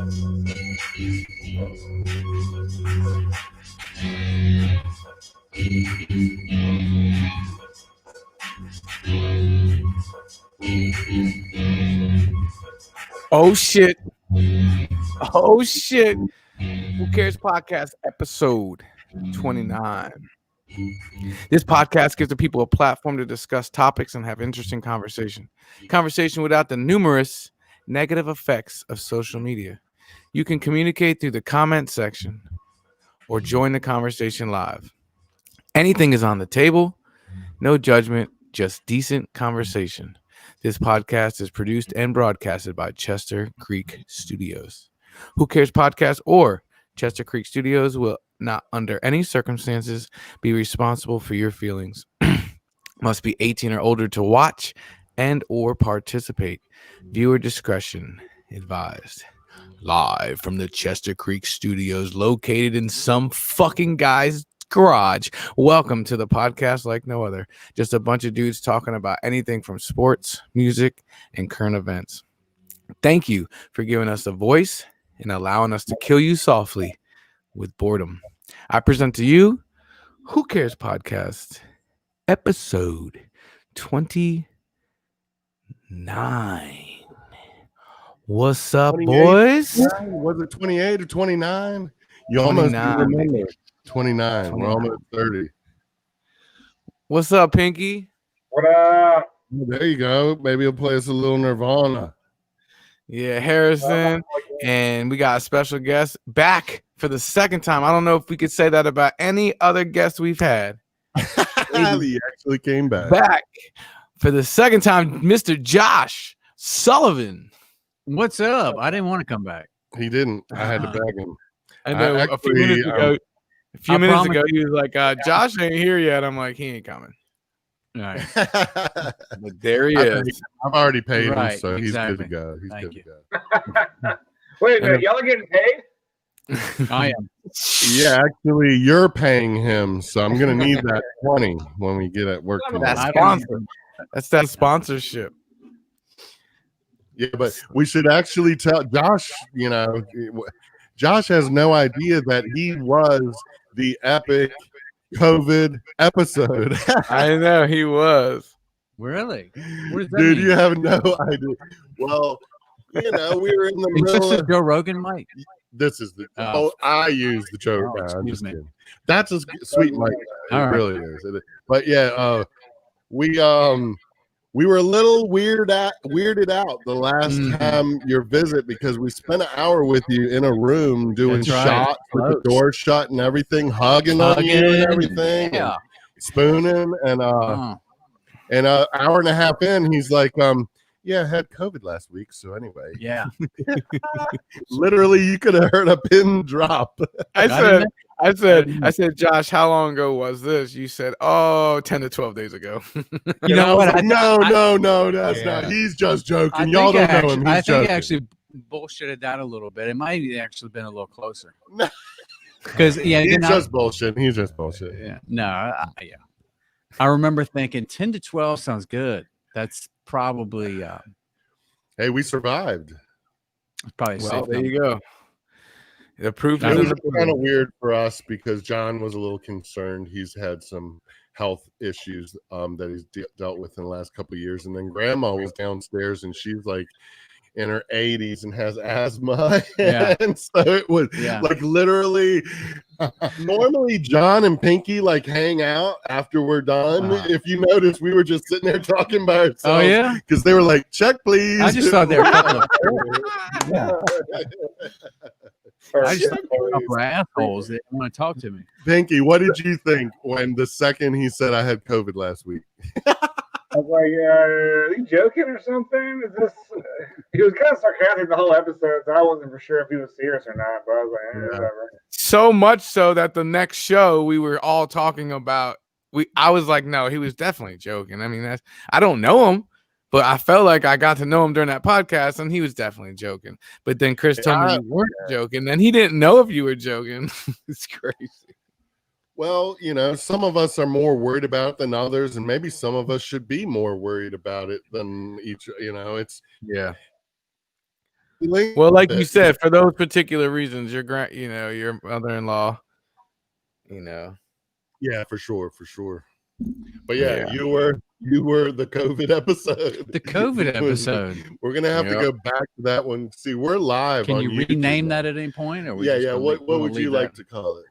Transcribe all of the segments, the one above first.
Oh shit. Oh shit. Who Cares Podcast episode 29. This podcast gives the people a platform to discuss topics and have interesting conversation without the numerous negative effects of social media. You can communicate through the comment section or join the conversation live. Anything is on the table. No judgment, just decent conversation. This podcast is produced and broadcasted by Chester Creek Studios. Who Cares Podcast or Chester Creek Studios will not under any circumstances be responsible for your feelings. Must be 18 or older to watch and or participate. Viewer discretion advised. Live from the Chester Creek Studios located in some fucking guy's garage. Welcome to the podcast like no other. Just a bunch of dudes talking about anything from sports, music, and current events. Thank you for giving us a voice and allowing us to kill you softly with boredom. I present to you Who Cares Podcast, episode 29. What's up, boys? Was it 28 or 29? You almost remember. 29. We're almost 30. What's up, Pinky? What up? There you go. Maybe he'll play us a little Nirvana. Yeah, Harrison. And we got a special guest back for the second time. I don't know if we could say that about any other guest we've had. He actually came back. Back for the second time, Mr. Josh Sullivan. What's up? I didn't want to come back. He didn't. I had to beg him. I know a few minutes ago, he was like, Josh ain't here yet. I'm like, he ain't coming. All right. But there he is. I've already paid him, so exactly. he's good to go. He's Thank good you. to go. Wait a minute, y'all are getting paid? I am. Yeah, actually, you're paying him, so I'm going to need that 20 when we get at work. That's sponsor. That's that sponsorship. Yeah, but we should actually tell Josh, Josh has no idea that he was the epic COVID episode. I know he was. Really? What does that Dude, mean? you have no idea. Well, we were in the Is middle this of the Joe Rogan mic? this is the Oh. I use the choke. Oh, I'm excuse just me. kidding. That's a sweet mic. It All right. really is. But yeah, we were a little weirded out the last time your visit because we spent an hour with you in a room doing That's right. shots with the door shut and everything, hugging on you and everything, Yeah. and spooning, and an hour and a half in, he's like, yeah, I had COVID last week, so anyway. Yeah. Literally, you could have heard a pin drop. I said, Josh, how long ago was this? You said, 10 to 12 days ago. You know what? Like, no, that's not. He's just joking. Y'all don't know him. He's joking. I actually bullshitted that a little bit. It might have actually been a little closer. Because he's just bullshit. He's just bullshit. Yeah. No. I remember thinking 10 to 12 sounds good. That's probably. Hey, we survived. Probably. Well, safe there number. you go. The proof It is in was the kind pudding. of weird for us because John was a little concerned. He's had some health issues that he's dealt with in the last couple of years, and then Grandma was downstairs, and she's like in her 80s and has asthma. Yeah. And so it was like literally normally John and Pinky like hang out after we're done. If you notice, we were just sitting there talking by ourselves. Oh, yeah? Because they were like, check, please. I just thought they were a couple of I just thought they were a couple of assholes that want to talk to me. Pinky, what did you think when the second he said I had COVID last week? I was like, are you joking or something? Is this? He was kind of sarcastic the whole episode, so I wasn't for sure if he was serious or not. But I was like, whatever. So much so that the next show we were all talking about. I was like, no, he was definitely joking. I mean, I don't know him, but I felt like I got to know him during that podcast, and he was definitely joking. But then Chris told me you weren't joking, and he didn't know if you were joking. It's crazy. Well, some of us are more worried about it than others, and maybe some of us should be more worried about it than each. It's Well, like you said, for those particular reasons, your your mother-in-law, Yeah, for sure. But yeah, you were the COVID episode. The COVID episode. We're gonna have to go back to that one. See, we're live. Can on you YouTube rename now. that at any point? Or Yeah. What would you like to call it?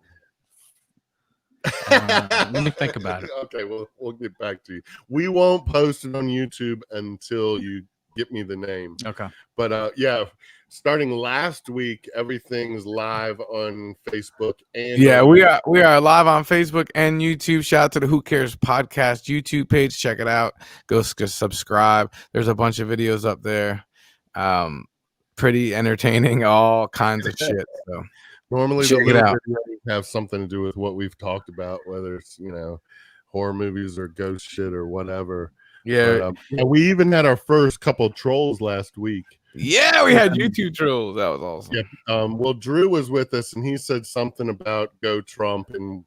Let me think about it. Okay, we'll get back to you. We won't post it on YouTube until you get me the name. Okay. But yeah, starting last week, everything's live on Facebook and we are live on Facebook and YouTube. Shout out to the Who Cares Podcast YouTube page. Check it out. Go subscribe. There's a bunch of videos up there. Pretty entertaining, all kinds of shit. So normally check it out. Have something to do with what we've talked about, whether it's horror movies or ghost shit or whatever. Yeah. But, we even had our first couple trolls last week. Yeah, we had YouTube trolls. That was awesome. Yeah. Well, Drew was with us, and he said something about Go Trump, and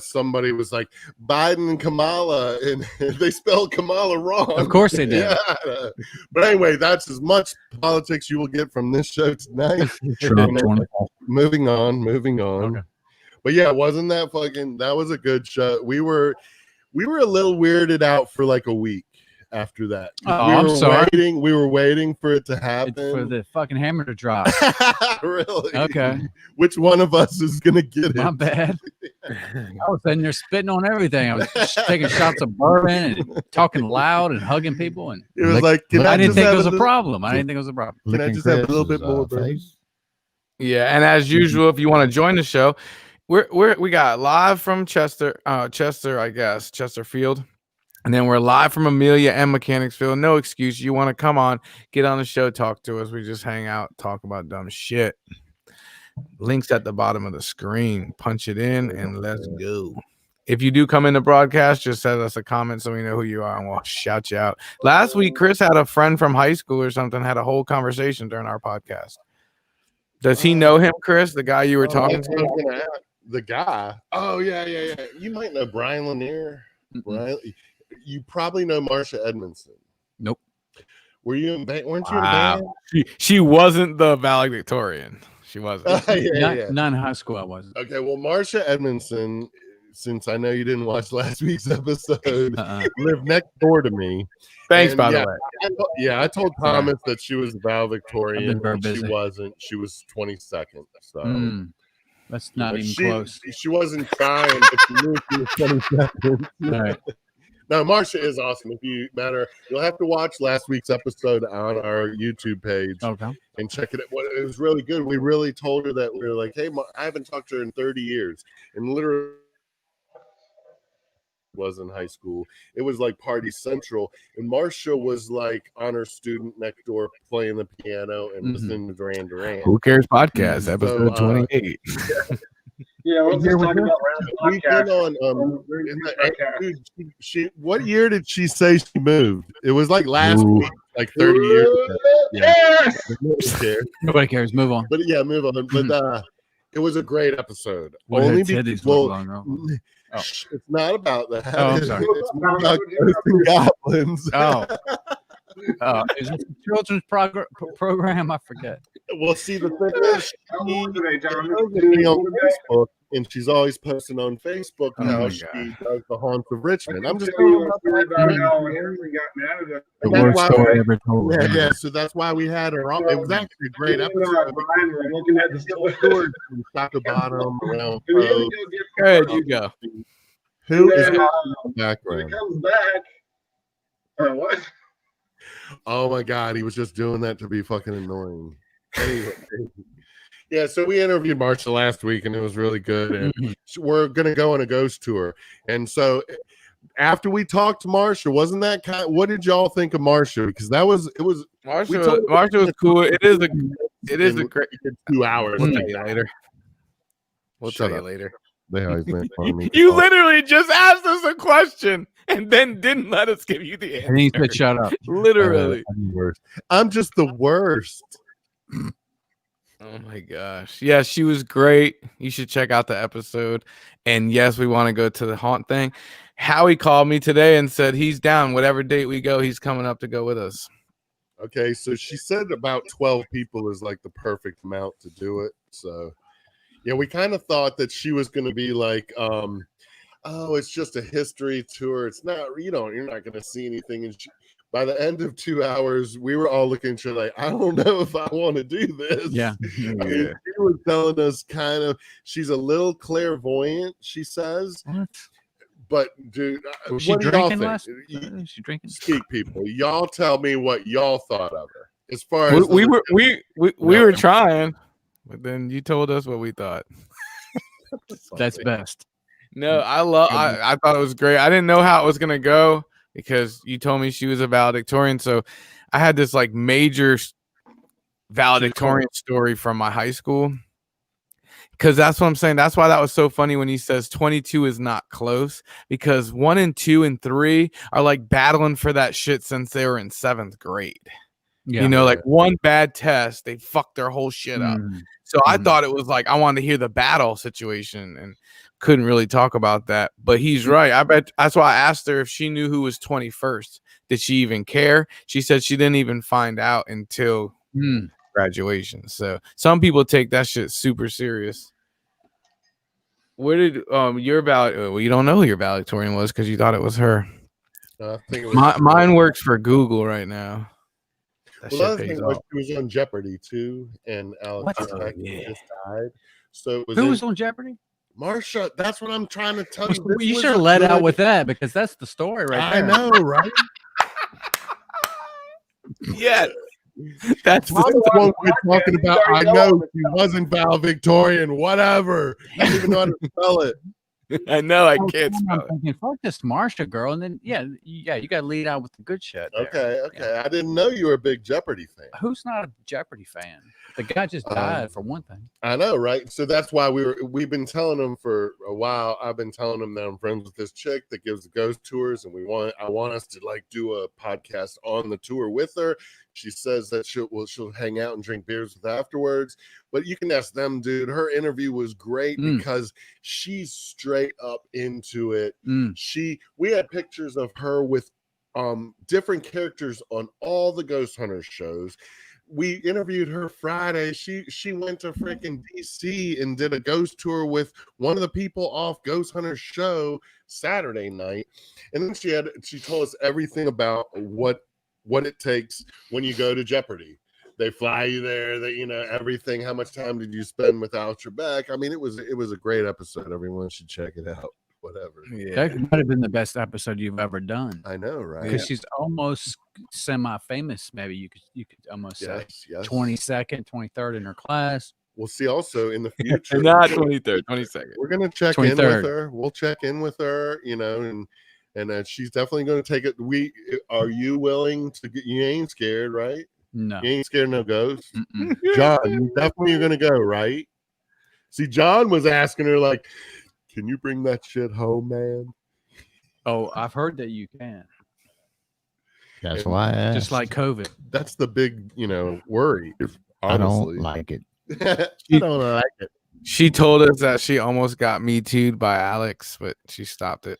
somebody was like Biden and Kamala, and they spelled Kamala wrong. Of course they did. Yeah. But anyway, that's as much politics you will get from this show tonight. Moving on. Okay. But yeah, wasn't that that was a good show. We were a little weirded out for like a week after that. I'm sorry. We were waiting for it to happen. For the fucking hammer to drop. Really? Okay. Which one of us is gonna get it? My bad. I was sitting there spitting on everything. I was taking shots of bourbon and talking loud and hugging people. And it was like, I didn't think it was a problem. I didn't think it was a problem. Can I just have a little bit more, bro? Yeah, and as usual, if you want to join the show, we got live from Chesterfield, and then we're live from Amelia and Mechanicsville. No excuse. You want to come on, get on the show, talk to us. We just hang out, talk about dumb shit. Links at the bottom of the screen. Punch it in and let's go. If you do come in the broadcast, just send us a comment so we know who you are and we'll shout you out. Last week, Chris had a friend from high school or something, had a whole conversation during our podcast. Does he know him, Chris, the guy you were talking to? The guy. Oh, yeah. You might know Brian Lanier. Brian, you probably know Marsha Edmondson. Nope. Weren't you in band? She wasn't the valedictorian. She wasn't. Not in high school, I wasn't. Okay, well, Marsha Edmondson, since I know you didn't watch last week's episode, lived next door to me. Thanks, by the way. I told Thomas that she was valedictorian. She wasn't. She was 22nd. So that's not even close. She wasn't trying, but she knew she was 22nd. All right. No, Marsha is awesome. If you matter, you'll have to watch last week's episode on our YouTube page and check it out. It was really good. We really told her that we were like, hey, I haven't talked to her in 30 years. And literally was in high school. It was like Party Central. And Marsha was like honor student next door playing the piano and listening to Duran Duran. Who Cares Podcast, episode 28. Yeah, let's just talk about we've been on what year did she say she moved? It was like last week, like 30 years ago. Yeah. Nobody cares. Move on. But yeah, move on. But it was a great episode. What Only because it's not about that. Oh, I'm sorry. It's more about ghosts and goblins. Is it a children's program? I forget. Well, see, the thing is, she's on Facebook, and she's always posting on Facebook how she does the Haunts of Richmond. I'm just talking about the worst story ever told. Yeah, so that's why we had her on. It was actually a great episode. Looking at the stories from top to bottom around. Go ahead, you go. Who is in the background? When it comes back, or what? Oh my God, he was just doing that to be fucking annoying. Anyway, yeah, so we interviewed Marsha last week and it was really good. And we're gonna go on a ghost tour. And so after we talked to Marsha, wasn't that what did y'all think of Marsha? Because Marsha was cool. It is a great 2 hours. We'll tell you later. We'll tell you later. They always make fun of me. You literally just asked us a question and then didn't let us give you the answer. And he said, "Shut up." Literally. I'm just the worst. Oh my gosh. Yeah, she was great. You should check out the episode. And yes, we want to go to the haunt thing. Howie called me today and said he's down. Whatever date we go, he's coming up to go with us. Okay, so she said about 12 people is like the perfect amount to do it. So yeah, we kind of thought that she was going to be like, oh, it's just a history tour. It's not, you're not going to see anything. And by the end of 2 hours, we were all looking at her like, I don't know if I want to do this. Yeah. I mean, she was telling us kind of, she's a little clairvoyant, she says. What? But dude, Was she what do y'all drinking think? Was she drinking? Speak, people. Y'all tell me what y'all thought of her. As far as we were trying, but then you told us what we thought. That's best. No, I thought it was great. I didn't know how it was gonna go because you told me she was a valedictorian. So I had this like major valedictorian story from my high school. Because that's what I'm saying. That's why that was so funny when he says 22 is not close, because 1 and 2 and 3 are like battling for that shit since they were in 7th grade. Yeah. You know, like one bad test, they fucked their whole shit up. So I thought it was like I wanted to hear the battle situation and couldn't really talk about that. But he's right. I bet that's why I asked her if she knew who was 21st. Did she even care? She said she didn't even find out until graduation. So some people take that shit super serious. Where did your well, you don't know who your valedictorian was because you thought it was her. I think it was Mine works for Google right now. That well, shit the pays thing was off. she was on Jeopardy too, and Alex What? just died. So it was Who was on Jeopardy? Marsha. That's what I'm trying to tell you. You should have let out with that because that's the story right I there. know, right? Yeah. That's That's the one we're talking about. I know she wasn't valedictorian, whatever. I don't even know how to spell it. I know I can't I'm spell it. thinking, fuck this Marsha girl, and then you got to lead out with the good shit. there. Okay. I didn't know you were a big Jeopardy fan. Who's not a Jeopardy fan? The guy just died for one thing. I know, right? So that's why we've been telling them for a while. I've been telling them that I'm friends with this chick that gives the ghost tours, and I want us to like do a podcast on the tour with her. She says that she'll hang out and drink beers with afterwards. But you can ask them, dude. Her interview was great because she's straight up into it. We had pictures of her with different characters on all the Ghost Hunters shows. We interviewed her Friday. She went to freaking DC and did a ghost tour with one of the people off Ghost Hunters show Saturday night. And then she told us everything about what it takes when you go to Jeopardy. They fly you there, everything. How much time did you spend without your back? I mean, it was a great episode. Everyone should check it out. Whatever. Yeah. That might have been the best episode you've ever done. I know, right? Because she's almost semi-famous. Maybe you could almost say 22nd, 23rd in her class. We'll see. Also in the future, Not 23rd, 22nd. we're gonna check 23rd. in with her. We'll check in with her, and she's definitely going to take it. Are you willing to get? You ain't scared, right? No. You ain't scared of no ghosts. John, you definitely are going to go, right? See, John was asking her like, "Can you bring that shit home, man?" Oh, I've heard that you can. That's why I asked. Just like COVID. That's the big, worry. I Honestly. don't like it. I don't like it. She told us that she almost got Me Too'd by Alex, but she stopped it.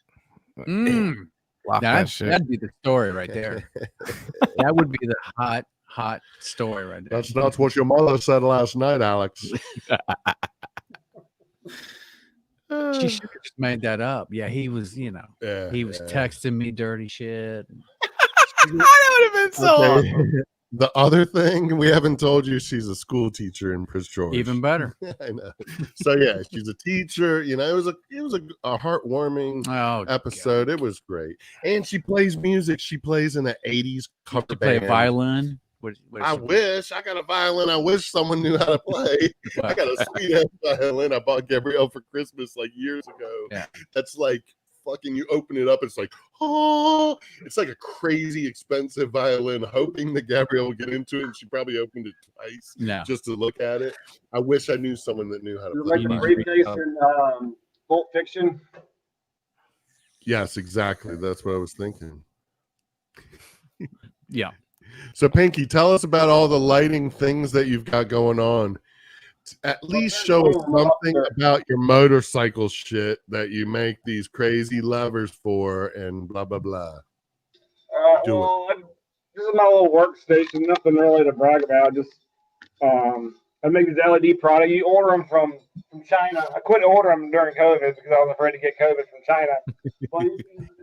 Block that shit. That'd be the story right there. That would be the hot story right there. That's what your mother said last night, Alex. She should have just made that up. Yeah, he was, he was texting me dirty shit. That would have been so awesome. The other thing we haven't told you, she's a school teacher in Prince George. Even better. I know. So yeah, she's a teacher. It was a heartwarming episode. God. It was great, and she plays music. She plays in an '80s cover band. Play a violin. What I wish I got a violin. I wish someone knew how to play. I got a sweet ass violin I bought Gabrielle for Christmas like years ago. Yeah. That's like fucking. You open it up, it's like it's like a crazy expensive violin. Hoping that Gabrielle will get into it, and she probably opened it twice just to look at it. I wish I knew someone that knew how to play. Like the briefcase in Pulp Fiction. Yes, exactly. That's what I was thinking. Yeah. So, Pinky, tell us about all the lighting things that you've got going on. At least show us something about your motorcycle shit that you make these crazy levers for and blah, blah, blah. Well, this is my little workstation. Nothing really to brag about. Just I make these LED products. You order them from China. I quit ordering them during COVID because I was afraid to get COVID from China. Well, you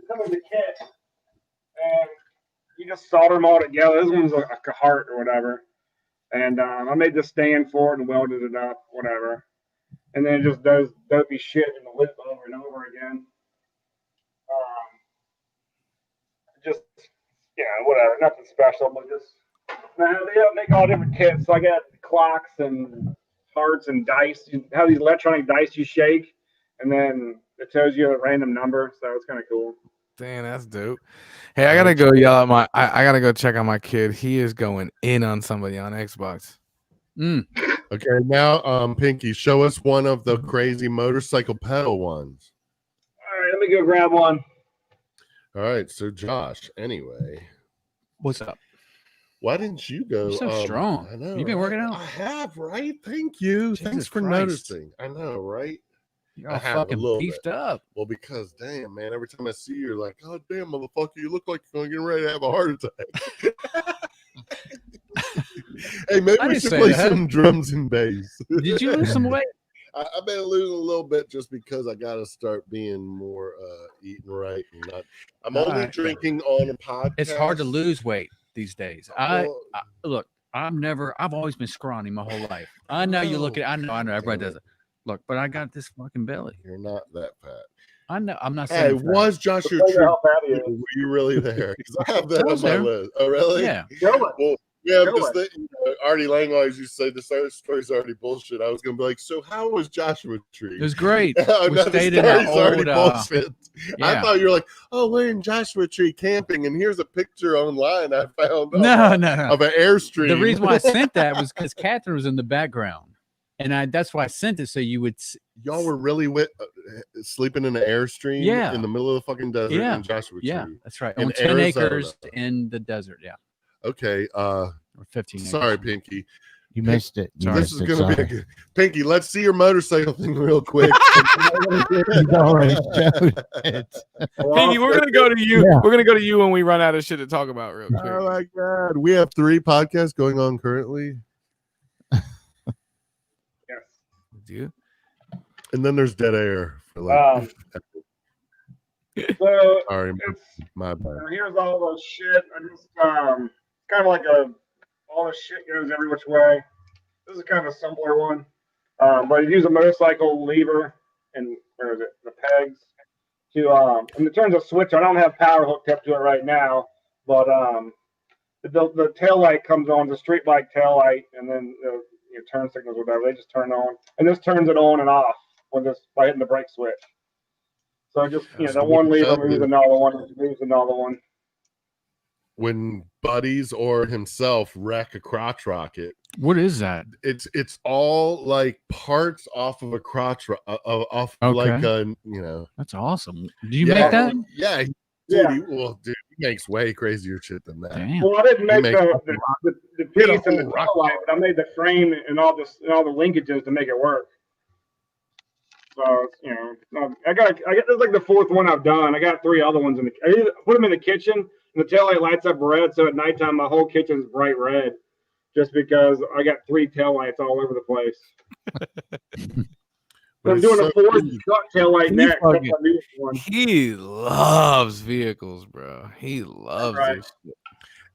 come in the kit, and you just solder them all together. This one's like a heart or whatever. And I made the stand for it and welded it up, whatever. And then it just does dopey shit in the loop over and over again. Just, whatever. Nothing special, but just, now they make all different kits. So I got clocks and hearts and dice. You have these electronic dice you shake, and then it tells you a random number. So it's kind of cool. Damn, that's dope. Hey, I gotta go yell at my. I gotta go check on my kid. He is going in on somebody on Xbox. Okay, now, Pinky, show us one of the crazy motorcycle pedal ones. All right, let me go grab one. All right, so Josh, anyway, What's up? why didn't you go? You're so strong. I know. You been working out? I have, right? Thank you. Jesus Thanks for Christ. noticing. I know, right? You're I all have a fucking little beefed bit. up. Well, because damn, man, every time I see you, you're like, God damn, motherfucker, you look like you're gonna get ready to have a heart attack. Hey, maybe I we didn't should say play that. some drums and bass. Did you lose some weight? I've been losing a little bit just because I got to start being more eating right and not. I'm only Alright. drinking on a podcast. It's hard to lose weight these days. Well, Look, I've always been scrawny my whole life. I know you look at, I know, everybody does it. Look, but I got this fucking belly. You're not that fat. I know, I'm not Hey, saying. fat. was Josh your Look true? how fat he is. Were you really there? Because I have that I on was my there. list. Oh, really? Yeah. Go it. Well, yeah, Go because Artie Lang always used to say the story's already bullshit. I was gonna be like, so how was Joshua Tree? It was great. Oh, We no, the stayed in that story's already old, bullshit. I yeah. thought you were like, oh, we're in Joshua Tree camping, and here's a picture online I found No, of, no. of an Airstream. The reason why I sent that was because Catherine was in the background, and that's why I sent it so you would. Y'all were really sleeping in an Airstream Yeah. in the middle of the fucking desert Yeah. in Joshua Tree. Yeah, that's right. In On 10 Arizona. acres in the desert. Yeah, Okay. or 15 acres. Sorry, Pinky. You missed it. You This missed is it. gonna be a Sorry. good. Pinky, let's see your motorcycle thing real quick. You already showed it. Pinky, we're gonna go to you. Yeah. We're gonna go to you when we run out of shit to talk about real quick. Oh my god, we have 3 podcasts going on currently, Yes. Dude. and then there's dead air. For like, So sorry, it's my bad. here's all the shit. I just kind of like all the shit goes every which way. This is kind of a simpler one, but you use a motorcycle lever and where is it? The pegs to and in terms of switch, I don't have power hooked up to it right now, but the tail light comes on, the street bike tail light, and then the turn signals, whatever, they just turn on, and this turns it on and off when this by hitting the brake switch. So just the one lever moves another one, moves another one. When buddies or himself wreck a crotch rocket, What is that? it's all like parts off of a crotch off like a That's awesome. Do you make that? Yeah, dude. Yeah. Dude, he makes way crazier shit than that. Damn. Well, I didn't make makes the piece and the tail light, but I made the frame and all the linkages to make it work. So I got this is like the 4th one I've done. I got 3 other ones I either put them in the kitchen, and the tail light lights up red, so at nighttime my whole kitchen's bright red, just because I got 3 tail lights all over the place. But I'm it's doing so a 4th easy. truck tail light next. That's my newest one. He loves vehicles, bro. He loves Right. this shit.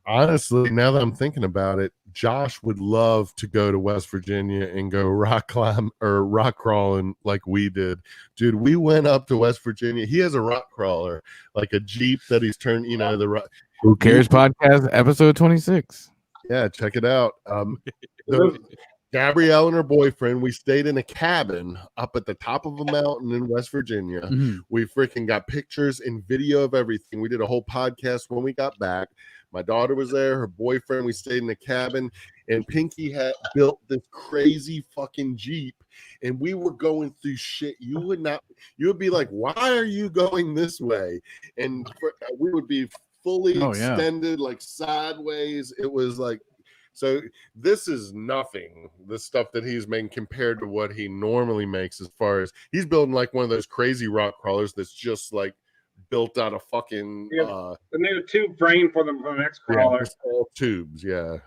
Honestly, now that I'm thinking about it, Josh would love to go to West Virginia and go rock crawling like we did. Dude, we went up to West Virginia. He has a rock crawler, like a Jeep that he's turned, the rock. Who Cares podcast episode 26. Yeah, check it out. Gabrielle and her boyfriend, we stayed in a cabin up at the top of a mountain in West Virginia. Mhm. We freaking got pictures and video of everything. We did a whole podcast when we got back. My daughter was there, her boyfriend. We stayed in the cabin, and Pinky had built this crazy fucking Jeep, and we were going through shit. You would be like, why are you going this way? And we would be fully extended, like sideways. It was like, so this is nothing, the stuff that he's making compared to what he normally makes, as far as he's building like one of those crazy rock crawlers that's just like built out of fucking Yeah. The new tube frame for the next yeah, crawler. just all tubes. Yeah,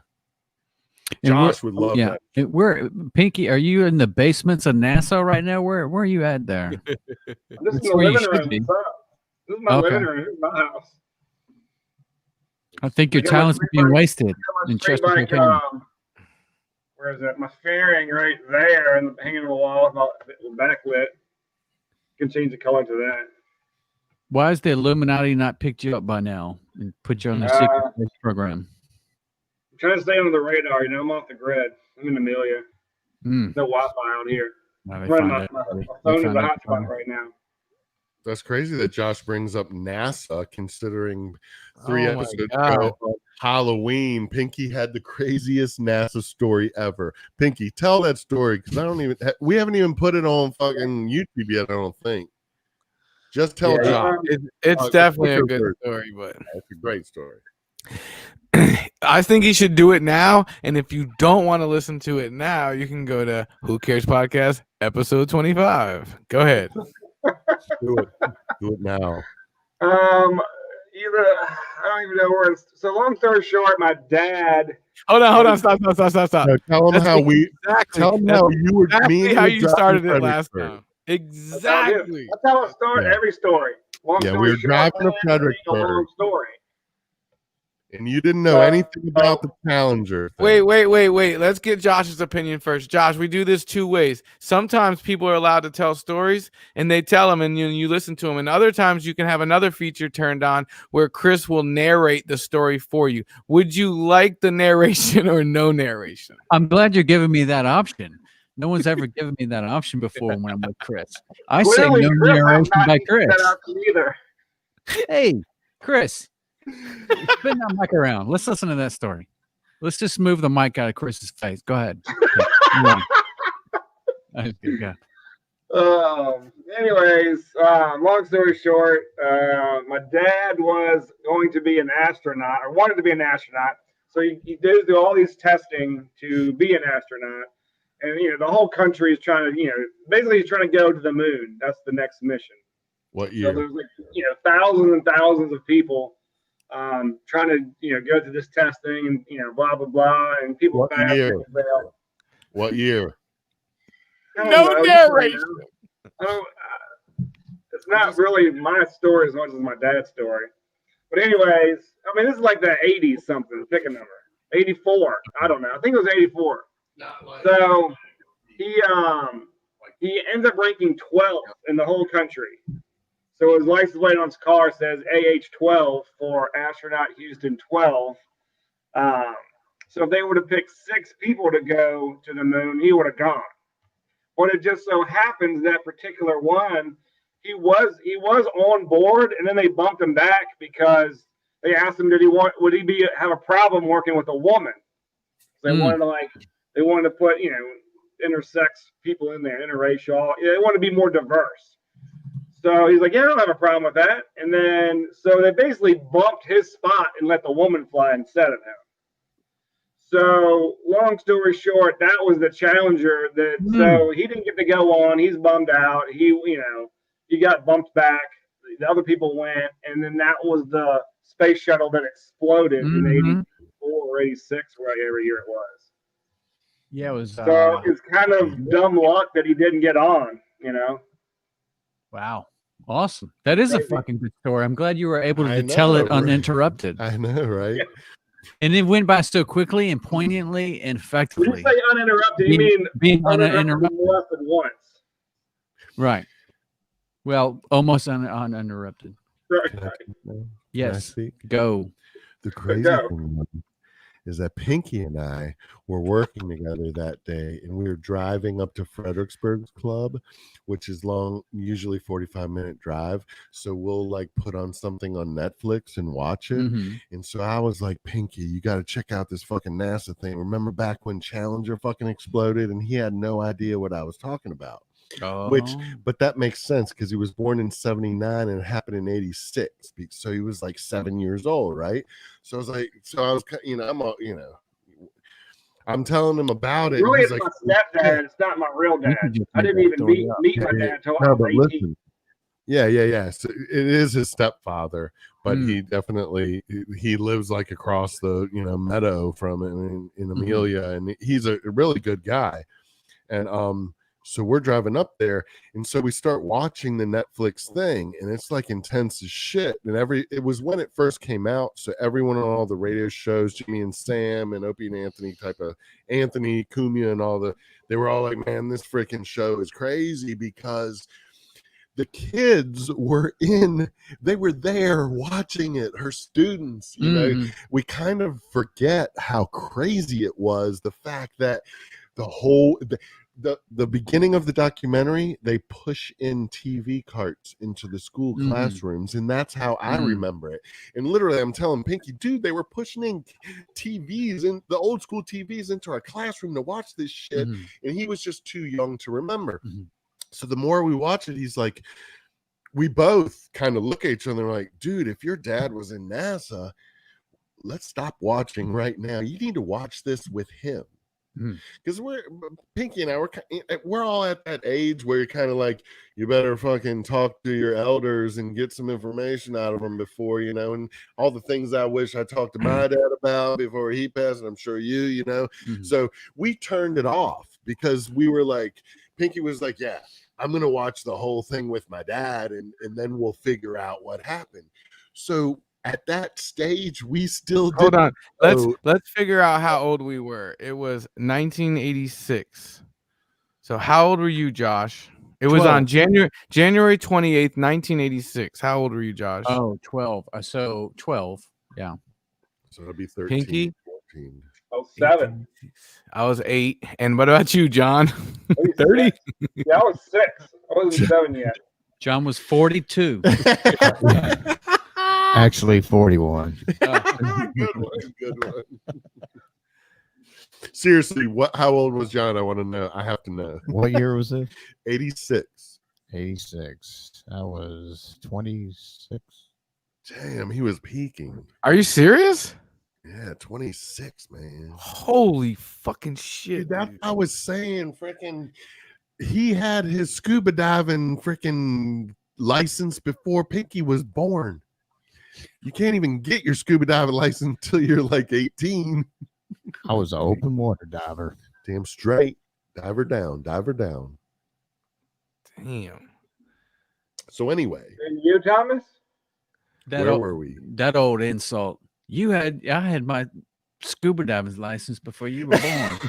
And Josh would love that. Where Pinky? Are you in the basements of NASA right now? Where are you at there? This is That's the where you living should room. be. What's up? This is my Okay. living room. This is my house. I think your I got my talent's spring being bike- wasted I got my in spring Chesapeake bike, County. where is it? My fairing right there and hanging on the wall, backlit. You can change the color to that. Why has the Illuminati not picked you up by now and put you on the Uh, secret space program? I'm trying to stay under the radar. You know, I'm off the grid. I'm in Amelia. Hmm. No Wi-Fi out here. Now they I'm running find my out. They phone is found a out. hotspot right now. That's crazy that Josh brings up NASA, considering 3 Oh my episodes God. ago on Halloween, Pinky had the craziest NASA story ever. Pinky, tell that story because we haven't even put it on fucking YouTube yet. I don't think. Just tell Yeah, Josh. It's definitely a quicker good version. story, but It's a great story. I think he should do it now. And if you don't want to listen to it now, you can go to Who Cares Podcast, episode 25. Go ahead. Do it. Do it now. Either I don't even know where. So long story short, my dad. Hold on. Stop. No, tell them That's how we. exactly. Tell them That's how you were. Me exactly and how were you driving started it to last Fredericksburg. time. Exactly. That's how it started. Yeah. Every story. Long Yeah, story we were short, driving to man, it's a Fredericksburg. long story. And you didn't know anything about the Challenger thing. Wait. Let's get Josh's opinion first. Josh, we do this two ways. Sometimes people are allowed to tell stories and they tell them and you listen to them. And other times you can have another feature turned on where Chris will narrate the story for you. Would you like the narration or no narration? I'm glad you're giving me that option. No one's ever given me that option before when I'm with Chris. I say Clearly, no Chris has narration not by used Chris. that option either. Hey, Chris, spin that mic around. Let's listen to that story. Let's just move the mic out of Chris's face. Go ahead. Okay. Anyways, long story short, my dad was going to be an astronaut, or wanted to be an astronaut. So he did do all these testing to be an astronaut. And, the whole country is trying to, basically he's trying to go to the moon. That's the next mission. What So year? there's thousands and thousands of people trying to, go through this testing and, blah, blah, blah. And people What pass, year? people fail. What year? I don't No know. narration. It's not really my story as much as my dad's story. But anyways, this is like the 80s something. Pick a number. 84. I don't know. I think it was 84. So he ends up ranking 12th in the whole country. So his license plate on his car says AH12 for astronaut Houston 12. So if they would have picked 6 people to go to the moon, he would have gone. But it just so happens that particular one, he was on board, and then they bumped him back because they asked him, would he have a problem working with a woman? So they wanted to put intersex people in there, interracial. They want to be more diverse. So he's like, yeah, I don't have a problem with that. And then so they basically bumped his spot and let the woman fly instead of him. So long story short, that was the Challenger. So he didn't get to go on. He's bummed out. He got bumped back. The other people went, and then that was the space shuttle that exploded in 84 or 86, whatever year it was. Yeah, it was. So it's kind of dumb luck that he didn't get on, Wow. Awesome. That is a Crazy. fucking good story. I'm glad you were able I to tell know, it right? uninterrupted. I know, right? Yeah. And it went by so quickly and poignantly and When you effectively. say uninterrupted, you mean Being uninterrupted uninterrupted. less than once. Right. Well, almost uninterrupted. Right. Can I Yes. speak? Go. The crazy Go. thing is that Pinky and I were working together that day, and we were driving up to Fredericksburg Club, which is usually 45-minute drive. So we'll put on something on Netflix and watch it. Mhm. And so I was like, Pinky, you got to check out this fucking NASA thing. Remember back when Challenger fucking exploded? And he had no idea what I was talking about. Oh. But that makes sense because he was born in 79 and it happened in 86. So he was 7 years old, right? So I was I'm telling him about it. Really, and it's he's my stepdad. It's not my real dad. could just I make didn't that even story up. meet my dad until I No, was but 18. listen, Yeah. So it is his stepfather, but Mm. he definitely he lives like across the meadow from him in Amelia, and he's a really good guy. And so we're driving up there, and so we start watching the Netflix thing, and it's like intense as shit. And it was when it first came out, so everyone on all the radio shows, Jimmy and Sam and Opie and Anthony, type of Anthony Cumia and they were all like, man, this freaking show is crazy, because the kids they were there watching it, her students. We kind of forget how crazy it was, the fact that the beginning of the documentary, they push in TV carts into the school classrooms, and that's how I remember it. And literally, I'm telling Pinky, dude, they were pushing in TVs, and the old school TVs, into our classroom to watch this shit, and he was just too young to remember. So the more we watch it, he's like, we both kind of look at each other like, dude, if your dad was in NASA, let's stop watching right now. You need to watch this with him. Because Pinky and I, we're all at that age where you're kind of like, you better fucking talk to your elders and get some information out of them before, and all the things I wish I talked to my dad about before he passed, and I'm sure so we turned it off, because we were like, Pinky was like, yeah, I'm gonna watch the whole thing with my dad, and then we'll figure out what happened. So at that stage, we still hold on. Let's figure out how old we were. It was 1986. So how old were you, Josh? It was on January 28th, 1986. How old were you, Josh? Oh, 12. So 12. Yeah. So it'll be 13. Pinky? 14. Oh, 7. I was 8. And what about you, John? 30? Yeah, I was 6. I wasn't 7 yet. John was 42. Actually, 41. Good one. Seriously, how old was John? I want to know. I have to know. What year was it? 86. 86. I was 26. Damn, he was peaking. Are you serious? Yeah, 26, man. Holy fucking shit. Dude, that's what I was saying. Freaking, he had his scuba diving freaking license before Pinky was born. You can't even get your scuba diving license until you're like 18. I was an open water diver. Damn straight. Dive her down. Damn. So anyway. And you, Thomas? Where were we? That old insult. I had my scuba diving license before you were born.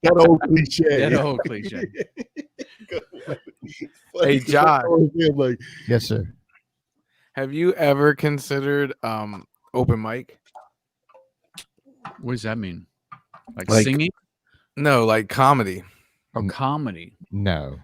That old cliche. That old cliche. Hey, Josh. Like, Yes, sir. Have you ever considered open mic? What does that mean? Like Like- singing No, like comedy. or comedy? No.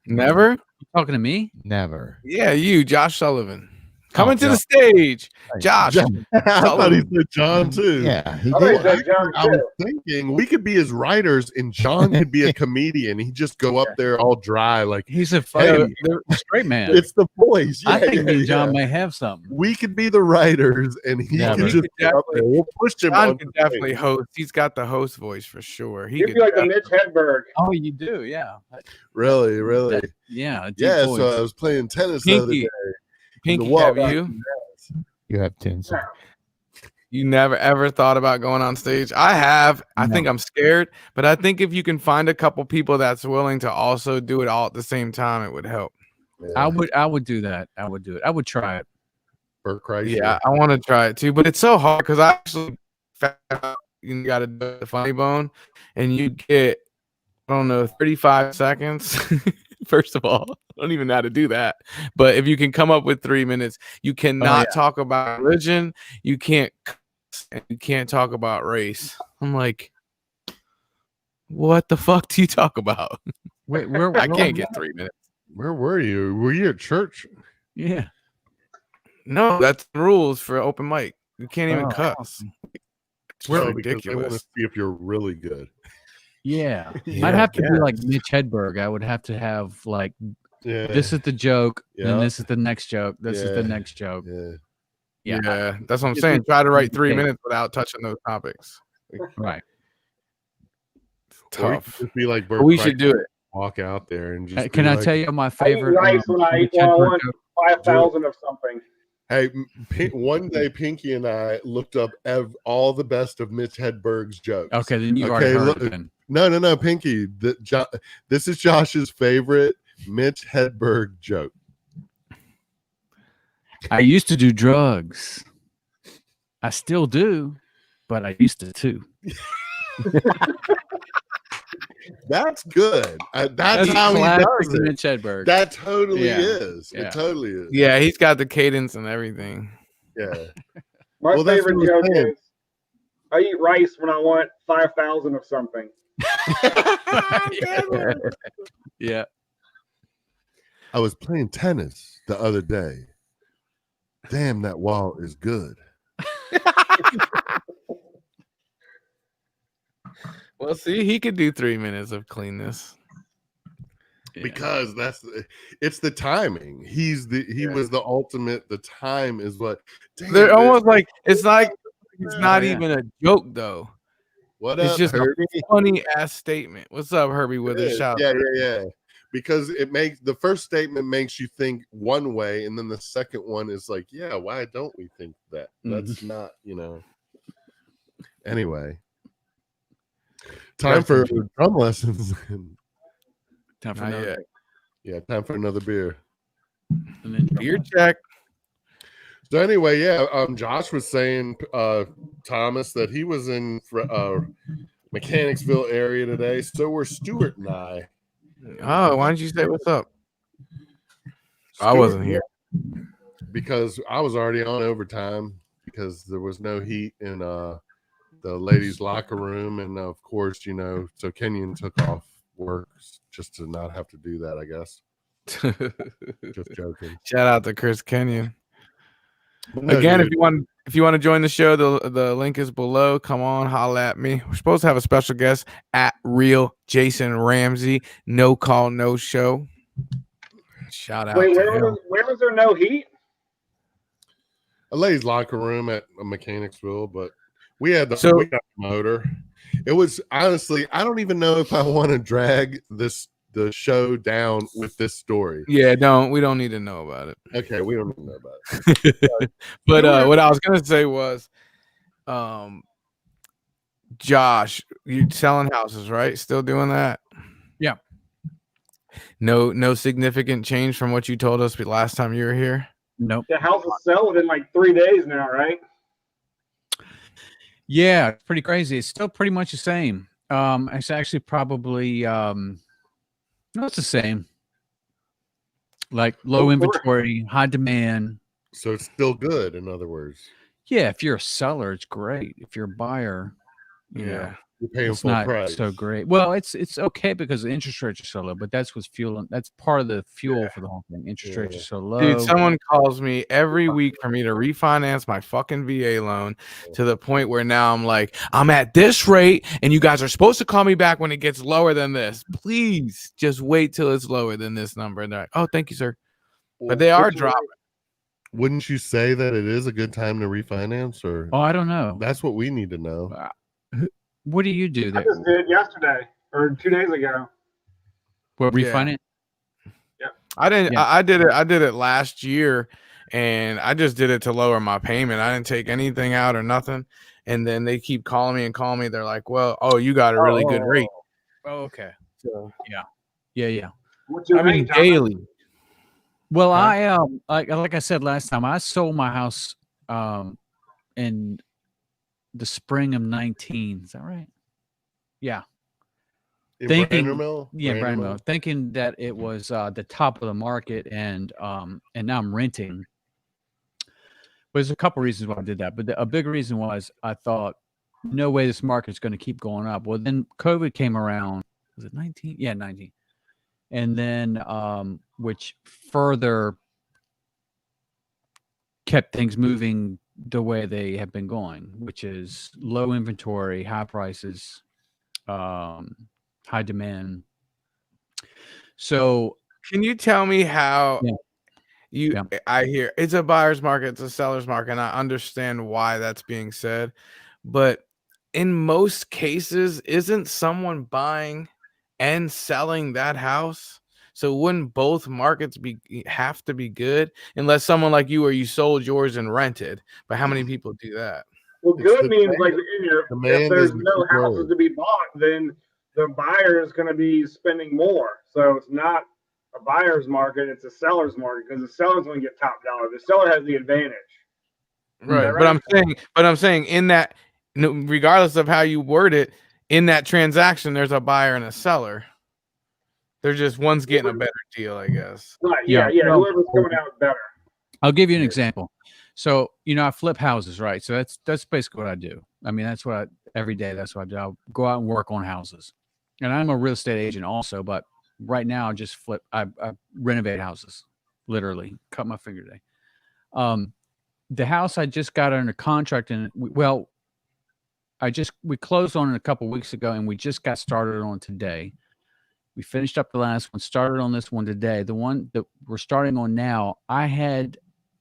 Never? You talking to me? Never. Yeah, you, Josh Sullivan. Coming to the Josh. stage. Josh. I thought he said John too. Yeah, he I thought you did. said John, I was too. thinking we could be his writers, and John could be a comedian. He'd just go up there all dry, like He's a Hey, fucking straight man. it's the voice. I think me and yeah. John may have something. We could be the writers, and he Never. could just get up there. We'll push him John on. can definitely host. He's got the host voice for sure. He You'd could be like the Mitch Hedberg. Oh, you do? Yeah. Really. Yeah. a deep Yeah. voice. So I was playing tennis the other Pinky. day. Pinky, The have wall- you? You have 10 seconds. You never ever thought about going on stage? I have. I No. think I'm scared, but I think if you can find a couple people that's willing to also do it all at the same time, it would help. I would do that. I would do it. I would try it. Bert Kreischer. Yeah, I want to try it too, but it's so hard because I actually found out you got to do the funny bone, and you get, I don't know, 35 seconds. First of all, I don't even know how to do that. But if you can come up with 3 minutes, you cannot talk about religion. You can't cuss, and you can't talk about race. I'm like, what the fuck do you talk about? Wait, where I can't get 3 minutes. Where were you? Were you at church? Yeah. No, that's the rules for open mic. You can't even Oh, cuss. It's Oh, because they want to ridiculous. see if you're really good. Yeah. Yeah, I'd have to I be like Mitch Hedberg. I would have to have like Yeah. this is the joke, Yeah. then this is the next joke, this is the Yeah. next joke. Yeah. Yeah, that's what I'm Just saying. be- Try to write 3 Yeah. minutes without touching those topics. Right. Or you Tough. could just be like Bert But we should Kreischer. do it. walk out there and just Can be I like, tell you my I eat favorite? rice when I Mitch want Hedberg joke? 5,000 of something. hey, one day Pinky and I looked up all the best of Mitch Hedberg's jokes. Okay, then you've already heard look, it. Then. no, Pinky. This is Josh's favorite Mitch Hedberg joke. I used to do drugs. I still do, but I used to too. That's good. That's how he classic does it. Mitch Hedberg. That totally Yeah. is. Yeah. It totally is. Yeah, he's got the cadence and everything. Yeah. My Well, that's favorite what joke I'm saying. is I eat rice when I want 5,000 of something. Yeah. I was playing tennis the other day. Damn, that wall is good. Well, see, he could do 3 minutes of cleanness. Yeah. Because it's the timing. He was the ultimate. The time is what. Damn, They're dude. almost like it's not Yeah. even a joke though. What It's up, just Herbie? a funny ass statement. What's up, Herbie? With It his is. shout. Yeah. Because it makes the first statement makes you think one way, and then the second one is like, yeah, why don't we think that? That's not, Anyway, time for drum lessons. Time for Not another. yet. Yeah, time for another beer. And then Beer check. So anyway, yeah, Josh was saying, Thomas, that he was in Mechanicsville area today. So were Stuart and I. Oh, why didn't you say what's up? I Stuart- wasn't here. because I was already on overtime because there was no heat in the ladies' locker room, and of course, so Kenyon took off work just to not have to do that. I guess. Just joking. Shout out to Chris Kenyon. No, Again, dude. if you want to join the show, the link is below. Come on, holla at me. We're supposed to have a special guest at Real Jason Ramsey. No call, no show. Shout out Wait, to where him. was there no heat? a ladies' locker room at Mechanicsville, but we got the motor. It was honestly, I don't even know if I want to drag the show down with this story. Yeah, we don't need to know about it. Okay, we don't need to know about it. But what I was gonna say was, Josh, you selling houses, right? Still doing that? Yeah. No significant change from what you told us last time you were here. Nope. The house is selling in like 3 days now, right? Yeah, it's pretty crazy. It's still pretty much the same. It's actually probably no, it's the same. Like low inventory, high demand. So it's still good, in other words. Yeah, if you're a seller, it's great. If you're a buyer, you know, You're paying it's full not price. so great. Well, it's okay because the interest rates are so low, but that's what's fueling. That's part of the fuel for the whole thing. Interest rates are so low. Dude, someone calls me every week for me to refinance my fucking VA loan to the point where now I'm like, I'm at this rate, and you guys are supposed to call me back when it gets lower than this. Please just wait till it's lower than this number. And they're like, oh, thank you, sir. But they are dropping. Wouldn't you say that it is a good time to refinance, or Oh, I don't know. that's what we need to know? What do you do I there? just did it yesterday or 2 days ago. What Yeah. refinance? I didn't. Yeah. I did it. I did it last year, and I just did it to lower my payment. I didn't take anything out or nothing. And then they keep calling me and calling me. They're like, "Well, you got a really good rate." Oh, okay. So, Yeah. What's your I mean, rate, Thomas? daily. Well, Huh? I like I said last time, I sold my house in the spring of 19. Is that right? Yeah. In Thinking- Brandermill? Yeah, Brandermill? Brandon, thinking that it was the top of the market, and now I'm renting. But there's a couple reasons why I did that, but a big reason was I thought, no way this market's going to keep going up. Well, then COVID came around. Was it 19? Yeah, 19. And then which further kept things moving the way they have been going, which is low inventory, high prices, high demand. So Can you tell me how Yeah. I hear it's a buyer's market, it's a seller's market, and I understand why that's being said, but in most cases, isn't someone buying and selling that house. So wouldn't both markets have to be good unless someone like you, where you sold yours and rented? But how many people do that? Well, It's good the means like if demand there's is no the houses word. to be bought, then the buyer is going to be spending more. So it's not a buyer's market; it's a seller's market because the seller's going to get top dollar. The seller has the advantage. Right. Right. But I'm saying in that, regardless of how you word it, in that transaction, there's a buyer and a seller. They're just one's getting a better deal, I guess. Right. Yeah. Yeah. Well, Whoever's coming out better. I'll give you an example. So, I flip houses, right? So that's basically what I do. I mean, every day, that's what I do. I'll go out and work on houses. And I'm a real estate agent also, but right now I just I renovate houses, literally cut my finger today. The house I just got under contract and we closed on it a couple weeks ago and we just got started on today. We finished up the last one, started on this one today. The one that we're starting on now, I had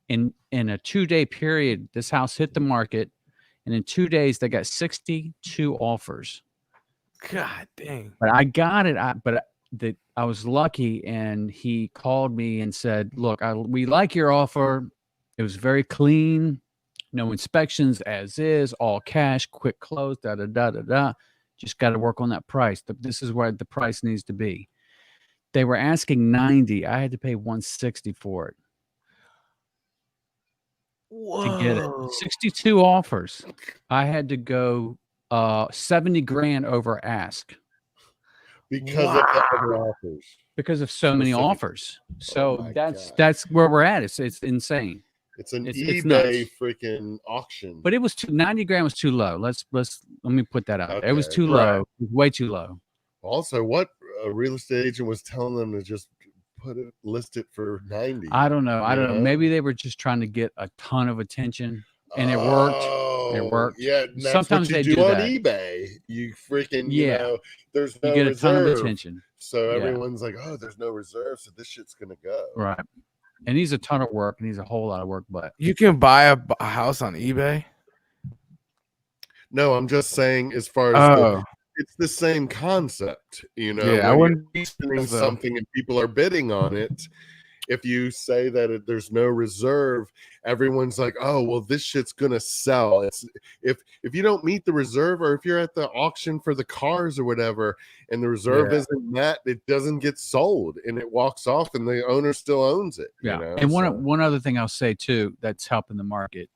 in a 2-day period, this house hit the market, and in 2 days they got 62 offers. God dang! But I got it. I was lucky, and he called me and said, "Look, we like your offer. It was very clean, no inspections, as is, all cash, quick close. Da da da da da. Just got to work on that price. This is where the price needs to be." They were asking 90. I had to pay 160 for it. To get it. 62 offers. I had to go 70 grand over ask Because of the other offers. because of so many offers. So my that's where we're at. It's insane. It's an It's eBay nuts. freaking auction. But it was 90 grand was too low. Let me put that out. It was Okay. too low. It was way too low. Also, what a real estate agent was telling them to just list it for 90. I don't know. Yeah. Maybe they were just trying to get a ton of attention, and it worked. It worked. Yeah, and that's Sometimes what you they do on that. eBay. You freaking, Yeah. there's no You get a ton of reserve. attention. So Yeah. everyone's like, oh, there's no reserve, so this shit's gonna go. Right. And he's a ton of work, and he's a whole lot of work, but You can buy a house on eBay. No, I'm just saying, as far as it's the same concept, Yeah, I wouldn't be doing something and people are bidding on it. If you say that there's no reserve, everyone's like, oh, well, this shit's gonna sell. It's if you don't meet the reserve, or if you're at the auction for the cars or whatever, and the reserve isn't met, it doesn't get sold, and it walks off, and the owner still owns it. yeah. And one other thing I'll say too that's helping the market,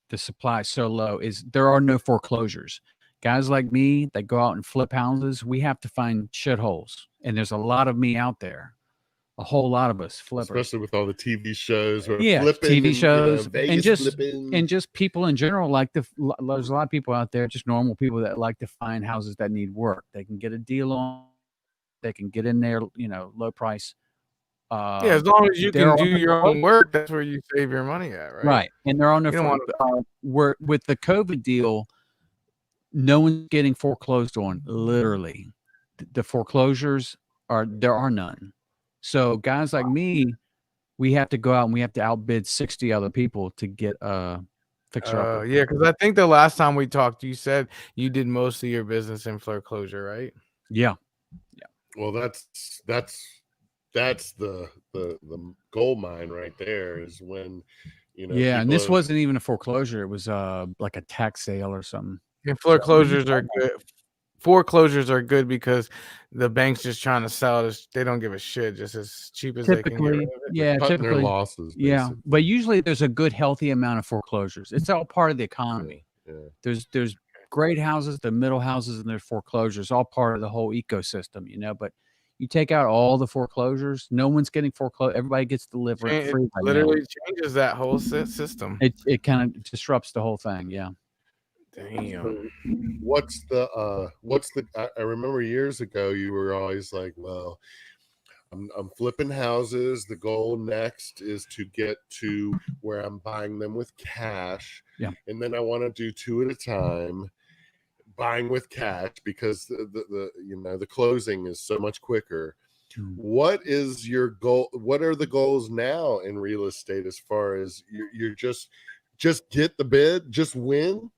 the supply is so low, is there are no foreclosures. Guys like me that go out and flip houses, we have to find shitholes, and there's a lot of me out there. A whole lot of us flippers, especially with all the TV shows, flipping TV shows, Vegas and just people in general there's a lot of people out there, just normal people that like to find houses that need work. They can get a deal on, they can get in there, low price. As long as you can do your own work, that's where you save your money at, right? Right, and they're on their with the COVID deal. No one's getting foreclosed on. Literally, the foreclosures there are none. So guys like me, we have to go out and we have to outbid 60 other people to get a fixer up. Yeah, because I think the last time we talked, you said you did most of your business in foreclosure, right? Yeah. Well, that's the gold mine right there. Is when Yeah, and this wasn't even a foreclosure; it was like a tax sale or something. And foreclosures are good. Foreclosures are good because the bank's just trying to sell it. They don't give a shit, just as cheap as they can get rid of it. Yeah, cutting their losses. Yeah, basically. but usually there's a good, healthy amount of foreclosures. It's all part of the economy. Yeah. There's great houses, the middle houses, and there's foreclosures, all part of the whole ecosystem, But you take out all the foreclosures, no one's getting foreclosed. Everybody gets delivered free. It literally changes that whole system. It kind of disrupts the whole thing. Yeah. Damn. What's the I remember years ago you were always like, well, I'm flipping houses. The goal next is to get to where I'm buying them with cash. Yeah. And then I want to do 2 at a time, buying with cash, because the closing is so much quicker. What is your goal? What are the goals now in real estate, as far as you're just get the bid, just win?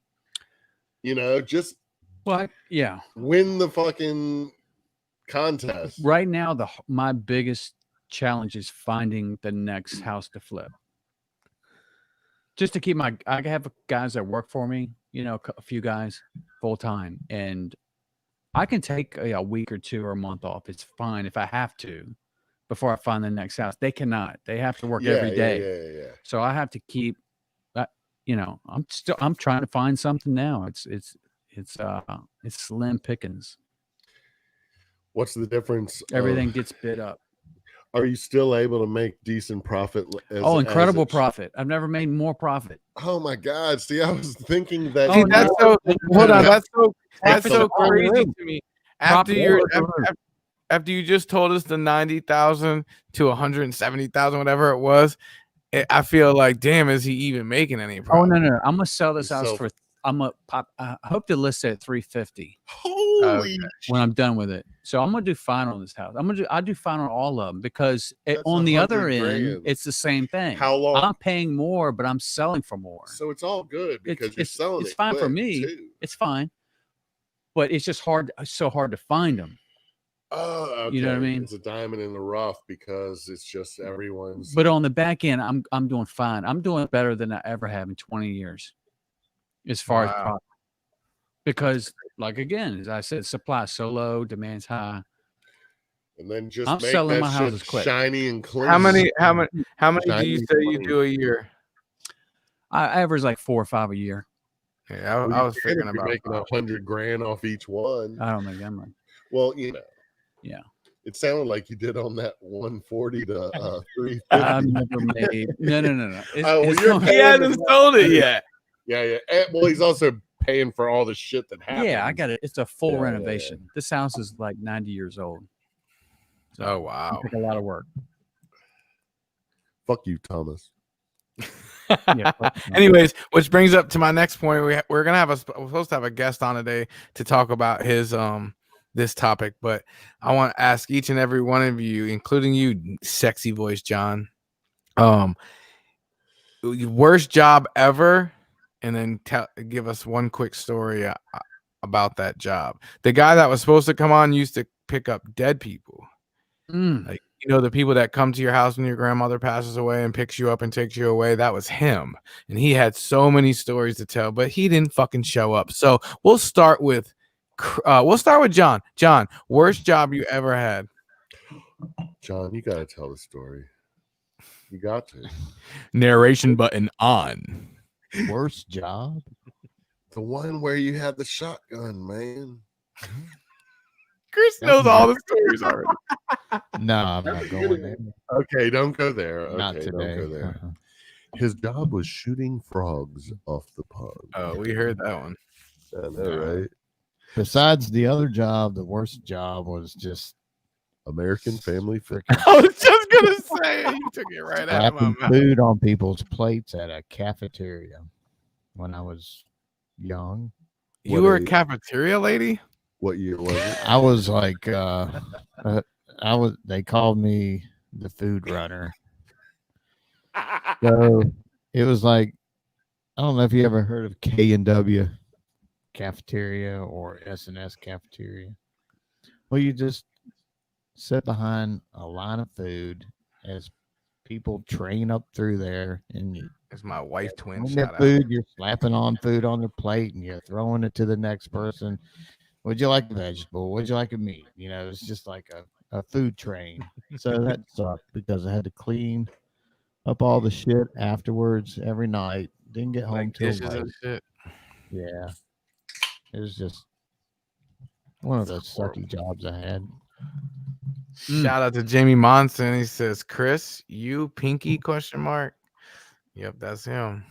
Just What? Yeah. win the fucking contest. Right now, my biggest challenge is finding the next house to flip. Just to keep I have guys that work for me, a few guys full time, and I can take a week or two or a month off. It's fine if I have to before I find the next house. They cannot. They have to work every day. Yeah. So I have to keep I'm trying to find something now. It's slim pickings. What's the difference? Everything gets bid up. Are you still able to make decent profit? Incredible profit. I've never made more profit. Oh my God. See, I was thinking that. See, that's so. Hold on, that's so Profit. crazy to me. After you just told us the 90,000 to 170,000, whatever it was, I feel like, damn, is he even making any profit? Oh no! I'm gonna sell this house for. I'm gonna pop. I hope to list it at 350. Holy! When I'm done with it, so I'm gonna do fine on this house. I do fine on all of them because on the other end, it's the same thing. How long? I'm paying more, but I'm selling for more. So it's all good because you're selling. It's fine for me. Too. It's fine, but it's just hard. It's so hard to find them. Oh, okay. You know what I mean? It's a diamond in the rough because it's just everyone's. But on the back end, I'm doing fine. I'm doing better than I ever have in 20 years, as far as profit. Because, like again, as I said, supply is so low, demand's high. And then just I'm make selling that my shit houses quick. shiny and clean. How many do you say you do a year? I average like 4 or 5 a year. Yeah, I was thinking about making $100,000 off each one. I don't make that much. Well, yeah. It sounded like you did on that 140 to 350. I've never made. No. He hasn't sold it yet. Yeah. Well, he's also paying for all the shit that happened. Yeah, I got it. It's a full renovation. Yeah. This house is like 90 years old. So, oh wow, it's a lot of work. Fuck you, Thomas. Anyways, which brings up to my next point. We're gonna we're supposed to have a guest on today to talk about his this topic, but I want to ask each and every one of you, including you, sexy voice John, worst job ever, and then give us one quick story about that job. The guy that was supposed to come on used to pick up dead people. Like, the people that come to your house when your grandmother passes away and picks you up and takes you away. That was him. And he had so many stories to tell, but he didn't fucking show up. So we'll start with John. John, worst job you ever had? John, you got to tell the story. You got to. Narration button on. Worst job? The one where you had the shotgun, man. Chris knows all the stories already. No, I'm not going there. Okay, don't go there. Okay, not today. Don't go there. His job was shooting frogs off the pond. Oh, we heard that one. I know, right? Besides the other job, the worst job was just American Family Freaking. I was just gonna say you took it right out of my mouth. Food on people's plates at a cafeteria when I was young. You were a cafeteria lady? What year was it? I was like, they called me the food runner. So it was like, I don't know if you ever heard of K&W cafeteria or S&S cafeteria. Well, you just sit behind a line of food as people train up through there, and you. It's my wife twin. Food, you're slapping on food on their plate, and you're throwing it to the next person. Would you like a vegetable? Would you like a meat? It's just like a food train. So that sucked because I had to clean up all the shit afterwards every night. Didn't get home till late. Yeah. It was just one of those sucky jobs I had. Shout out to Jamie Monson. He says, Chris, you Pinky ? Yep, that's him.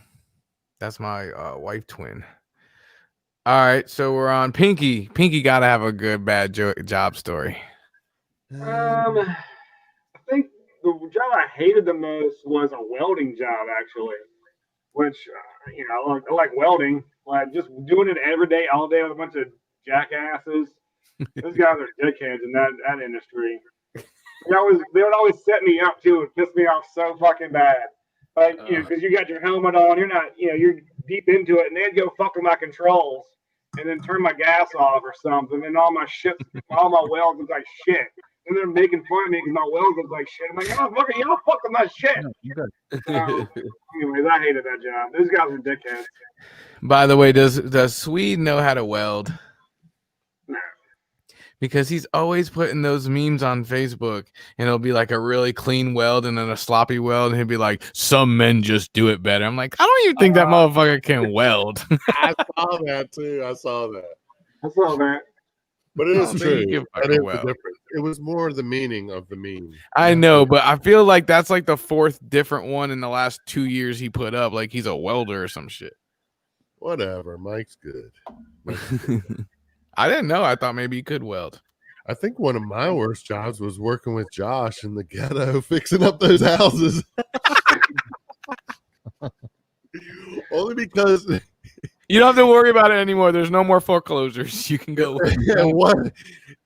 That's my wife twin. All right, so we're on Pinky. Pinky got to have a good, bad job story. I think the job I hated the most was a welding job, actually. Which, I like welding. Like, just doing it every day, all day with a bunch of jackasses. Those guys are dickheads in that industry. They would always set me up, too. It pissed me off so fucking bad. Like, because you got your helmet on, you're not, you're deep into it, and they'd go fuck with my controls. and then turn my gas off or something, and all my welds look like shit. And they're making fun of me because my welds look like shit. I'm like, oh, look at y'all fucking my shit. No, you're good. Anyways, I hated that job. Those guys were dickheads. By the way, does Swede know how to weld? No. Because he's always putting those memes on Facebook, and it'll be like a really clean weld and then a sloppy weld, and he'll be like, "Some men just do it better." I'm like, I don't even think that motherfucker can weld. I saw that too. I saw that. I saw that. But it I is don't think true. he can That fucking is the weld. difference. It was more the meaning of the meme. I know, but I feel like that's like the fourth different one in the last 2 years he put up. Like he's a welder or some shit. Whatever. Mike's good. I didn't know. I thought maybe he could weld. I think one of my worst jobs was working with Josh in the ghetto, fixing up those houses. Only because You don't have to worry about it anymore. There's no more foreclosures. You can go. yeah, what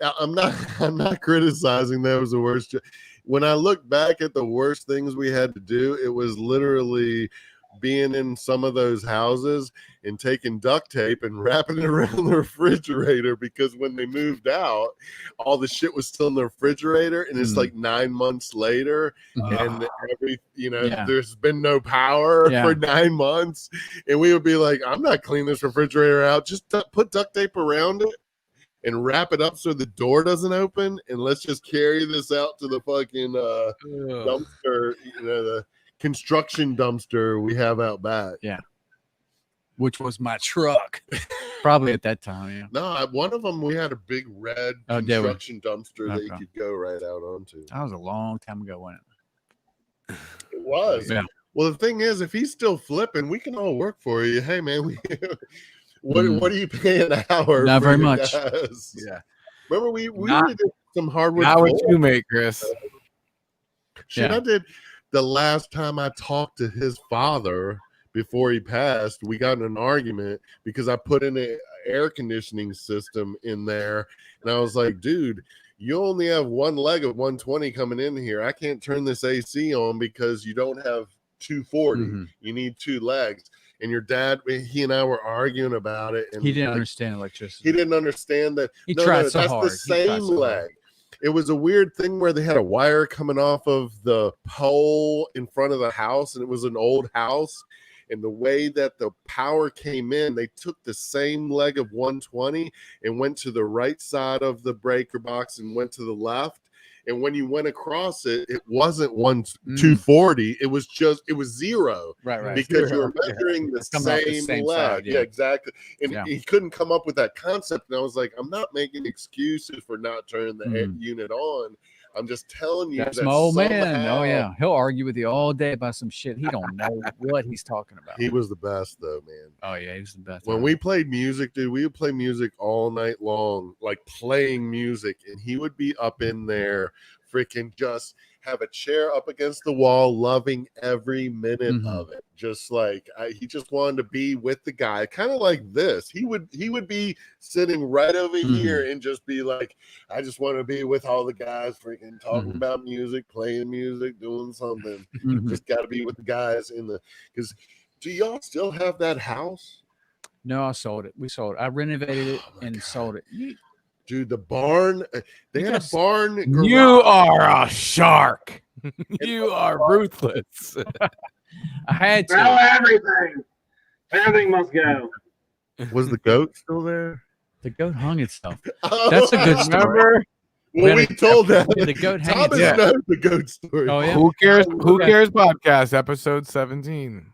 I'm not criticizing that was the worst. When I look back at the worst things we had to do, it was literally being in some of those houses and taking duct tape and wrapping it around the refrigerator, because when they moved out, all the shit was still in the refrigerator, and it's like 9 months later, and there's been no power for 9 months, and we would be like, I'm not cleaning this refrigerator out, just put duct tape around it and wrap it up so the door doesn't open, and let's just carry this out to the fucking dumpster, the construction dumpster we have out back. Yeah. Which was my truck. Probably at that time, yeah. No, one of them, we had a big red construction dumpster that you could go right out onto. That was a long time ago, wasn't it? It was. Yeah. Well, the thing is, if he's still flipping, we can all work for you. Hey, man, what are you paying an hour? Not for very your much. guys? Yeah. Remember, we did some hardwood. How would floor? you make, Chris? Shit, I did. The last time I talked to his father before he passed, we got in an argument because I put in an air conditioning system in there, and I was like, dude, you only have one leg of 120 coming in here. I can't turn this AC on because you don't have 240. You need two legs. And your dad, he and I were arguing about it, and he didn't understand electricity. He didn't understand that. He tried so that's hard. the same leg. It was a weird thing where they had a wire coming off of the pole in front of the house, and it was an old house. And the way that the power came in, they took the same leg of 120 and went to the right side of the breaker box and went to the left. And when you went across it, it wasn't 240. It was zero. Right. Because you were measuring the same leg. Side, yeah, exactly. And he couldn't come up with that concept. And I was like, I'm not making excuses for not turning the unit on. I'm just telling you. That's my old man. Oh, yeah. He'll argue with you all day about some shit. He don't know what he's talking about. He was the best, though, man. Oh, yeah. He was the best. When we played music, dude, we would play music all night long, like playing music. And he would be up in there freaking just have a chair up against the wall, loving every minute of it. Just like he just wanted to be with the guy, kind of like this. He would be sitting right over here and just be like, I just want to be with all the guys, freaking talking about music, playing music, doing something. Just got to be with the guys because do y'all still have that house? No, I sold it. We sold it. I renovated it and sold it. Dude, the barn, they had a barn. Garage. You are a shark. You are ruthless. I had to. Sell everything. Everything must go. Was the goat still there? The goat hung itself. That's a good story. Remember? Well, we told that. The goat hang Thomas itself. knows the goat story. Oh, yeah. Who cares? Who cares? Podcast episode 17.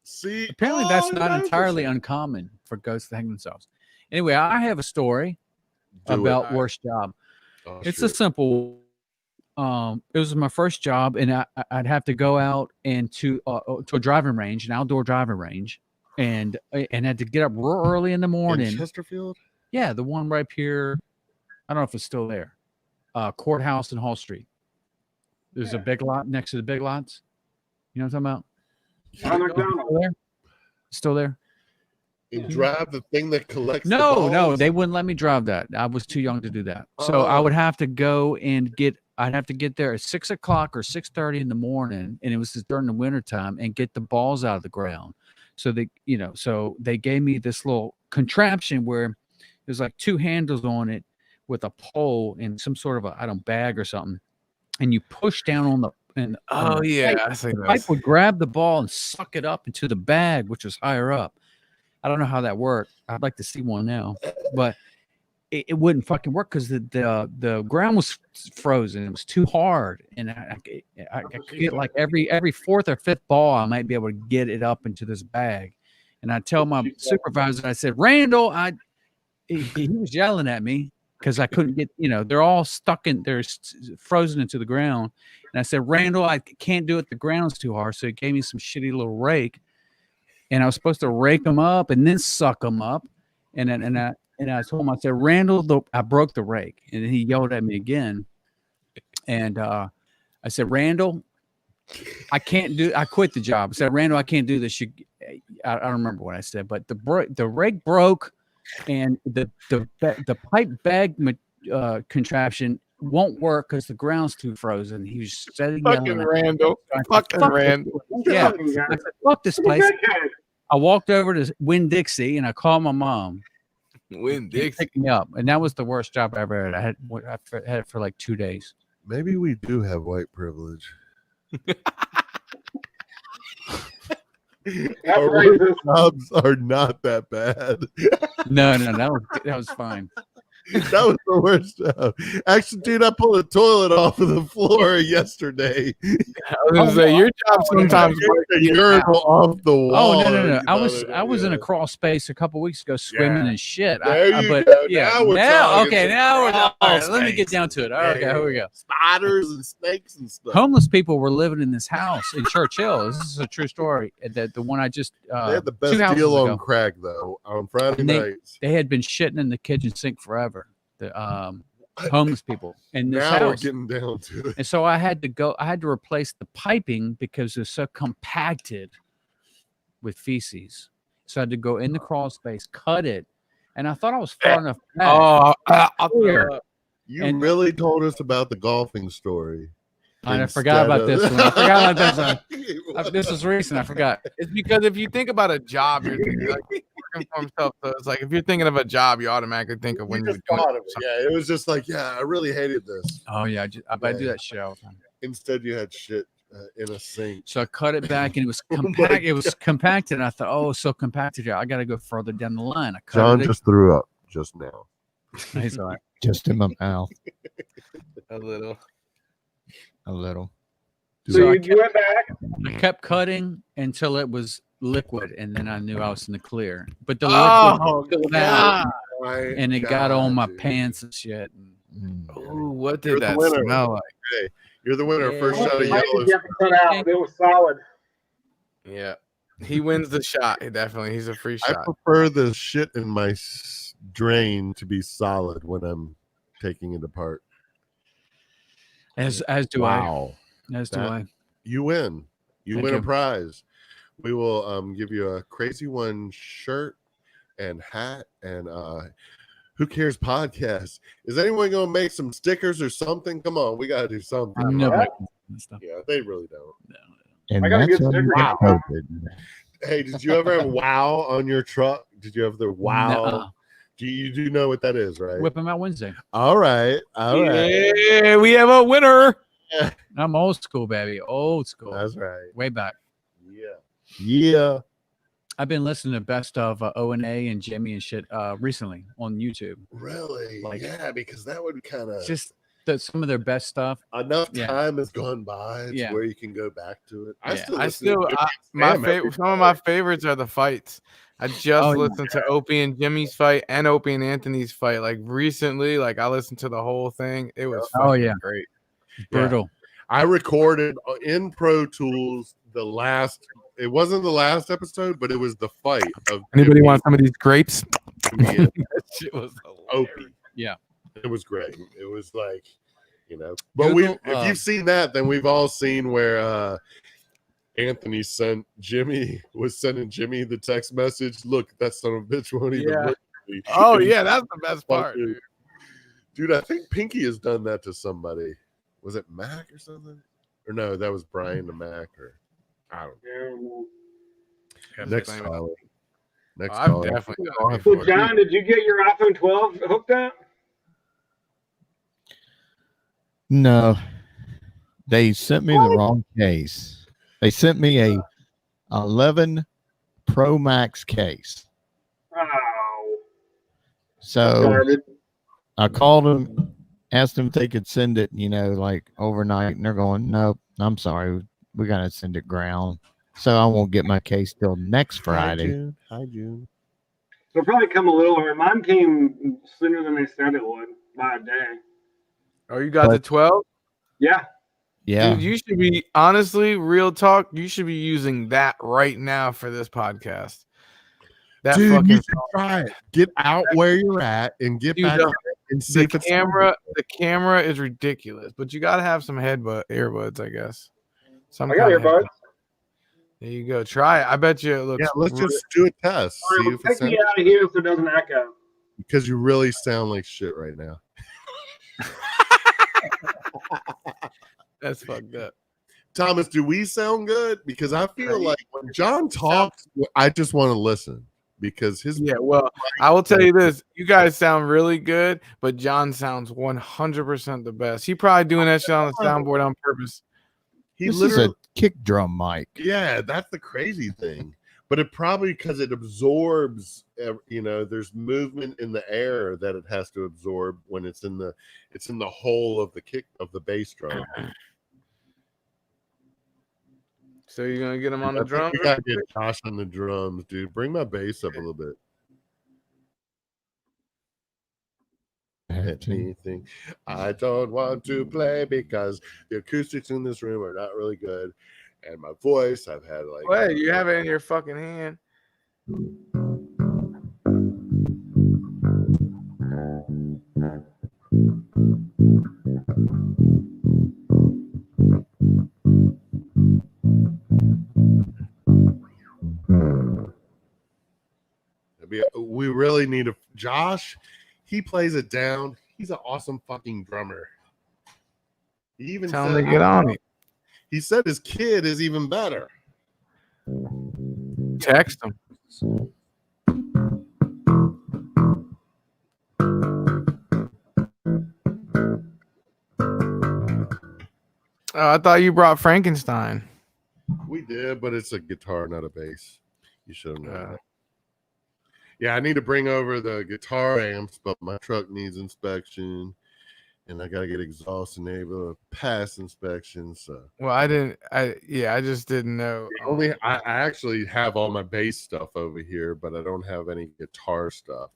See, Apparently, that's not entirely uncommon for goats to hang themselves. Anyway, I have a story about worst job. It's a simple. It was my first job, and I'd have to go out and to a driving range, an outdoor driving range, and had to get up real early in the morning. In Chesterfield? Yeah, the one right here. I don't know if it's still there. Courthouse and Hall Street. There's a big lot next to the big lots. You know what I'm talking about? Still there? Still there? And drive the thing that collects. No, they wouldn't let me drive that. I was too young to do that. So I would have to go and I'd have to get there at 6 o'clock or 6:30 in the morning, and it was just during the wintertime, and get the balls out of the ground. So they gave me this little contraption where There's like 2 handles on it with a pole and some sort of a bag or something, and you push down on the Oh yeah, I the think pipe would grab the ball and suck it up into the bag, which was higher up. I don't know how that worked. I'd like to see one now, but it wouldn't fucking work because the ground was frozen. It was too hard, and I could get like every fourth or fifth ball, I might be able to get it up into this bag. And I tell my supervisor, I said, Randall, he was yelling at me because I couldn't get, they're all stuck they're frozen into the ground. And I said, Randall, I can't do it. The ground's too hard. So he gave me some shitty little rake, and I was supposed to rake them up and then suck them up. And I told him, I said, Randall, I broke the rake. And then he yelled at me again. And I said, Randall, I quit the job. I said, Randall, I can't do this. I don't remember what I said, but the rake broke, and the pipe bag contraption won't work because the ground's too frozen. He was steady fucking yelling. Randall. Fucking Randall. Yeah. I said, fuck this place. I walked over to Winn-Dixie and I called my mom. Winn-Dixie Picked me up, and that was the worst job I ever had. I had it for like 2 days. Maybe we do have white privilege. Our jobs are not that bad. No, that was fine. That was the worst job. Actually, dude, I pulled a toilet off of the floor yesterday. I was gonna say your job sometimes Break a urinal off the wall. Oh no! I was in a crawl space a couple weeks ago swimming and shit. There you go. Now we're talking. Let me get down to it. Okay, here we go. Spiders and snakes and stuff. Homeless people were living in this house in Churchill. This is a true story. The one I just they had the best 2 houses deal ago. on crack though on Friday And nights. They had been shitting in the kitchen sink forever. The homeless people in this Now we're house. getting down to it. And so I had to replace the piping because it was so compacted with feces. So I had to go in the crawl space, cut it, and I thought I was far enough back. Oh, I'll Clear. You really told us about the golfing story. I forgot about this one. I forgot about this one. This one. was recent. I forgot. It's because if you think about a job, you're thinking like working for himself. So it's like if you're thinking of a job, you automatically think of when You you're just doing thought of it. Yeah, it was just like, yeah, I really hated this. Oh yeah, I do that shit all the time. Instead, you had shit in a sink. So I cut it back, and it was Oh my compact. It was compacted. And I thought, oh, it's so compacted. I got to go further down the line. I cut John it. just threw up just now. He's all right. Just in my mouth a little. a little. So I you went back. I kept cutting until it was liquid, and then I knew I was in the clear. But the Oh, liquid spilled out, My and it got on my dude. pants and shit. Ooh, what You're did the that winner. smell like? You're the winner. Yeah. First shot of You have yellow. to cut out. It was solid. Yeah, he wins the shot. Definitely, he's a free I shot. prefer the shit in my drain to be solid when I'm taking it apart. As do I. As do That- I. You win. You Thank win a you. prize. We will give you a Crazy One shirt and hat and Who Cares podcast. Is anyone gonna make some stickers or something? Come on, we gotta do something. Nobody can do that stuff. Yeah, they really don't. And I got a that's good when sticker. we Wow. COVID. Hey, did you ever have wow on your truck? Did you have the wow? Nuh-uh. You do know what that is, right? Whip them out Wednesday. All right. Yeah, we have a winner. I'm old school, baby. Old school. That's right. Way back. Yeah. I've been listening to best of O&A and Jimmy and shit recently on YouTube. Really? Like- Yeah, because that would kind of Just some of their best stuff. enough Yeah. time has gone by to Yeah. where you can go back to it. Yeah. My favorite. Some of my favorites are the fights. I just Oh, yeah. listened to Opie and Jimmy's fight and Opie and Anthony's fight. Like recently, like I listened to the whole thing. It was Oh, fucking yeah. great. Brutal. I recorded in Pro Tools it wasn't the last episode, but it was the fight of Anybody Jimmy want some of these grapes? and That shit was hilarious. Opie. Yeah. It was great. It was like, but Google, if you've seen that, then we've all seen where Anthony was sending Jimmy the text message. Look, that son of a bitch won't even Yeah. look at me. Oh And yeah, that's the best part. dude. Dude. Dude, I think Pinky has done that to somebody. Was it Mac or something? Or no, that was Brian to Mac or I don't know. Yeah, well, Next Same. Tyler. Next I've call. definitely I'll done it have So, before. John, did you get your iPhone 12 hooked up? No, they sent me the wrong case. They sent me a 11 Pro Max case. Oh, So garbage. I called them, asked them if they could send it, like overnight, and they're going, "Nope, I'm sorry, we gotta send it ground." So I won't get my case till next Friday. Hi, June. They'll probably come a little early. Mine came sooner than they said it would by a day. Oh, you got the 12? Yeah. Yeah, Dude, you should be honestly, real talk. You should be using that right now for this podcast. That Dude, fucking you should try it. Get out where you're at and get Dude, back the- in it and see the if it's camera is ridiculous, but you gotta have some earbuds, I guess. Some I got kind of earbuds. headbud. There you go. Try it. I bet you it looks. Yeah, let's just do a test. All right, See well, if it take me sounds out of here so it doesn't echo. because you really sound like shit right now. That's fucked up. Thomas, do we sound good? Because I feel like when John talks, I just want to listen because his Yeah, well, I will tell you this: you guys sound really good, but John sounds 100% the best. He probably doing that shit on the soundboard on purpose. he this is literally a kick drum mic. yeah, that's the crazy thing. But it probably because it absorbs, there's movement in the air that it has to absorb when it's in the hole of the kick of the bass drum. So you're gonna get him on the I think drum? we gotta get Josh on the drums, dude. Bring my bass up a little bit. Anything. I don't want to play because the acoustics in this room are not really good, and my voice, I've had like. Wait, you have it in your fucking hand. We really need a Josh. He plays it down. He's an awesome fucking drummer. He even Tell him said, to get on it. he said his kid is even better. Text him. Oh, I thought you brought Frankenstein. We did, but it's a guitar, not a bass. You should have known Uh, that. Yeah, I need to bring over the guitar amps, but my truck needs inspection, and I gotta get exhaust enabled, pass inspection. So Well, I just didn't know. I actually have all my bass stuff over here, but I don't have any guitar stuff.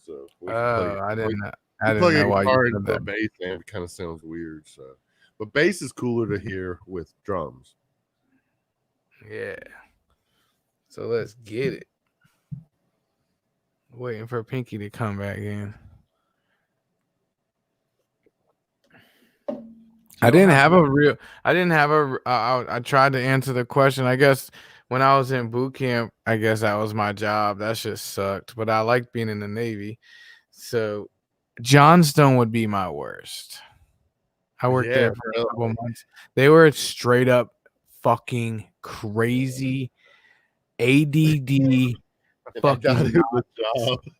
So we can plug I it- didn't. we I plug didn't a know why guitar you into said a that. bass amp kind of sounds weird. So, but bass is cooler to hear with drums. Yeah. So let's get it. Waiting for Pinky to come back in. I didn't have I tried to answer the question. I guess when I was in boot camp, I guess that was my job. That shit sucked, but I liked being in the Navy. So Johnstone would be my worst. I worked there for a couple months. They were straight up fucking crazy ADD. And I got Fucking him the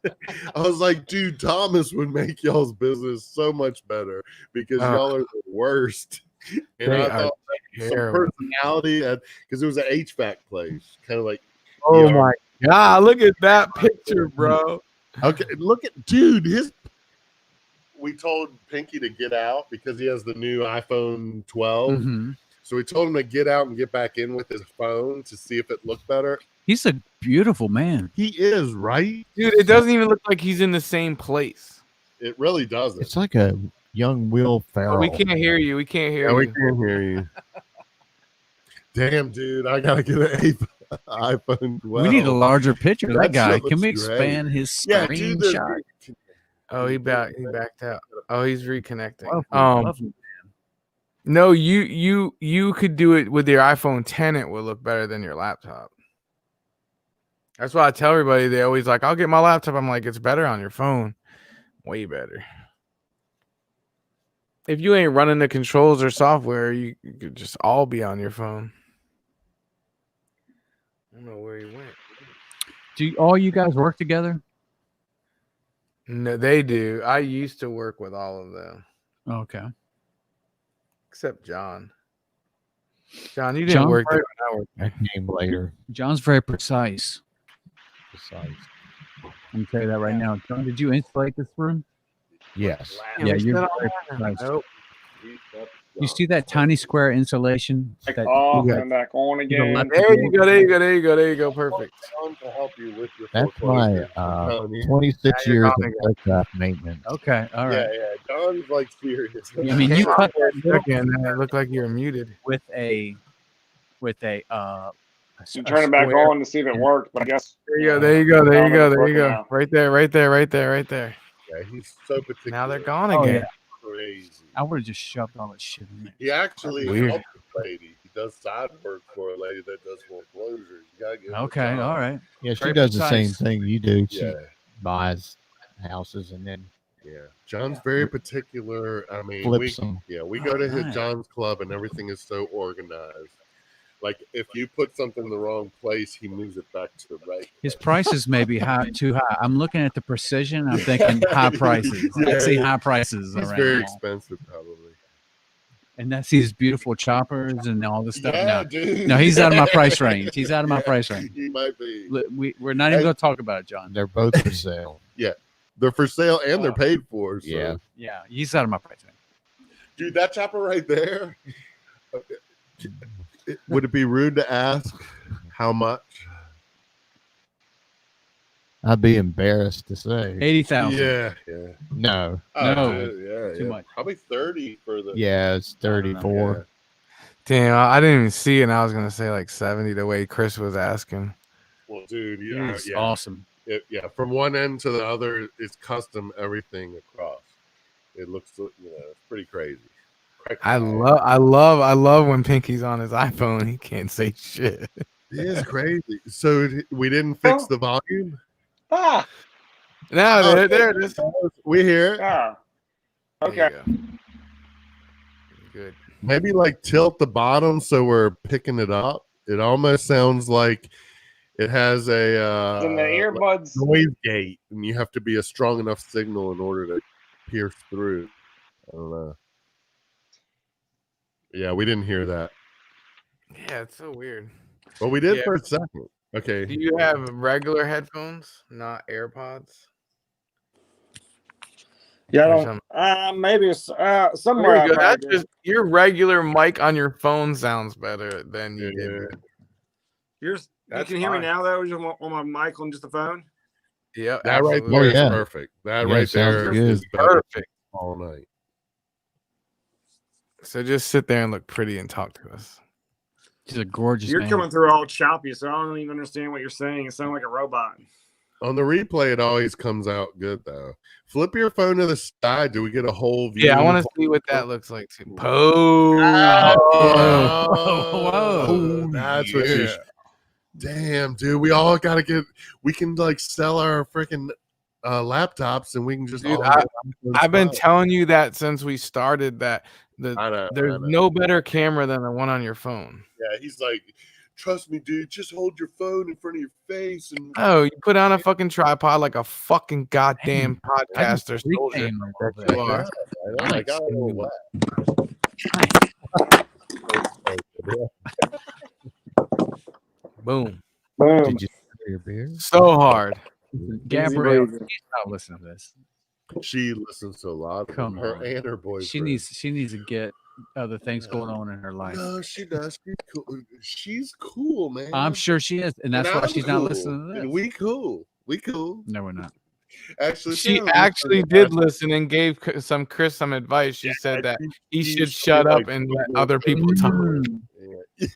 job. I was like, dude, Thomas would make y'all's business so much better because y'all are the worst. And They I are thought some terrible. personality because it was an HVAC place, kind of like. Oh my god! Look at that picture, bro. Okay, look at dude. We told Pinky to get out because he has the new iPhone 12. Mhm. So we told him to get out and get back in with his phone to see if it looked better. He's a beautiful man. He is, right? Dude, it doesn't even look like he's in the same place. It really doesn't. It's like a young Will Ferrell. Oh, we can't hear you. We can't hear Yeah, we you. can't hear you. Damn, dude, I gotta get an iPhone 12. We need a larger picture of that That guy. shit Can we looks great. expand his Yeah, screen dude, shot? Oh, he backed out. Oh, he's reconnecting. Lovely. No, you could do it with your iPhone 10. It will look better than your laptop. That's why I tell everybody. They always like, I'll get my laptop. I'm like, it's better on your phone. Way better. If you ain't running the controls or software, you could just all be on your phone. I don't know where he went. Do all you guys work together? No, they do. I used to work with all of them Okay. except John. John, you didn't John work there Burt- when I worked. That came later. John's very precise. Besides, I'm gonna tell you that right now. John, did you insulate this room? yes. Yeah, we you're said very all that. precise. Nope. You see that tiny square insulation? Like That, off got- and back on the again. left- There you go. There you go. There you go. There you go. Perfect. John to help you with your That's my foreclosure. I'm telling you. 26 Now you're years calling of aircraft maintenance. okay, all right. Yeah, John's like serious. I mean, you cut that little Okay, and then it looked like you were muted. with a You turn it back on to see if it worked, but I guess There you go. There you go. There you go. There you go. Now. Right there. Right there. Right there. Right there. Yeah, he's so particular. Now they're gone Oh, again. yeah. Crazy. I would have just shoved all that shit in there. He actually Weird. helped a lady. He does side work for a lady that does foreclosures. You gotta give him a Okay, job. all right. Yeah, she Very does the same precise. thing you do. She Yeah, buys houses and then yeah. John's very particular. I mean, flips them. we go to his Nice. John's club and everything is so organized. Like if you put something in the wrong place, he moves it back to the right. His prices may be too high. I'm looking at the precision. I'm thinking high prices. I see high prices He's around. very now. expensive, probably. And that's these beautiful choppers and all this stuff. Yeah, dude. No, he's out of my price range. He's out of my price range. He might be. We're not even going to talk about it, John. They're both for sale. They're for sale and they're paid for. So. Yeah. Yeah, he's out of my price range. Dude, that chopper right there. Would it be rude to ask how much? I'd be embarrassed to say. 80,000. Yeah. No. No, yeah. too much. Probably 30 for the. Yeah, it's 34. Damn, I didn't even see it. And I was gonna say like 70 the way Chris was asking. Well, dude, It's yeah. awesome. From one end to the other, it's custom everything across. It looks, it's pretty crazy. I love when Pinky's on his iPhone. He can't say shit. It is crazy. So we didn't fix the volume. Ah, Now there it is. We hear it. ah. There Okay. you go. Good. Maybe like tilt the bottom so we're picking it up. It almost sounds like it has a Then the earbuds. noise gate, and you have to be a strong enough signal in order to pierce through. I don't know. Yeah, we didn't hear that, Yeah, it's so weird. but we did Yeah. for a second. Okay. Do you have regular headphones, not AirPods? Yeah, I Or don't. something? Maybe it's There somewhere. you I go. found That's it. just your regular mic on your phone sounds better than you did. Yours. You That's can hear me fine. now, though. Just on my mic on just the phone. Yeah, That right absolutely. there is yeah. perfect. That Yeah, right sounds there good. is better Perfect. all night. So just sit there and look pretty and talk to us. He's a gorgeous You're man. coming through all choppy, so I don't even understand what you're saying. It sounds like a robot. On the replay, it always comes out good though. Flip your phone to the side. Do we get a whole view? Yeah, I want to see what that looks like too. Pose. Whoa. That's what you. Damn, dude, we all gotta get. We can like sell our freaking laptops, and we can just. Dude, all I- get on I've been spot. telling you that since we started that I know. there's I know. no better camera than the one on your phone. Yeah, he's like, trust me, dude. Just hold your phone in front of your face, and Oh, you put on a fucking tripod like a fucking goddamn I just podcaster soldier. pre-came a little that bit. you are. I Nice. got a little wet. Boom. Boom. Did you hear your beer? So hard. Gabrielle, breezy. she's not listening to this. She listens to a lot of Come them, her on. and her boyfriend. She needs to get other things going on in her life. No, she does. She's cool. She's cool, man. I'm sure she is, and that's And why I'm she's not cool. listening to this. And we cool. We cool. No, we're not. Actually, She sounds actually like did that. listen and gave Chris some advice. She said that he she should should, shut up like, and let Google other people talk. Yeah.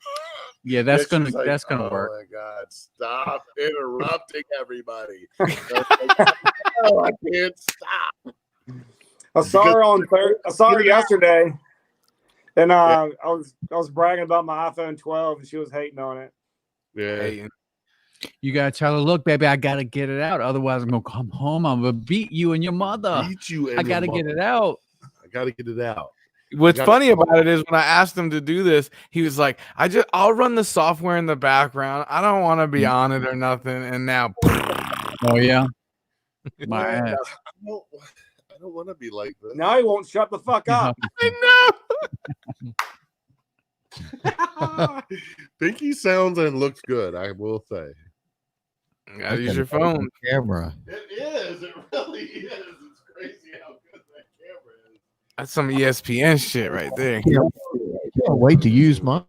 Yeah, that's Yeah, gonna she's like, that's gonna work. Oh my god! Stop interrupting everybody. I was like, no, I can't stop. I saw her on. I saw her yesterday, and I was bragging about my iPhone 12, and she was hating on it. Yeah. Hey, You gotta tell her, look, baby, I gotta get it out. Otherwise, I'm gonna come home. I'm gonna beat you and your mother. Beat you. I gotta get it out. I gotta get it out. What's got- funny about it is when I asked him to do this, he was like, I'll run the software in the background. I don't want to be on it or nothing. And now Oh yeah. My I ass. don't want to be like this. Now he won't shut the fuck up. I Pinky sounds and looks good, I will say. know. Gotta use your phone. Camera. It is. It really is. It's crazy how good that camera is. That's some ESPN shit right there. Can't wait to use mine.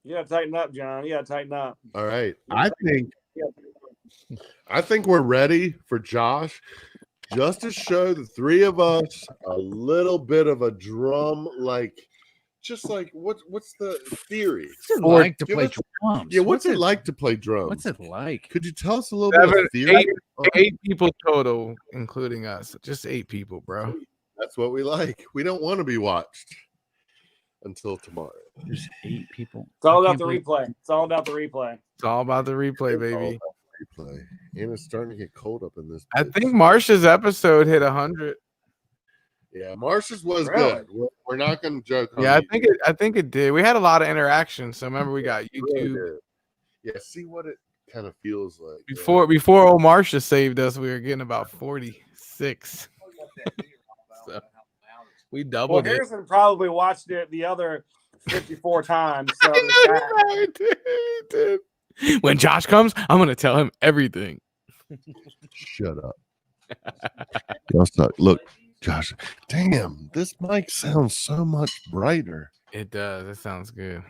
You gotta tighten up, John. You gotta tighten up. All right. I think we're ready for Josh just to show the three of us a little bit of a drum, like just like what's the theory? What's it Or like to give play us- drums? Yeah, what's it like to play drums? What's it like? Could you tell us a little bit Seven, of theory? Eight people total, including us. Just 8 people, bro. That's what we like. We don't want to be watched until tomorrow. There's 8 people. It's all I about can't the believe- replay. It's all about the replay. It's all about the replay, baby. Replay. And it's starting to get cold up in this. I bitch. think Marsha's episode hit 100. Yeah, Marsh's was Really? good. We're not going to joke. Yeah, I think it did. We had a lot of interaction. So remember, we got Really YouTube did. Yeah, see what it kind of feels like. yeah. before old Marsha saved us. We were getting about 46. So we Well, doubled it. Harrison probably watched it the other 54 times. So there's that. I did. When Josh comes, I'm gonna tell him everything. Shut up. Y'all suck. Look, Josh. Damn, this mic sounds so much brighter. It does. It sounds good.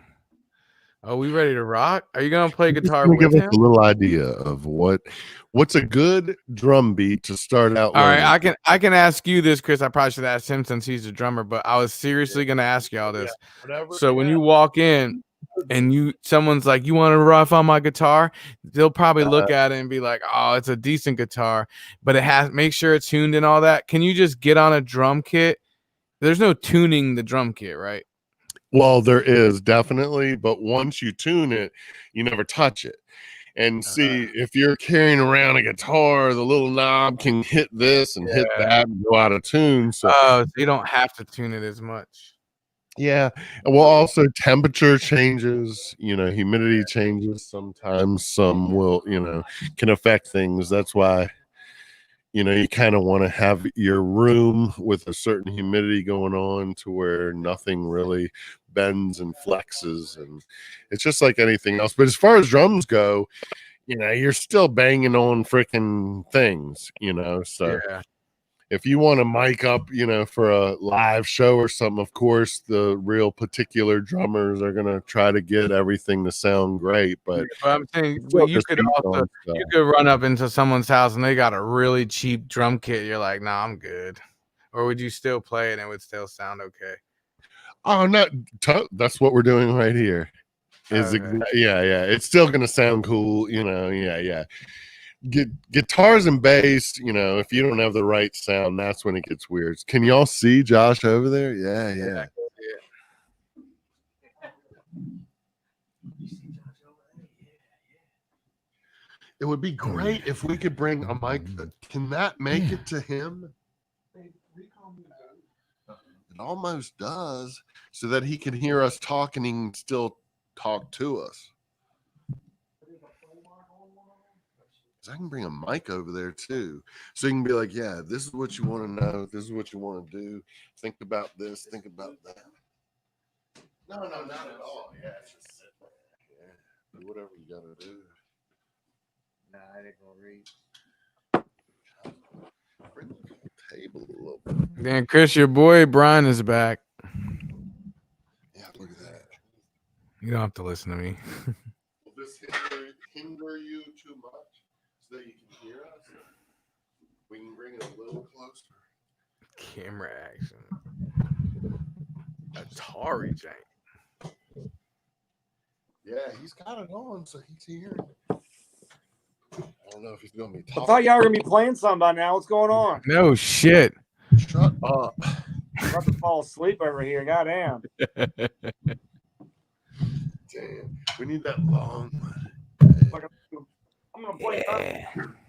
Oh, we ready to rock? Are you gonna play Just guitar wanna with give him? us a little idea of what's a good drum beat to start out. All right, learning. I can ask you this, Chris. I probably should ask him since he's a drummer, but I was seriously gonna ask y'all this. Whatever. So when you walk in and someone's like, "You want to riff on my guitar?" They'll probably look at it and be like, "Oh, it's a decent guitar, but make sure it's tuned and all that." Can you just get on a drum kit? There's no tuning the drum kit, right? Well, there is definitely, but once you tune it, you never touch it. And see, if you're carrying around a guitar, the little knob can hit this and hit that and go out of tune. So So you don't have to tune it as much. yeah. Well, also temperature changes, humidity changes. Sometimes some will, can affect things. That's why, you kind of want to have your room with a certain humidity going on to where nothing really bends and flexes. And it's just like anything else. But as far as drums go, you're still banging on freaking things, so. Yeah. If you want to mic up, for a live show or something, of course, the real particular drummers are going to try to get everything to sound great. But I'm saying you could also you could run up into someone's house and they got a really cheap drum kit. You're like, "Nah, I'm good." Or would you still play it and it would still sound okay? Oh, no, that's what we're doing right here. Okay. Yeah. It's still going to sound cool, yeah. Guitars and bass, if you don't have the right sound, that's when it gets weird. Can y'all see Josh over there? Yeah. It would be great if we could bring a mic. Can that make it to him? It almost does, so that he can hear us talk and he can still talk to us. I can bring a mic over there too, so you can be like, "Yeah, this is what you want to know. This is what you want to do. Think about this. Think about that." No, not at all. Yeah, it's just sit there. Yeah, do whatever you gotta do. Nah, I didn't go read. Bring the table a little bit. Then Chris, your boy Brian is back. Yeah, look at that. You don't have to listen to me. Will this hinder you too much so that you can hear us? We can bring it a little closer. Camera action. Atari jank. Yeah, he's got it on, so he's hearing it. I don't know if he's gonna be I talking. thought y'all were gonna be playing some by now. What's going on? No shit. Shut up. I'm about to fall asleep over here. Goddamn. Damn. We need that long one. I'm gonna play.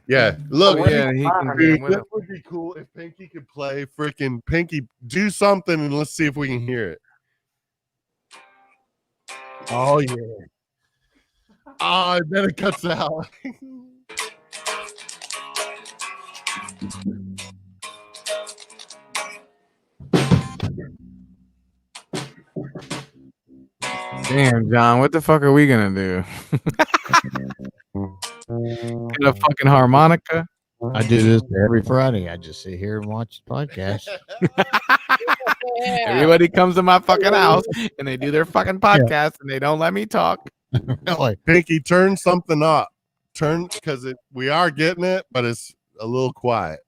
Yeah, look, Oh, yeah, he can dude, jam with that him. would be cool if Pinky could play freaking Pinky. Do something and let's see if we can hear it. Oh yeah. Oh, then it cuts out. Damn, John, what the fuck are we gonna do? Get a fucking harmonica? I do this every Friday. I just sit here and watch the podcast. Everybody comes to my fucking house and they do their fucking podcast and they don't let me talk. Really? Pinky, turn something up. Turn because we are getting it, but it's a little quiet.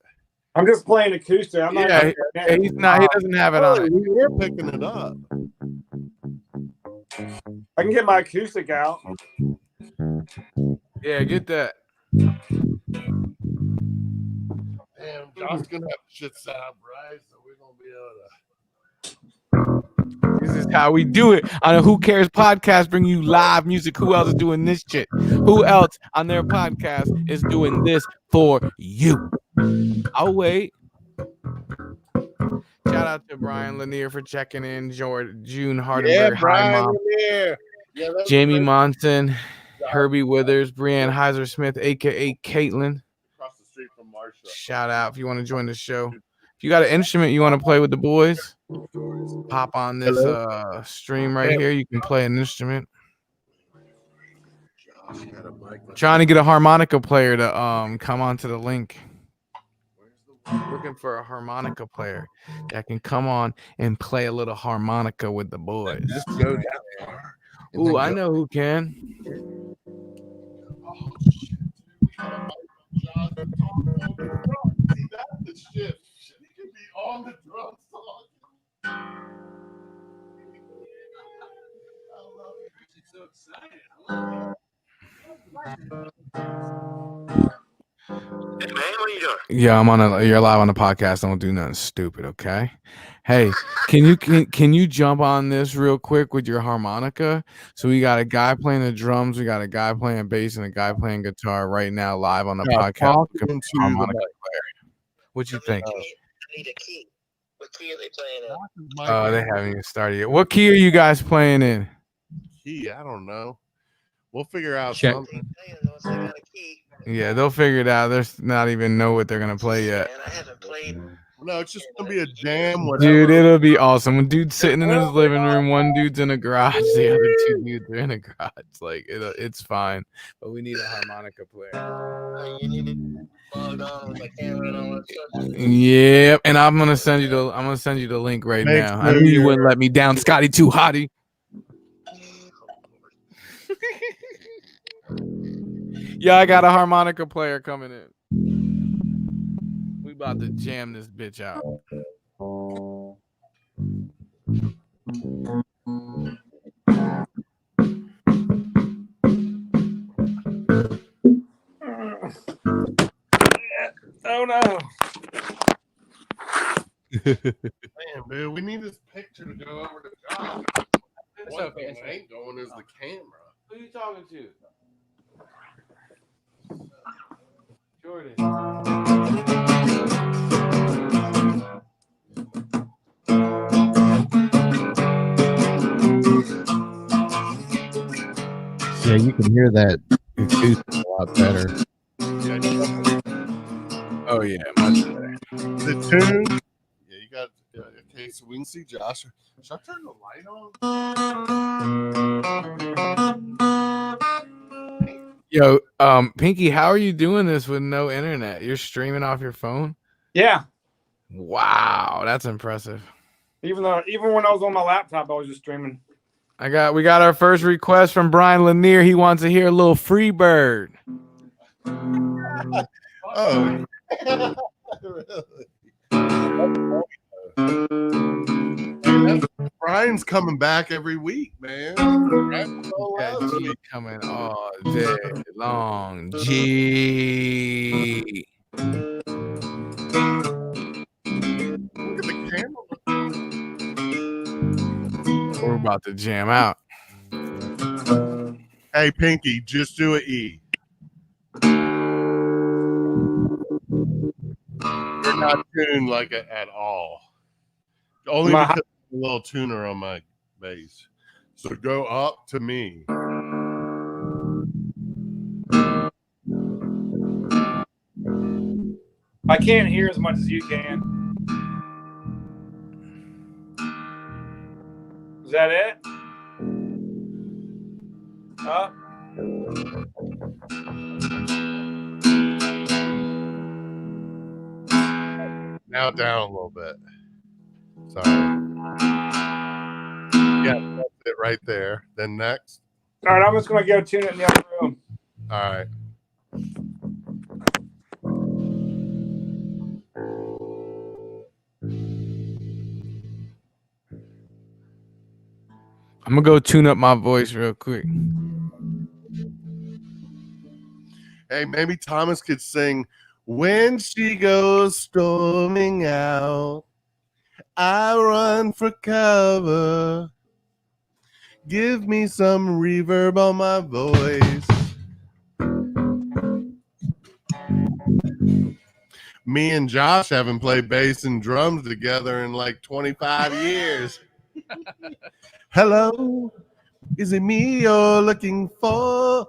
I'm just playing acoustic. I'm not. Yeah, he's not. He doesn't have it on it. We're picking it up. I can get my acoustic out. Yeah, get that. Damn, John's gonna have shit set up right, so we're gonna be able to. This is how we do it on a Who Cares podcast, bring you live music. Who else is doing this shit? Who else on their podcast is doing this for you? I'll wait. Shout out to Brian Lanier for checking in. June Hardenberg, Hi Mom, Jamie Monson, Herbie Withers, Brianne Heiser Smith, aka Caitlin. Across the street from Marsha. Shout out if you want to join the show. If you got an instrument you want to play with the boys, pop on this stream right here. You can play an instrument. Trying to get a harmonica player to come onto the link. Looking for a harmonica player that can come on and play a little harmonica with the boys. Just go down there. Ooh, I know who can. Oh, shit. See, that's the shit. He could be on the drum song. I love it. She's so excited. I love it. Hey man, what are you doing? Yeah, you're live on the podcast. Don't do nothing stupid, okay? Hey, can you jump on this real quick with your harmonica? So we got a guy playing the drums, we got a guy playing bass, and a guy playing guitar right now live on the podcast. Looking for a harmonica player. What you think? I need a key. What key are they playing in? Oh, they haven't even started yet. What key are you guys playing in? Key, I don't know. We'll figure out Check. something. Unless I got a key. Yeah, they'll figure it out. They're not even know what they're gonna play yet. Man, I haven't played. No, it's just gonna be a jam. Whatever. Dude, it'll be awesome. One dude's sitting in his living room, one dude's in a garage, the other two dudes are in a garage. Like it's fine, but we need a harmonica player. You need to log on with my camera and all that stuff. Yep, and I'm gonna send you the link right Make now. I sure knew you you're- wouldn't let me down, Scotty too hottie. Yeah, I got a harmonica player coming in. We about to jam this bitch out. Oh no! Man, dude, we need this picture to go over to John. One thing that ain't going is the camera. Who are you talking to? Jordan. Yeah, you can hear that acoustic a lot better. Oh yeah, much better. The tune. Yeah, you got. Okay, so we can see Josh. Should I turn the light on? Yo, Pinky, how are you doing this with no internet? You're streaming off your phone? Yeah. Wow, that's impressive. Even when I was on my laptop, I was just streaming. We got our first request from Brian Lanier. He wants to hear a little Free Bird. Oh, really? Brian's coming back every week, man. Got G coming all day long. G. Look at the camera. We're about to jam out. Hey, Pinky, just do an E. not tuned like at all. Only My- because of the little tuner on my bass. So go up to me. I can't hear as much as you can. Is that it? Up. Now down a little bit. Sorry. Yeah, that's it right there. Then next. All right, I'm just gonna go tune it in the other room. All right. I'm gonna go tune up my voice real quick. Hey, maybe Thomas could sing "When She Goes Storming Out, I Run for Cover. Give me some reverb on my voice." Me and Josh haven't played bass and drums together in like 25 years. Hello, is it me you're looking for?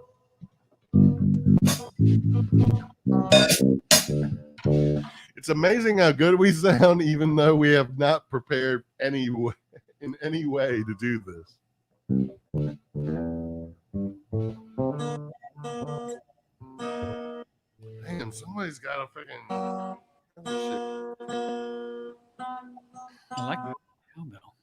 It's amazing how good we sound, even though we have not prepared in any way to do this. Damn, somebody's got a freaking shit. I like the cowbell.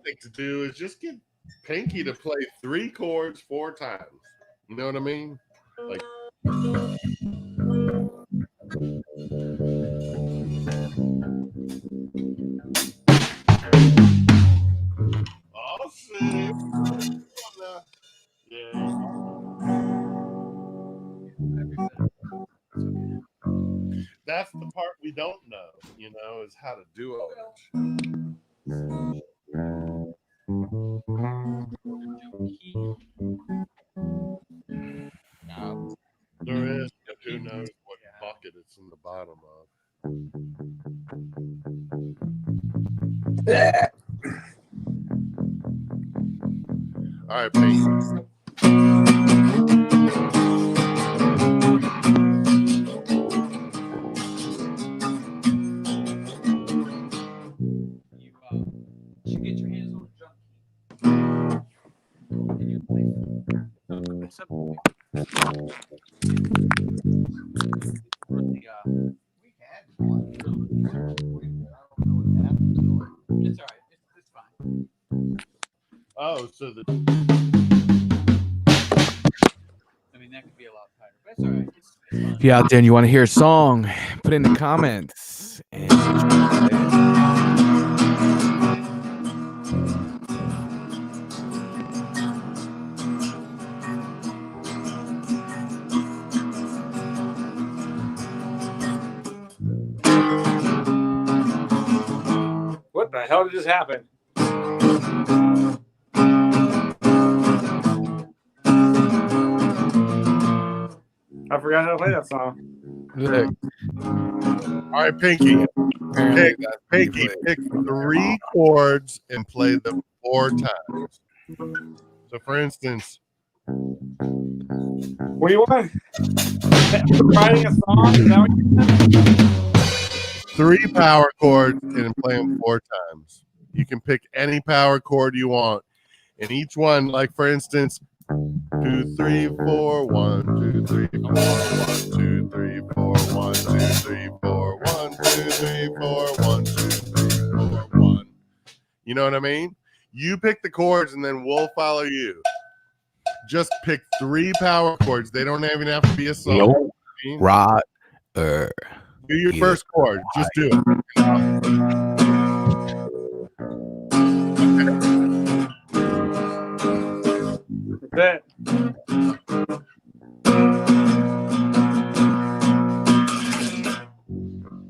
Thing to do is just get Pinky to play 3 chords 4 times. You know what I mean? Like, oh shit! Yeah. That's the part we don't know. You know, is how to do all that. No. There is, but who knows what bucket it's in the bottom of. All right, Pete. You get your hands on the drum key. And you play. It's up. We had one. I don't know what happened to it. It's all right. It's fine. Oh, so the I mean, that could be a lot tighter, but it's all right. It's fine. If you're out there and you want to hear a song, put it in the comments. And What the hell did just happen? I forgot how to play that song. look, all right, Pinky. Pinky, pick 3 chords and play them 4 times. So, for instance, What do you want? Writing a song? Is that what you said? 3 power chords and play them 4 times. You can pick any power chord you want, and each one, like for instance, 2, 3, 4, 1, 2, 3, 4, 1, 2, 3, 4, 1, 2, 3, 4, 1, 2, 3, 4, 1, 2, 3, 4, 1. You know what I mean? You pick the chords, and then we'll follow you. Just pick 3 power chords. They don't even have to be a song. Rod. Do your Yeah. first chord. Just do it. That's it.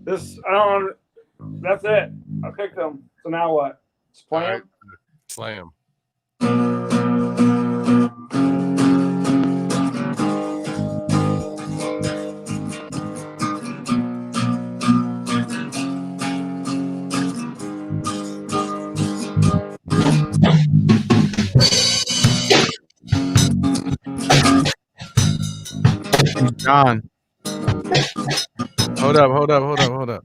This, I don't. that's it. I picked them. So now what? Just play All them? right. Slam. John. Hold up.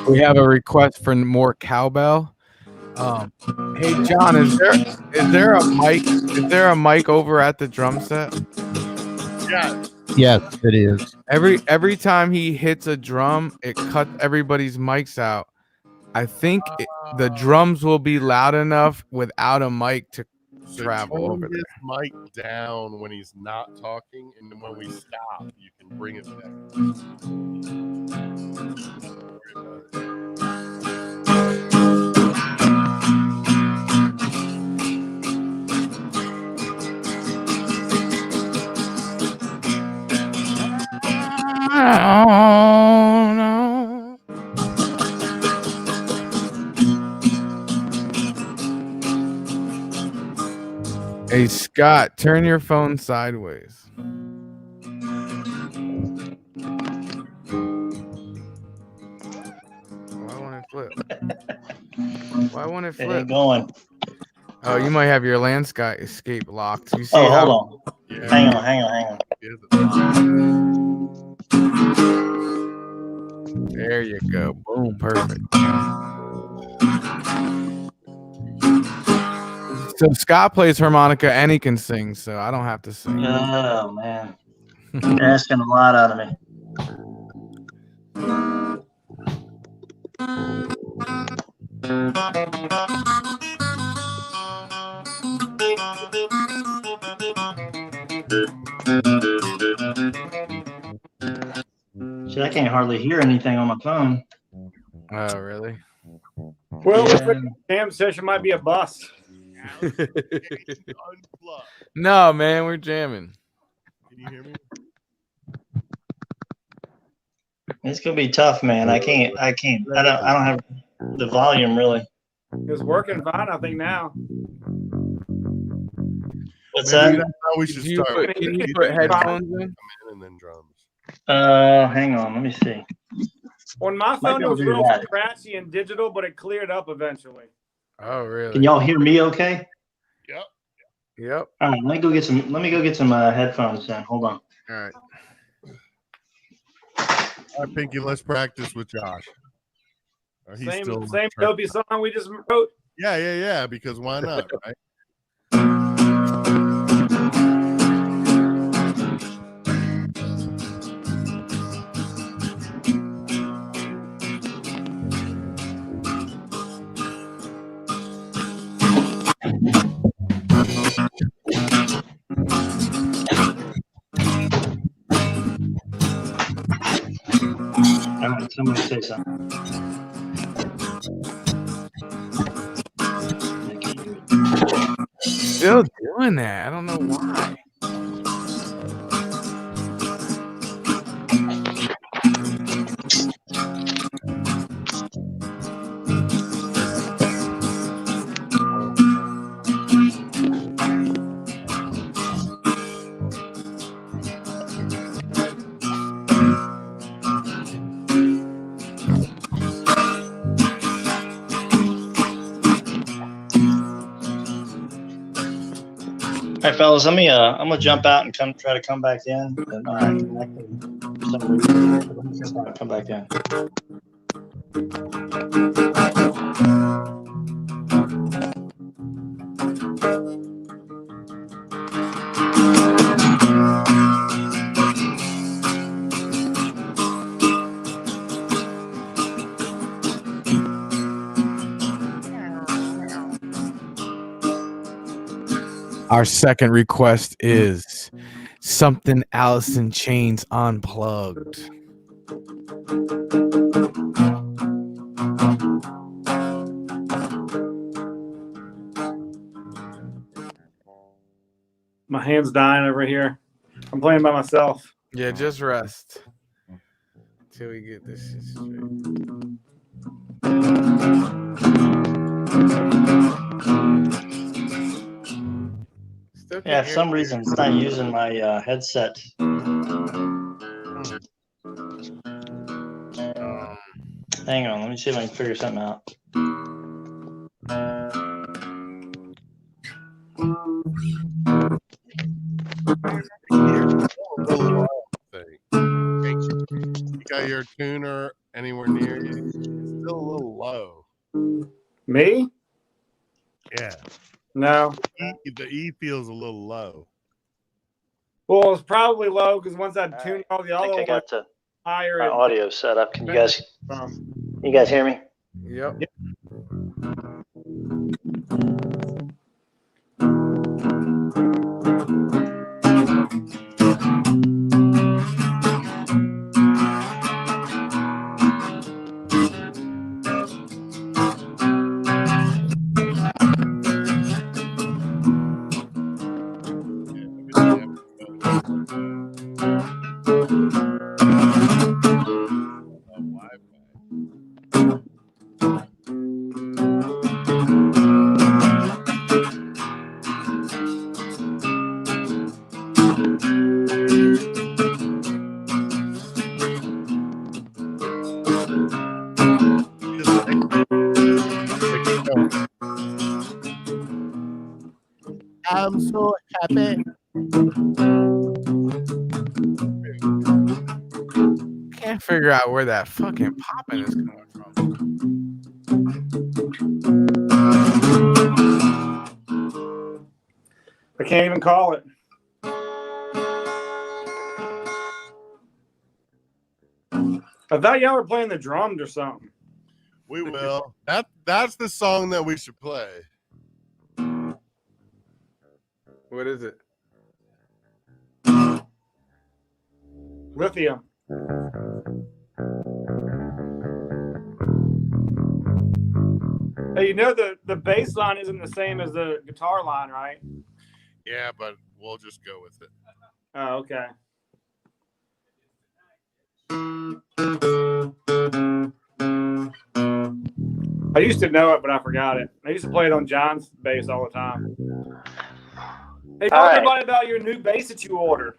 We have a request for more cowbell. Hey John, is there a mic? Is there a mic over at the drum set? Yeah. Yes, it is. Every time he hits a drum, it cuts everybody's mics out. I think the drums will be loud enough without a mic to So travel tone over his there. mic down when he's not talking, and then when we stop, you can bring it back. Oh, no. Hey Scott, turn your phone sideways. Why won't it flip? Why won't it It flip? ain't going. Oh, you might have your landscape escape locked. You see Oh, how? hold on. Yeah. Hang on. He has it locked. There you go. Boom, perfect. So Scott plays harmonica and he can sing, so I don't have to sing. Oh, man. You're asking a lot out of me. See, I can't hardly hear anything on my phone. Oh, really? Well, looks like the jam session might be a bust. Unplugged. No, man, we're jamming. Can you hear me? It's gonna be tough, man. I can't. I don't have the volume really. It's working fine, I think, now. What's Maybe that? that's how we should Can you start. put, can you put headphones in? And then drums. Hang on. Let me see. On my Might phone, be it able was to do real that. scratchy and digital, but it cleared up eventually. Oh, really? Can y'all hear me? Okay. Yep. Yep. All right. Let me go get some. Let me go get some headphones then. Hold on. All right. All right, Pinky, let's practice with Josh. He's still Same dopey song we just wrote. Yeah, because why not, right? All right. Somebody say something. I can't hear it. Still doing that. I don't know why. All right, fellas. Let me. I'm gonna jump out and try to come back in. And, for some reason, let me jump out and come back in. Our second request is something Alice in Chains Unplugged. My hand's dying over here. I'm playing by myself. Yeah, just rest till we get this shit straight. Still Yeah, can't for hear some you. reason it's not using my headset. Hang on, let me see if I can figure something out. You got your tuner anywhere near you? It's still a little low. Me? Yeah. No. The E feels a little low. Well, it's probably low because once I tune all the I other think I ones got higher, my it audio set up. Can you guys from. hear me? Yep. I'm so happy. Can't figure out where that fucking popping is coming from. I can't even call it. I thought y'all were playing the drums or something. We will. That's the song that we should play. What is it? Lithium. Hey, you know the bass line isn't the same as the guitar line, right? Yeah, but we'll just go with it. Oh, okay. I used to know it, but I forgot it. I used to play it on John's bass all the time. Hey, tell everybody about your new bass that you ordered.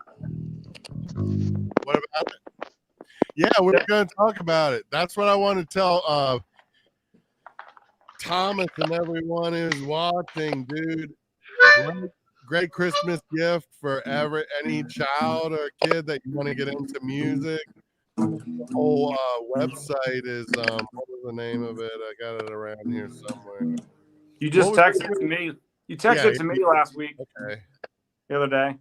What about it? Yeah, we're going to talk about it. That's what I want to tell Thomas and everyone who's watching, dude. Great Christmas gift for any child or kid that you want to get into music. The whole website is what was the name of it? I got it around here somewhere. You just texted it to me. You texted it to me last week. Okay. The other day.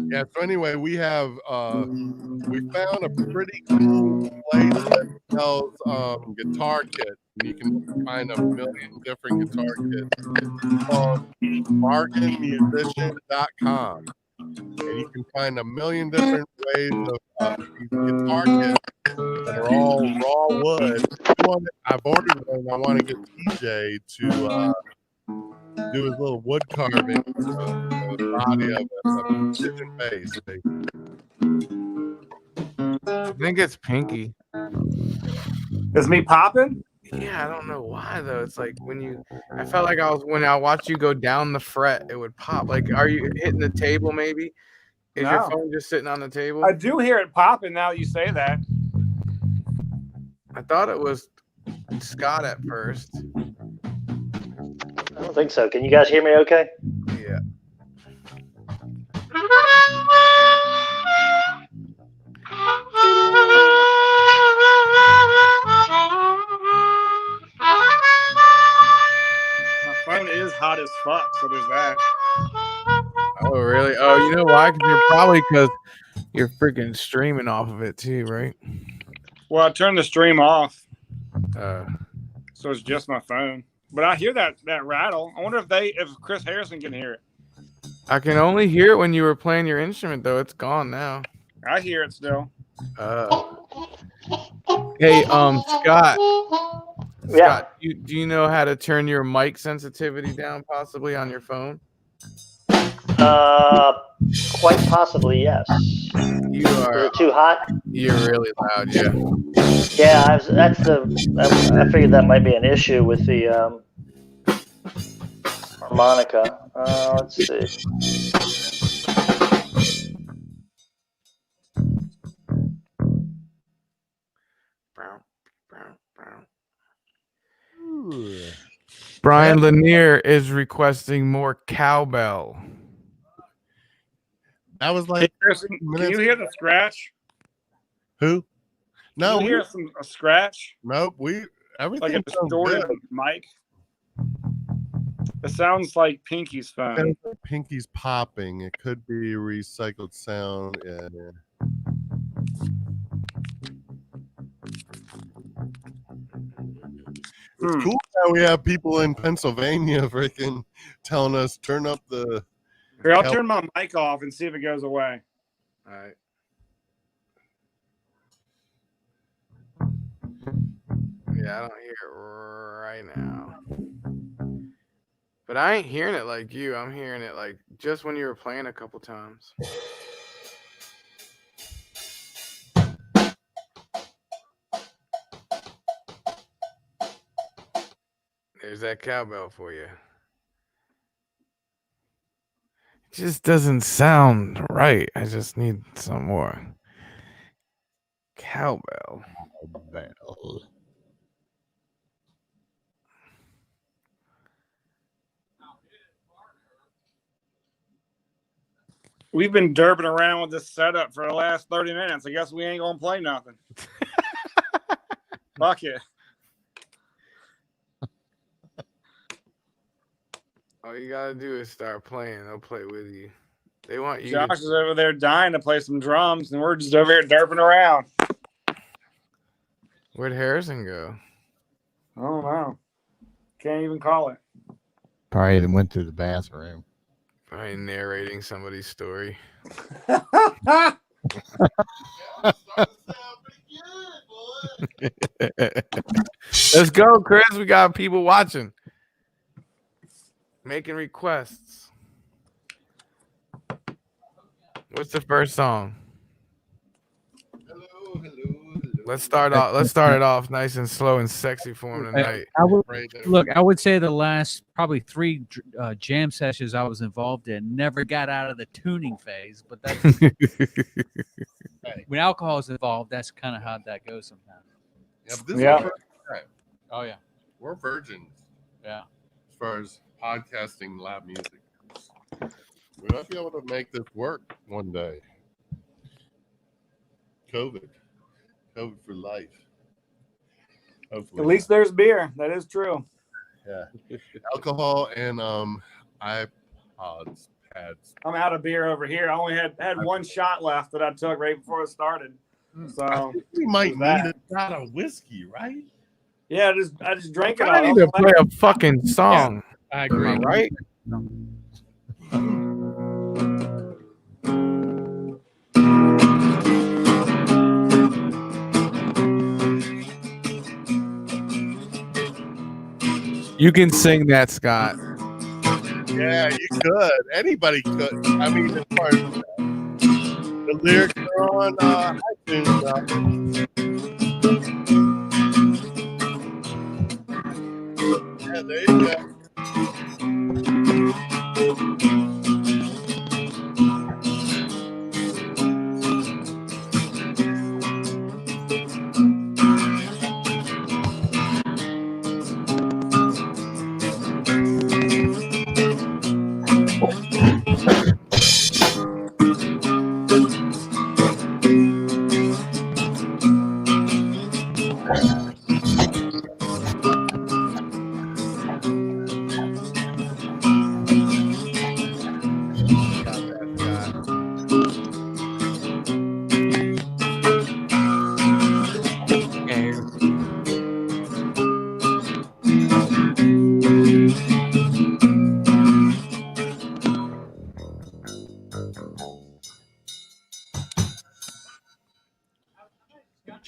Yeah. So anyway, we have we found a pretty cool place that sells guitar kits. You can find a million different guitar kits. It's called bargainmusician.com. And you can find a million different ways of these guitar kits that are all raw wood. I've ordered one. I want to get TJ to do his little wood carving of the body of a pigeon face. I think it's Pinky. Is me popping? Yeah, I don't know why though. It's like I felt like when I watched you go down the fret, it would pop. Like, are you hitting the table maybe? Is your phone just sitting on the table? I do hear it popping now that you say that. I thought it was Scott at first. I don't think so. Can you guys hear me okay? Yeah. My phone is hot as fuck, so there's that. Oh, really? Oh, you know why? Because you're freaking streaming off of it too, right? Well, I turned the stream off, Uh, so it's just my phone. But I hear that rattle. I wonder if Chris Harrison can hear it. I can only hear it when you were playing your instrument, though. It's gone now. I hear it still. Hey, Scott. Yeah. Scott, do you know how to turn your mic sensitivity down, possibly on your phone? Quite possibly, yes. You Is are. it too hot? You're really loud. Yeah. Yeah, I figured that might be an issue with the harmonica. Let's see. Brian Lanier is requesting more cowbell. That was Hey, like Kristen, can you hear the scratch? who? No, Can you hear a scratch? nope. Like Everything a distorted mic? It sounds like Pinky's phone. Pinky's popping. It could be recycled sound. Yeah. It's cool how we have people in Pennsylvania freaking telling us turn up the. Here, I'll turn my mic off and see if it goes away. All right. Yeah, I don't hear it right now. But I ain't hearing it like you. I'm hearing it like just when you were playing a couple times. There's that cowbell for you. It just doesn't sound right. I just need some more cowbell. We've been derping around with this setup for the last 30 minutes. I guess we ain't going to play nothing. Fuck it. All you gotta do is start playing. They'll play with you. They want you. Josh is over there dying to play some drums, and we're just over here derping around. Where'd Harrison go? I don't know. Can't even call it. Probably went to the bathroom. Probably narrating somebody's story. Let's go, Chris. We got people watching. Making requests. What's the first song? Let's start it off nice and slow and sexy for him tonight. I would say the last probably 3 jam sessions I was involved in never got out of the tuning phase, but that's when alcohol is involved, that's kind of how that goes sometimes. Yeah, but this Yeah. is our first time. Oh yeah. We're virgins. Yeah. As far as podcasting live music. We might be able to make this work one day. COVID for life. Hopefully. At least there's beer. That is true. Yeah. Alcohol and iPods, pads. I'm out of beer over here. I only had one shot left that I took right before it started. I So think we might that. need a shot of whiskey, right? yeah, I just drank it I all. need to play a fucking song. I Am I right? You can sing that, Scott. Yeah, you could. Anybody could. I mean, as far as the lyrics are on iTunes. Yeah, there you go.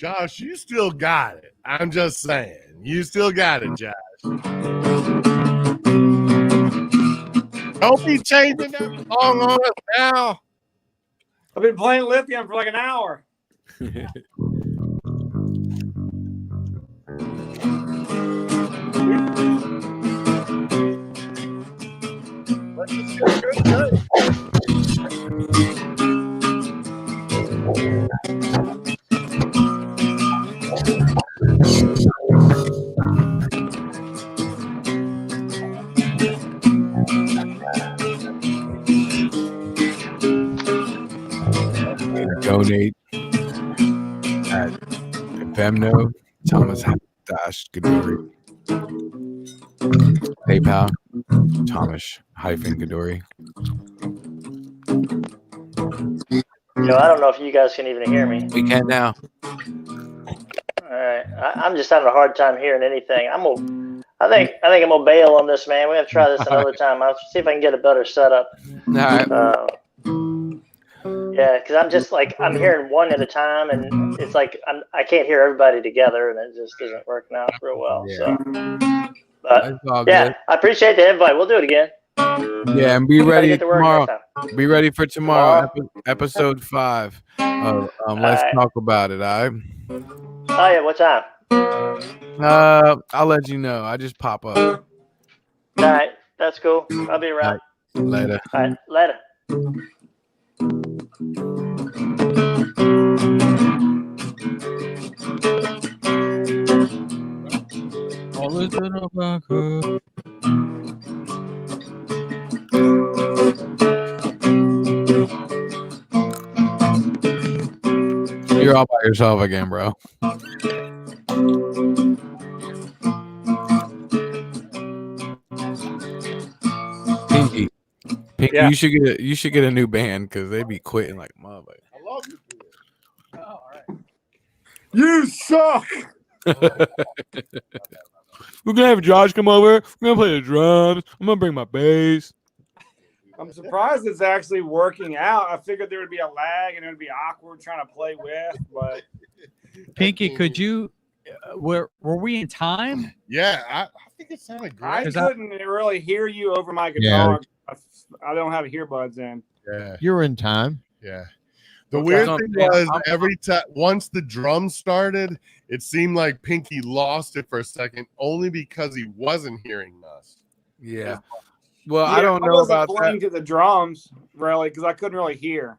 Josh, you still got it. I'm just saying. You still got it, Josh. Don't be changing that song on us now. I've been playing Lithium for like an hour. Donate at Venmo, Thomas Gadori. PayPal, Thomas Gadori. I don't know if you guys can even hear me. We can now. All right, I'm just having a hard time hearing anything. I think I'm gonna bail on this, man. We have to try this another time. I'll see if I can get a better setup. All right. Yeah, because I'm just like I'm hearing one at a time, and it's like I can't hear everybody together, and it just isn't working out real well. Yeah. So, That's all yeah, good. I appreciate the invite. We'll do it again. Yeah, and be Gotta ready get to work tomorrow. next time. Be ready for tomorrow, episode 5. Let's right. talk about it. All right. Oh yeah, what time? I'll let you know. I just pop up. All right, that's cool. I'll be around. Later. All right, later. All is in a backup. You're all by yourself again, bro. Pinky, Yeah. you should get a new band because they be quitting like motherfucker. I love you. You suck. We're gonna have Josh come over. We're gonna play the drums. I'm gonna bring my bass. I'm surprised it's actually working out. I figured there would be a lag and it would be awkward trying to play with, but Pinky, could you? Were we in time? Yeah, I think it sounded I great. couldn't really hear you over my guitar. I don't have earbuds in. Yeah, You're in time. yeah. The Okay. weird So, thing yeah, was I'm- every time once the drums started, it seemed like Pinky lost it for a second, only because he wasn't hearing us. Yeah. Well, Yeah, I don't know wasn't about playing that. to the drums really because I couldn't really hear.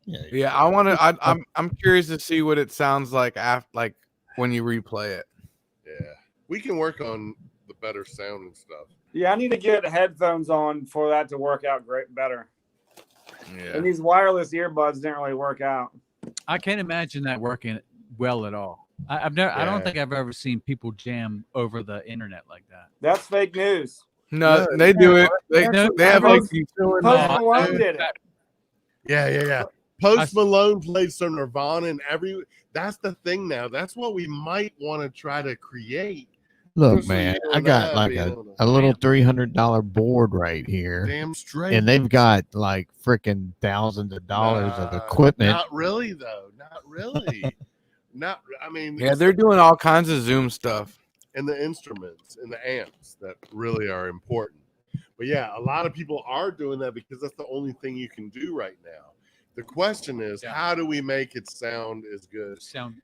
Yeah, I want to. I'm curious to see what it sounds like after, like when you replay it. Yeah, we can work on the better sound and stuff. Yeah, I need to get headphones on for that to work out better. Yeah. And these wireless earbuds didn't really work out. I can't imagine that working well at all. I've never. I don't Yeah. think I've ever seen people jam over the internet like that. That's fake news. No, they do it. They have like Post these. Malone did it. Yeah. Post Malone played some Nirvana and that's the thing now. That's what we might want to try to create. Look, Just so man, you I know got that, like you a know. little $300 board right here, Damn straight. and they've got like freaking thousands of dollars of equipment. Not really, though. Not really. Not. I mean, Yeah, they're doing all kinds of Zoom stuff. and the instruments and the amps that really are important. But yeah, a lot of people are doing that because that's the only thing you can do right now. The question is, how do we make it sound as good?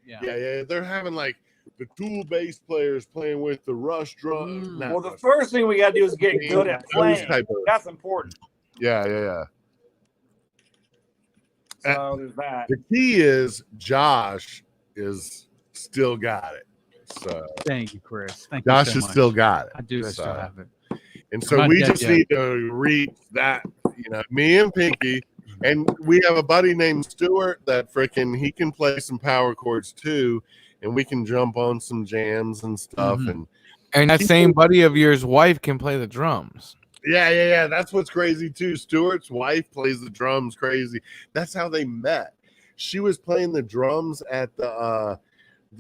Yeah. They're having like the Tool bass players playing with the Rush drum. Well, the first thing we got to do is get good at playing. That's important. Yeah. So there's that. The key is Josh is still got it. So Thank you, Chris. Thank Josh you so has much. still got it. I do So- still have it. And I'm so not we dead just yet. need to reach that, me and Pinky. And we have a buddy named Stuart that he can play some power chords too. And we can jump on some jams and stuff. Mhm. And that same buddy of yours' wife can play the drums. Yeah. That's what's crazy too. Stuart's wife plays the drums crazy. That's how they met. She was playing the drums at the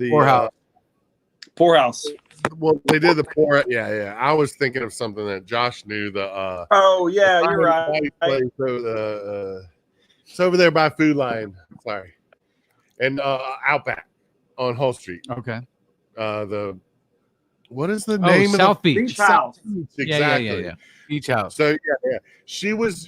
Poorhouse. Poorhouse. Well, they did the poor. Yeah. I was thinking of something that Josh knew. The Oh yeah, you're right. place, it's over there by Food Lion. Sorry, and Outback. on Hull Street. Okay. What is the Oh, name South of the Beach. Beach House. Exactly. Yeah. Beach House. So yeah. She was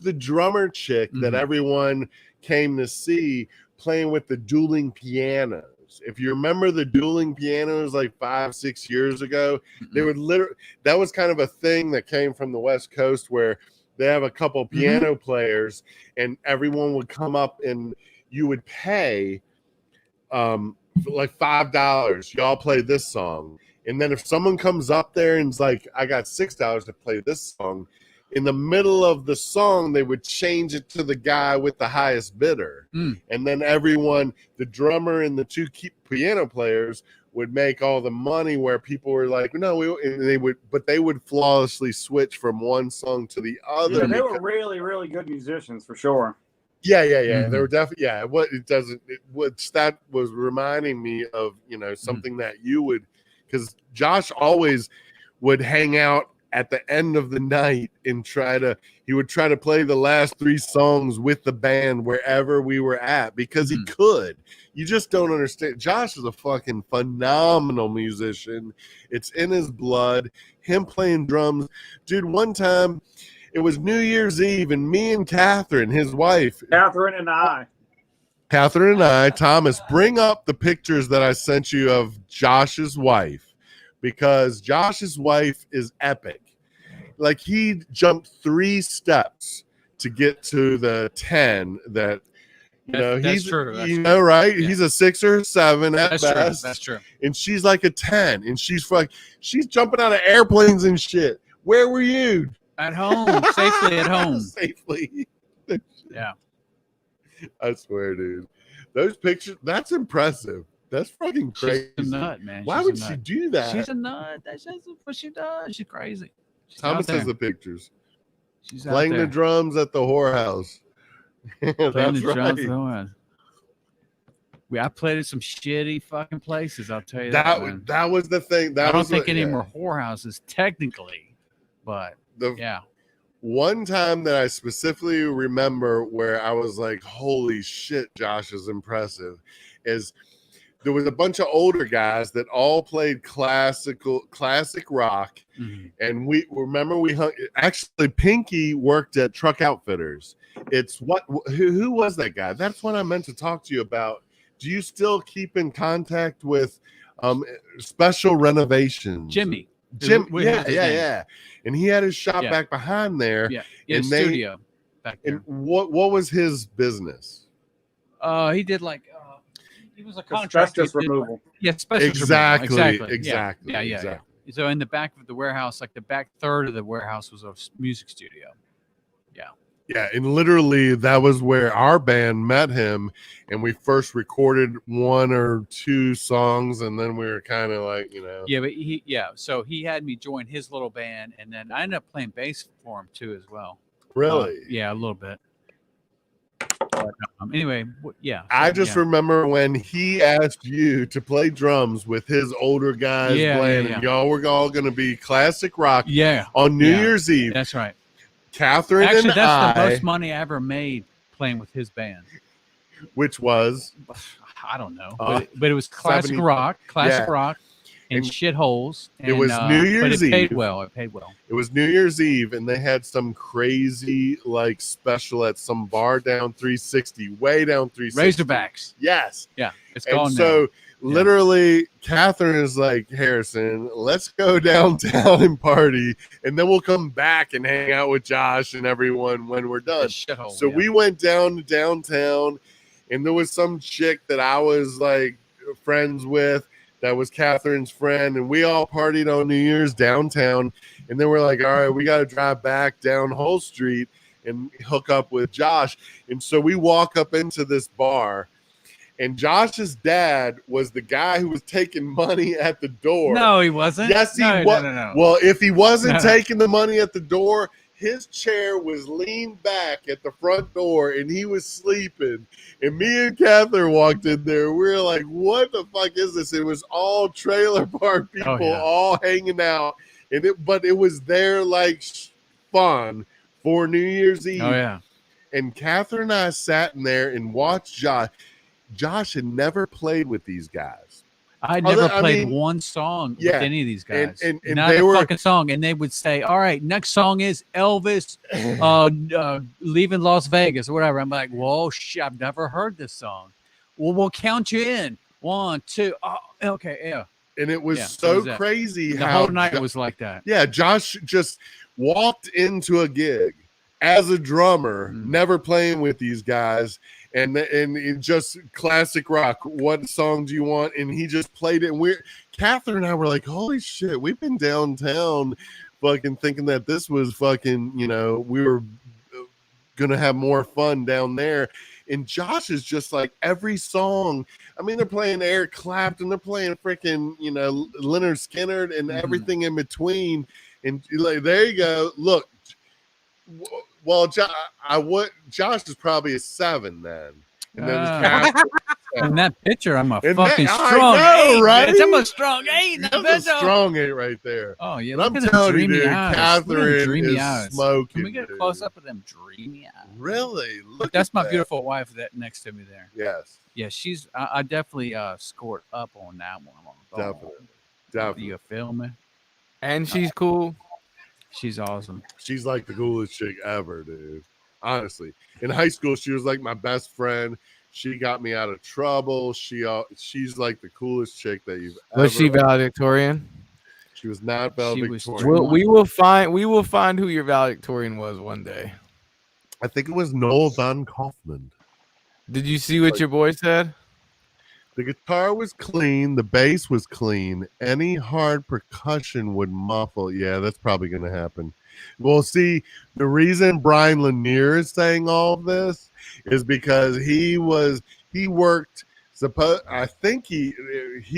the drummer chick that Mhm. everyone came to see playing with the dueling pianos. If you remember the dueling pianos like 5-6 years ago, they would literally, that was kind of a thing that came from the West Coast where they have a couple piano players and everyone would come up and you would pay like $5. Y'all play this song. And then if someone comes up there and's like, I got $6 to play this song, in the middle of the song, they would change it to the guy with the highest bidder. And then everyone, the drummer and the two piano players would make all the money where people were like, no, they would flawlessly switch from one song to the other. Yeah, they were really, really good musicians for sure. Yeah. They were definitely, what that was reminding me of, something that you would, because Josh always would hang out at the end of the night and he would try to play the last 3 songs with the band wherever we were at because he could. You just don't understand. Josh is a fucking phenomenal musician. It's in his blood. Him playing drums. Dude, one time it was New Year's Eve and me and Catherine, his wife. Catherine and I, Thomas, bring up the pictures that I sent you of Josh's wife, because Josh's wife is epic. Like, he jumped 3 steps to get to the 10 that, That's he's true. That's you true. know, right? Yeah. He's a 6 or 7 at That's best. true. That's true. And she's like a 10, and she's jumping out of airplanes and shit. Where were you? At home, safely at home. Safely. Yeah. I swear, dude. Those pictures, that's impressive. That's fucking crazy. She's a nut, man. Why She's would a she nut. do that? She's a nut. That's just what she does. She's crazy. She's Thomas out there. has the pictures. She's Playing out the there. drums at the whorehouse. Playing That's the drums right. at the horn. I played at some shitty fucking places. I'll tell you that. man. That was the thing. I don't think any more whorehouses technically, but yeah. One time that I specifically remember where I was like, holy shit, Josh is impressive, is there was a bunch of older guys that all played classic rock. And we hung, actually Pinky worked at Truck Outfitters. Who was that guy? That's what I meant to talk to you about. Do you still keep in contact with Special Renovations? Jimmy. Yeah. And he had his shop back behind there. Yeah. And Studio back there. And what was his business? He did he was a contractor. asbestos removal. Asbestos Exactly. removal. Exactly. Yeah. So in the back of the warehouse, like the back third of the warehouse was a music studio. Yeah, and literally that was where our band met him, and we first recorded 1 or 2 songs, and then we were kind of like, Yeah, but so he had me join his little band, and then I ended up playing bass for him too as well. Really? Yeah, a little bit. But, anyway, I just remember when he asked you to play drums with his older guys playing, and y'all were all going to be classic rock on New Year's Eve. That's right. Catherine Actually, and that's the most money I ever made playing with his band. Which was? I don't know. But it was classic 70, rock, and shitholes. It was New Year's Eve. Eve. It paid well. It was New Year's Eve, and they had some crazy special at some bar down 360, way down 360. Razorbacks. Yes. Yeah, it's gone so now. Literally, Catherine is like, Harrison, let's go downtown and party, and then we'll come back and hang out with Josh and everyone when we're done. So we went down to downtown, and there was some chick that I was like friends with that was Catherine's friend, and we all partied on New Year's downtown. And then we're like, all right, we got to drive back down Hull Street and hook up with Josh. And so we walk up into this bar. And Josh's dad was the guy who was taking money at the door. No, he wasn't. Yes, he was. No. Well, if he wasn't taking the money at the door, his chair was leaned back at the front door, and he was sleeping. And me and Catherine walked in there. We were like, what the fuck is this? It was all trailer park people all hanging out. But it was their fun for New Year's Eve. Oh, yeah. And Catherine and I sat in there and watched Josh. Josh had never played with these guys. I Other- never I played mean, one song yeah, with any of these guys. and Not they a were- fucking song. And they would say, all right, next song is Elvis leaving Las Vegas or whatever. I'm like, whoa, shit, I've never heard this song. Well, we'll count you in. 1, 2. Oh, okay, yeah. And it was Yeah, so was that. crazy The how whole night was like that. Yeah, Josh just walked into a gig as a drummer, never playing with these guys, and it just classic rock. What song do you want? And he just played it. And Catherine and I were like, holy shit, we've been downtown fucking thinking that this was fucking, we were gonna have more fun down there. And Josh is just like every song. I mean, they're playing Eric Clapton, they're playing freaking, Leonard Skinner and everything in between. And like, there you go. Look, well, Josh is probably a 7 then. And then Catherine, In that picture, I'm a And fucking that- I strong know, 8, right? bitch. I'm a strong 8 in the that's a picture. strong 8 right there. Oh, yeah. And Look I'm at them telling you, dreamy dude, eyes. Look at them Catherine dreamy is eyes. smoking. Can we get a dude. close up of them dreamy eyes? Really? Look That's at my that. beautiful wife that next to me there. Yes, Yeah, she's. I definitely scored up on that one. definitely. You feel me? And she's cool. She's awesome. She's like the coolest chick ever, dude. Honestly, in high school, she was like my best friend. She got me out of trouble. She's like the coolest chick that you've ever. Was she valedictorian? She was not She was valedictorian. We will find who your valedictorian was one day. I think it was Noel Van Kaufman. Did you see what your boy said? The guitar was clean. The bass was clean. Any hard percussion would muffle. Yeah, that's probably going to happen. Well, see, the reason Brian Lanier is saying all of this is because he worked. I think he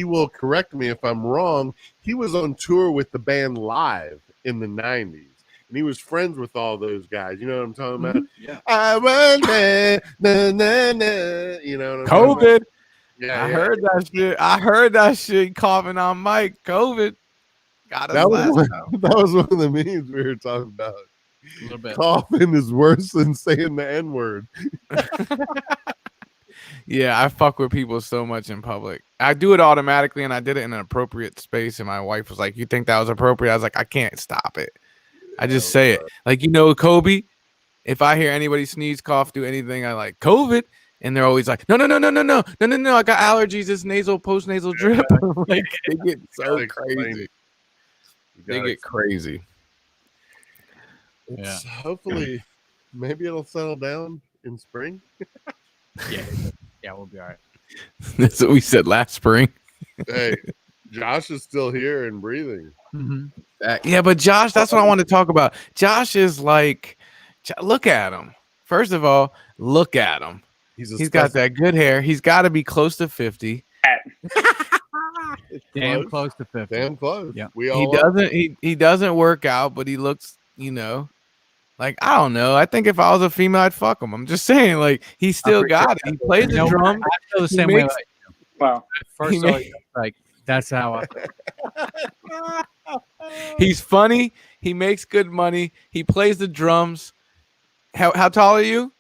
will correct me if I'm wrong. He was on tour with the band Live in the 90s. And he was friends with all those guys. You know what I'm talking about? Yeah. I run, na. You know what I'm talking about? COVID. Yeah, I yeah. heard that shit. I heard that shit coughing on Mike. COVID. Got us That last was, time. that was one of the memes we were talking about. A little bit. Coughing is worse than saying the N-word. Yeah, I fuck with people so much in public. I do it automatically, and I did it in an appropriate space. And my wife was like, "You think that was appropriate?" I was like, "I can't stop it. I just say it." Like, Kobe. If I hear anybody sneeze, cough, do anything, I like COVID, and they're always like, "No. I got allergies. It's nasal, post-nasal drip." Like, they get so crazy. They get crazy. It's hopefully, maybe it'll settle down in spring. Yeah, we'll be all right. That's what we said last spring. Hey, Josh is still here and breathing. Yeah, but Josh, that's what I want to talk about. Josh is like, look at him. First of all, look at him. He's got that good hair. He's got to be close to 50. Damn close to 50. Damn close. Yeah. We all He doesn't work out, but he looks, like, I don't know. I think if I was a female, I'd fuck him. I'm just saying, like, he still got it. He plays the drum. I feel the He same way. makes- Like, Wow. first he of all, makes- like that's how I feel. He's funny. He makes good money. He plays the drums. How tall are you?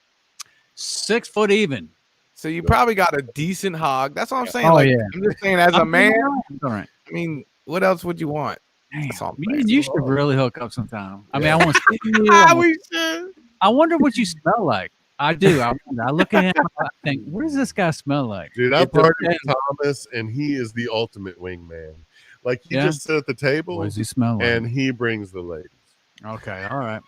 6 foot even. So you probably got a decent hog. That's what I'm saying. Oh, like, yeah. I'm just saying, as a man, All right. I mean, what else would you want? Damn, That's all I'm me saying. and you should really hook up sometime. I mean, I want to see you. We should. I wonder what you smell like. I do. I look at him. I think, what does this guy smell like? Dude, I It partied with depends. Thomas, and he is the ultimate wingman. Like, he Yeah? just sit at the table, What does he smell like? and he brings the ladies. Okay. All right.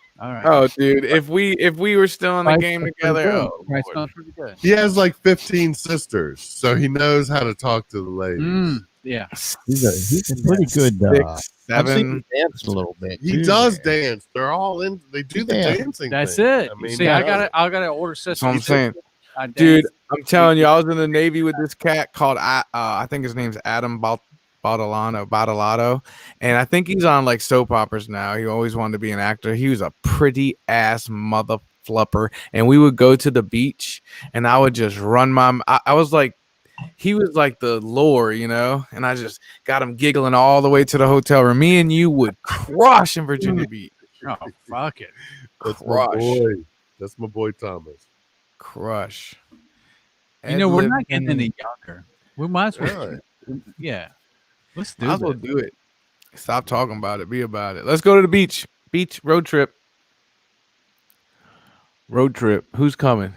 Oh, dude, if we were still in the Price game smells pretty together, good. oh, Price Lord. smells pretty good. He has like 15 sisters, so he knows how to talk to the ladies. Yeah. He's a pretty good. 6, I've 7. seen him dance a little bit. He too, does man. dance. They're all in. They do the Yeah. dancing. That's thing. it. I mean, See, he I does got to order system. That's what I'm saying. I dance. Dude, I'm telling you, I was in the Navy with this cat called, I think his name's Adam Badalato, and I think he's on like soap operas now. He always wanted to be an actor. He was a pretty ass mother flupper, and we would go to the beach, and I would just run I was like, he was like the lure, and I just got him giggling all the way to the hotel room. Me and you would crush in Virginia Beach. Oh, fuck it. That's Crush. my boy. That's my boy Thomas. Crush. You know, we're not ad-lib getting any younger. We might as well. Really? Yeah. Let's do Might as well this. do it. Stop talking about it. Be about it. Let's go to the beach. Beach road trip. Road trip. Who's coming?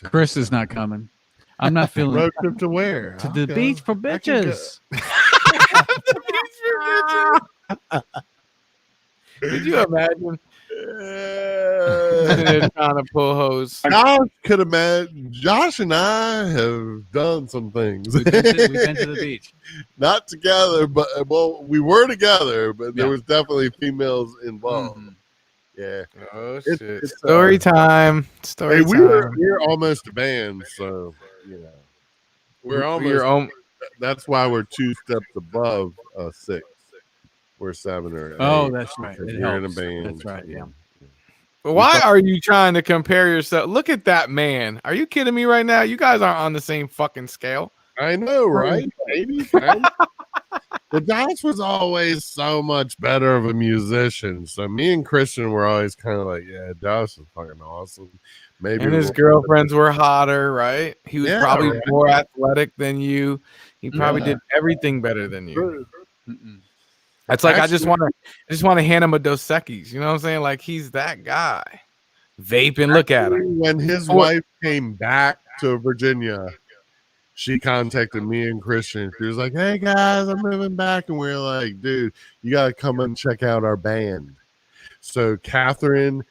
Chris is not coming. I'm not feeling Road trip to where? to I'll the go. beach for I can go. bitches. Could you imagine? Sitting there trying to pull hose. Josh could have met. Josh and I have done some things. We've been to the beach. Not together, but well, we were together, but there Yeah. was definitely females involved. Mhm. Yeah. Oh It's- shit! it's, Story time. Story Hey, time. we're almost a band, so you know. We're almost. You're That's why we're 2 steps above 6. We're 7 or 8. Oh, that's right. because It we're in a helps. band. That's right. Yeah. Why are you trying to compare yourself? Look at that man. Are you kidding me right now? You guys aren't on the same fucking scale. I know, right? 80s, man. But Josh was always so much better of a musician. So me and Christian were always kind of like, yeah, Josh is fucking awesome. Maybe And his we'll- girlfriends were hotter, right? He was Yeah, probably right. more athletic than you. He probably Yeah. did everything better than you. Mm-mm. It's like I Actually- just want to hand him a Dos Equis. You know what I'm saying? Like he's that guy. Vaping. Look at him. When his Oh. wife came back to Virginia, she contacted me and Christian. She was like, hey guys, I'm moving back. And we are like, dude, you got to come and check out our band. So Catherine,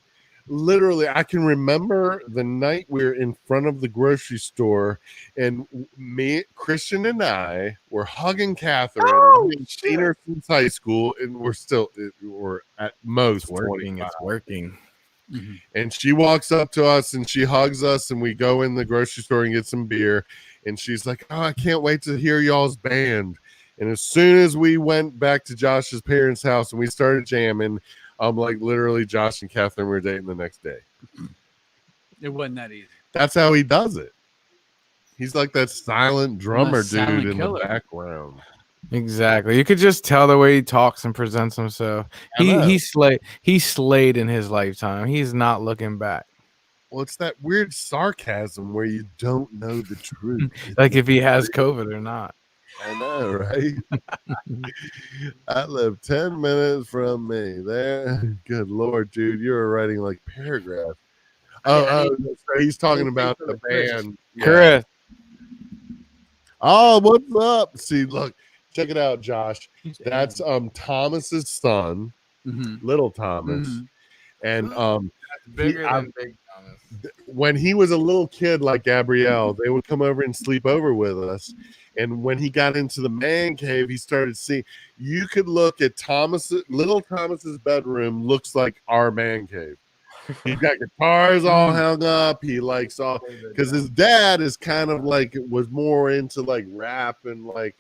literally, I can remember the night we were in front of the grocery store, and me, Christian, and I were hugging Catherine. We've seen her since high school, and we're at most It's working. 25. It's working. Mhm. And she walks up to us and she hugs us, and we go in the grocery store and get some beer. And she's like, oh, I can't wait to hear y'all's band. And as soon as we went back to Josh's parents' house and we started jamming, I'm like, literally, Josh and Catherine were dating the next day. It wasn't that easy. That's how he does it. He's like that silent drummer silent dude in killer. the background. Exactly. You could just tell the way he talks and presents himself. I know. He slayed in his lifetime. He's not looking back. Well, it's that weird sarcasm where you don't know the truth. Like if he has COVID or not. I know, right? I live 10 minutes from me. There, good Lord, dude, you were writing like paragraphs. So he's talking about the band. Yeah. Chris. Oh, what's up? See, look, check it out, Josh. That's Thomas's son, Mhm. little Thomas, Mhm. and Bigger I- than Big Thomas. when he was a little kid like Gabrielle, they would come over and sleep over with us. And when he got into the man cave, he started seeing. You could look at little Thomas's bedroom. Looks like our man cave. He's got guitars all hung up. He likes all because his dad is kind of like was more into like rap and like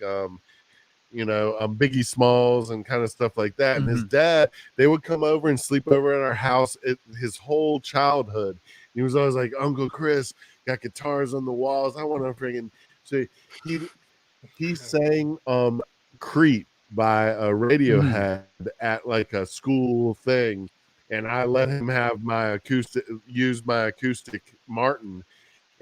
Biggie Smalls and kind of stuff like that. And his dad, they would come over and sleep over at our house his whole childhood. He was always like, Uncle Chris got guitars on the walls. I want to friggin' so he sang Creep by Radiohead at like a school thing, and I let him have use my acoustic Martin.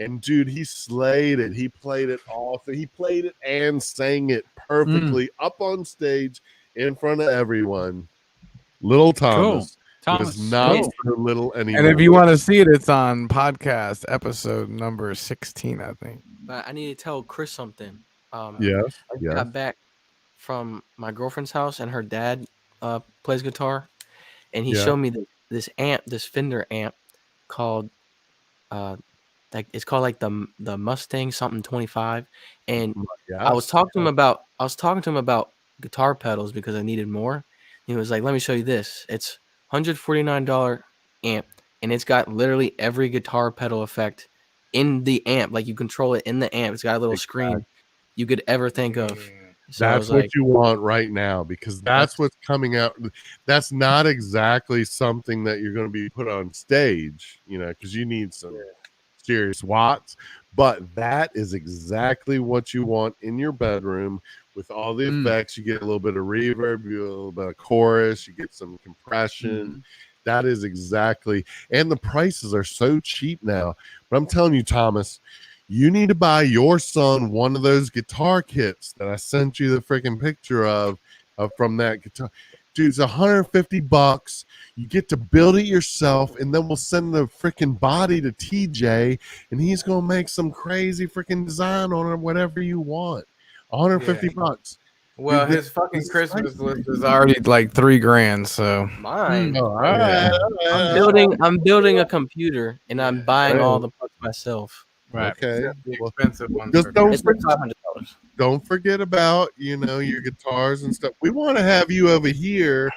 And dude, he slayed it. He played it all. He played it and sang it perfectly up on stage in front of everyone. Little Thomas. Thomas. Was not Cool. so little anymore. And if you want to see it, it's on podcast episode number 16, I think. But I need to tell Chris something. Yes, I yes. got back from my girlfriend's house, and her dad plays guitar, and he Yeah. showed me this amp, this Fender amp called it's called like the Mustang something 25. And I was talking to him about guitar pedals because I needed more. He was like, "Let me show you this. It's $149 amp, and it's got literally every guitar pedal effect in the amp. Like you control it in the amp. It's got a little screen you could ever think of." So I That's was what like, you want right now because that's what's coming out. That's not exactly something that you're going to be put on stage, because you need some serious watts. But that is exactly what you want in your bedroom with all the effects. You get a little bit of reverb, you get a little bit of chorus, you get some compression. That is exactly, and the prices are so cheap now. But I'm telling you, Thomas, You need to buy your son one of those guitar kits that I sent you the freaking picture of from that guitar. Dude, it's $150. You get to build it yourself, and then we'll send the freaking body to TJ, and he's gonna make some crazy freaking design on it, whatever you want. $150. Well, Dude, his fucking Christmas list is already like $3,000. So Mine. Oh, all right. I'm building a computer and I'm buying all the parts myself. Right. Okay. the Well, expensive one. just don't It's like forget, $500. don't forget about your guitars and stuff. We want to have you over here,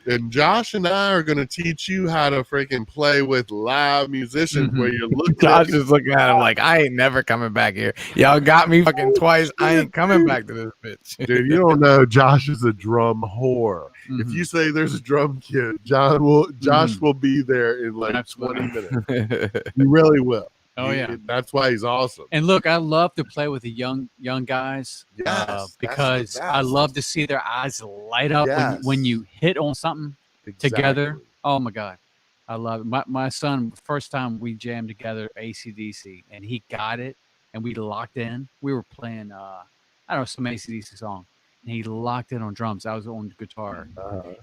and Josh and I are going to teach you how to freaking play with live musicians where you're looking Josh at is looking at him like, I ain't never coming back here. Y'all got me fucking twice. I ain't coming back to this bitch. dude. You don't know Josh is a drum whore. If you say there's a drum kit, Josh will be there in like Absolutely. 20 minutes. He really will. Oh, yeah. That's why he's awesome. And look, I love to play with the young guys Yes, because that's the I best. love to see their eyes light up Yes. when you hit on something together. Oh my God, I love it. My son, first time we jammed together AC/DC, and he got it, and we locked in. We were playing, I don't know, some AC/DC song, and he locked in on drums. I was on the guitar.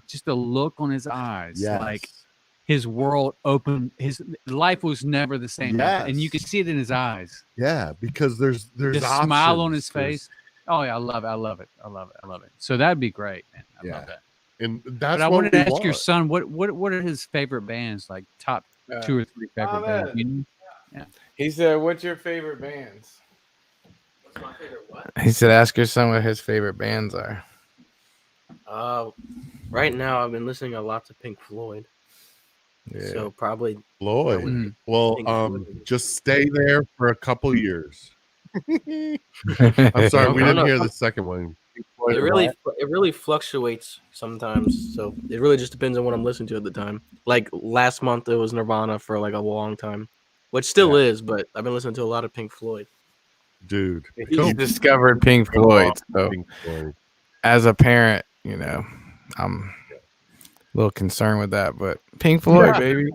Just the look on his eyes, Yes. like his world opened. His life was never the same, Yes. and you could see it in his eyes. Yeah, because there's The smile on options. his face. Oh yeah, I love it. So that'd be great, man. I love that. And that's But I what wanted we to ask want. your son what are his favorite bands, like top 2 or 3 favorite bands? You know? He said, "What's your favorite bands?" He said, "Ask your son what his favorite bands are." Right now I've been listening a lot to Pink Floyd. Yeah. So probably Floyd. Mhm. Well, Pink Floyd. just stay there for a couple years. I'm sorry, we No, didn't no. hear the second one. It really fluctuates sometimes. So it really just depends on what I'm listening to at the time. Like last month it was Nirvana for like a long time, which still is, but I've been listening to a lot of Pink Floyd. Dude, He discovered Pink Floyd. So, Pink Floyd. as a parent, I'm a little concerned with that. But Pink Floyd, baby.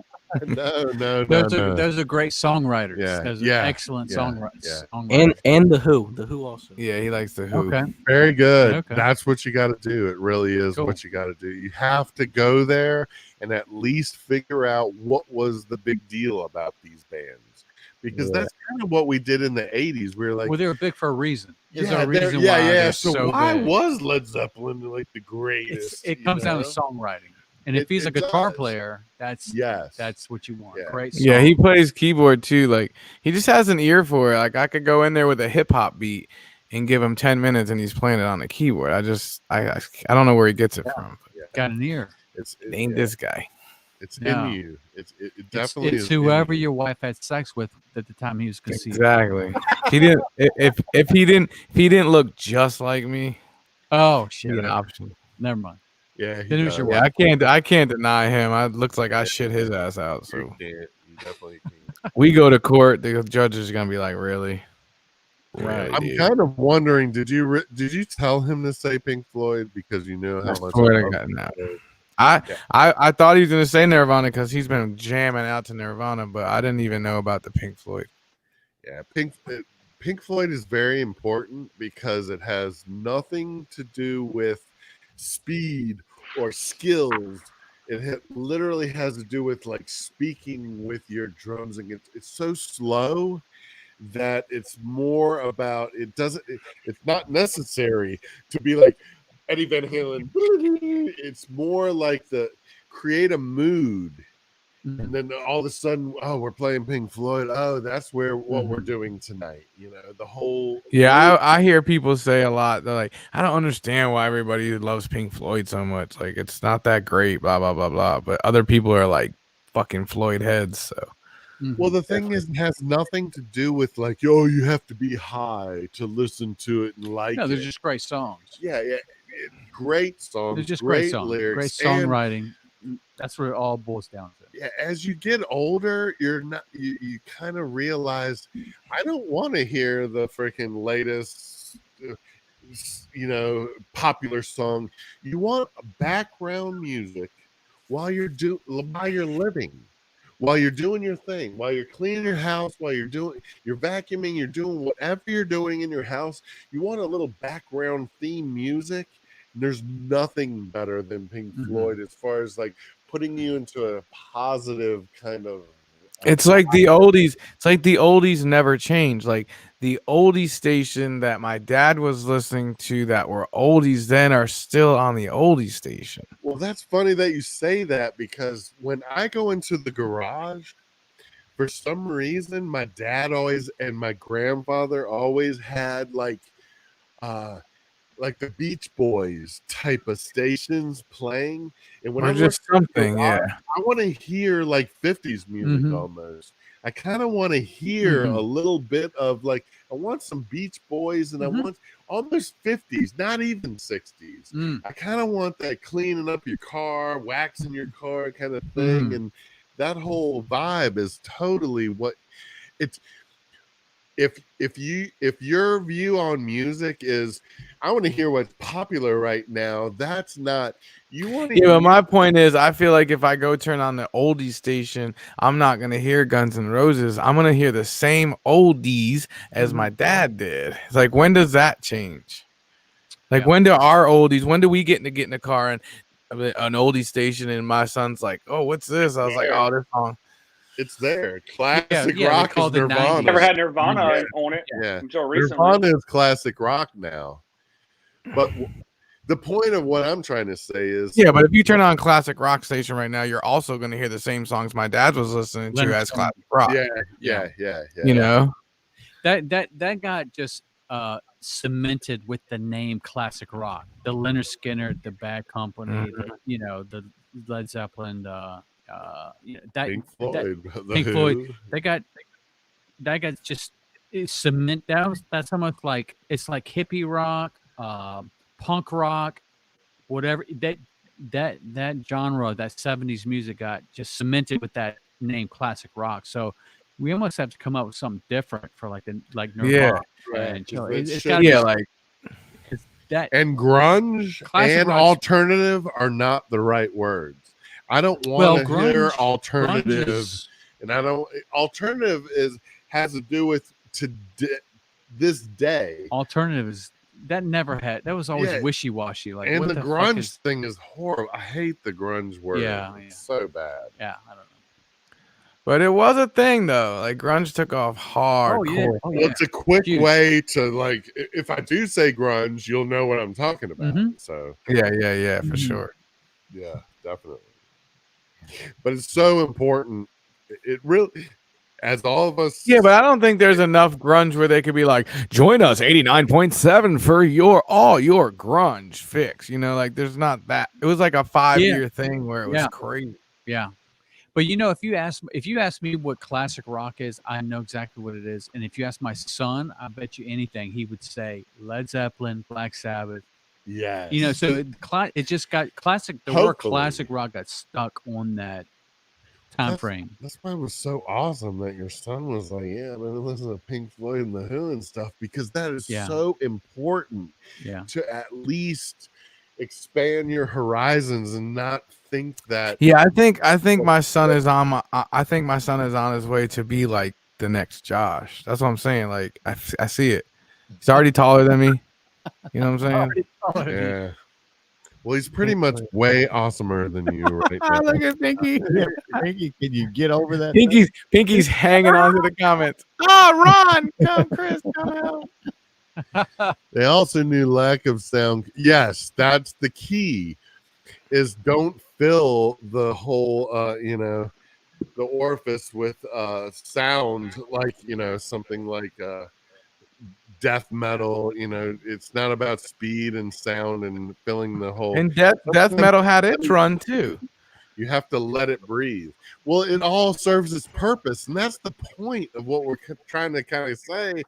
No. Those are great songwriters. Yeah, Those are yeah, excellent yeah, songwriters. And the Who also. Yeah, he likes the Who. Okay. Very good. Okay. That's what you got to do. It really is Cool. what you got to do. You have to go there and at least figure out what was the big deal about these bands, because that's kind of what we did in the 80s. We were like, Well, they were big for a reason. There's yeah, a reason yeah, why yeah. they're So why big. was Led Zeppelin like the greatest? It comes down to songwriting. And if he's a guitar player, that's what you want. Great song. Yeah, he plays keyboard too. Like, he just has an ear for it. Like, I could go in there with a hip hop beat and give him 10 minutes and he's playing it on the keyboard. I don't know where he gets it from. Got an ear. It ain't this guy. It's No. in you. It definitely it's is in whoever you. your wife had sex with at the time he was conceived. Exactly. He didn't. If he didn't look just like me. Oh shit. An option. Never mind. Yeah, Then it was your Yeah, wife. I can't deny him. I looks like I shit his ass out. So You definitely can't. we go to court. The judge is gonna be like, really? Right. I'm kind of wondering, did you tell him to say Pink Floyd because you knew how I much? swear I to love God, Pink no. Floyd? I thought he was gonna say Nirvana because he's been jamming out to Nirvana, but I didn't even know about the Pink Floyd. Yeah, Pink Floyd is very important because it has nothing to do with speed or skills. It literally has to do with like speaking with your drums, and it's so slow that it's more about it's not necessary to be like Eddie Van Halen. It's more like create a mood. And then all of a sudden, oh, we're playing Pink Floyd. Oh, that's what we're doing tonight. The whole. Yeah, I hear people say a lot. They're like, I don't understand why everybody loves Pink Floyd so much. Like, it's not that great, blah, blah, blah, blah. But other people are like fucking Floyd heads. So, well, the thing is, it has nothing to do with like, oh, you have to be high to listen to it and like No, they're it. just great songs. Yeah. Great songs. They're just great great songs. lyrics. Great and songwriting. That's what it all boils down to. yeah, as you get older, you kind of realize I don't want to hear the freaking latest popular song. You want background music while you're living, while you're doing your thing, while you're cleaning your house, while you're vacuuming, you're doing whatever you're doing in your house, you want a little background theme music. There's nothing better than Pink Floyd as far as like putting you into a positive kind of. It's like the oldies. It's like the oldies never change. Like the oldie station that my dad was listening to that were oldies then are still on the oldie station. Well, that's funny that you say that, because when I go into the garage, for some reason, my dad always and my grandfather always had like the Beach Boys type of stations playing. And when Or I just something, yeah. I want to hear like 50s music almost. I kind of want to hear a little bit of like, I want some Beach Boys, and I want almost 50s, not even 60s. I kind of want that cleaning up your car, waxing your car kind of thing. And that whole vibe is totally what it's. If your view on music is, I want to hear what's popular right now, that's not you want to. Yeah, but my point is, I feel like if I go turn on the oldie station, I'm not gonna hear Guns N' Roses. I'm gonna hear the same oldies as my dad did. It's like, when does that change? Like, when do our oldies? When do we get in the car and an oldie station, and my son's like, "Oh, what's this?" I was like, "Oh, this song." It's there. Classic they rock call is it the Nirvana. 90s. Never had Nirvana on it Yeah, until recently. Nirvana is classic rock now. But the point of what I'm trying to say is, Yeah, but if you turn on classic rock station right now, you're also going to hear the same songs my dad was listening to Leonard as classic rock. yeah. You know, That got just cemented with the name classic rock. The Leonard Skinner, the Bad Company, the Led Zeppelin, Pink Floyd, Pink Floyd. That got just cement. That's almost like, it's like hippie rock, punk rock, whatever. That genre, that 70s music got just cemented with that name classic rock. So we almost have to come up with something different for like Nirvana. And, it's gotta be like that. And grunge Classic and rock's- alternative are not the right words. I don't want to hear alternative, and I don't. Alternative has to do with this day. Alternative is that never had. That was always wishy-washy. Like, and what the fuck grunge thing is horrible. I hate the grunge word. Yeah, It's so bad. Yeah, I don't know. but it was a thing though. Like grunge took off hardcore. Well, it's a quick way to, like, if I do say grunge, you'll know what I'm talking about. So Yeah, for sure. Yeah, definitely. But it's so important. It really, as all of us. Yeah, but I don't think there's enough grunge where they could be like, join us 89.7 for all your grunge fix. You know, like there's not that. It was like a 5-year thing where it was crazy. Yeah. But if you ask me what classic rock is, I know exactly what it is. And if you ask my son, I bet you anything he would say Led Zeppelin, Black Sabbath. Yeah. So it just got classic. The word classic rock got stuck on that time frame. That's why it was so awesome that your son was like, "Yeah, I'm gonna listen to Pink Floyd and the Who and stuff," because that is so important. To at least expand your horizons and not think that. Yeah, I think my son is on I think my son is on his way to be like the next Josh. That's what I'm saying. Like I see it. He's already taller than me. You know what I'm saying? Yeah. Well, he's pretty much way awesomer than you right now. Look at Pinky. Pinky, can you get over that? Pinky's hanging on to the comments. Ron, come, Chris, come help. They also knew lack of sound. Yes, that's the key. Is don't fill the whole, the orifice with sound, like something like death metal. It's not about speed and sound and filling the whole. And death metal had its run too. You have to let it breathe. Well, it all serves its purpose, and that's the point of what we're trying to kind of say,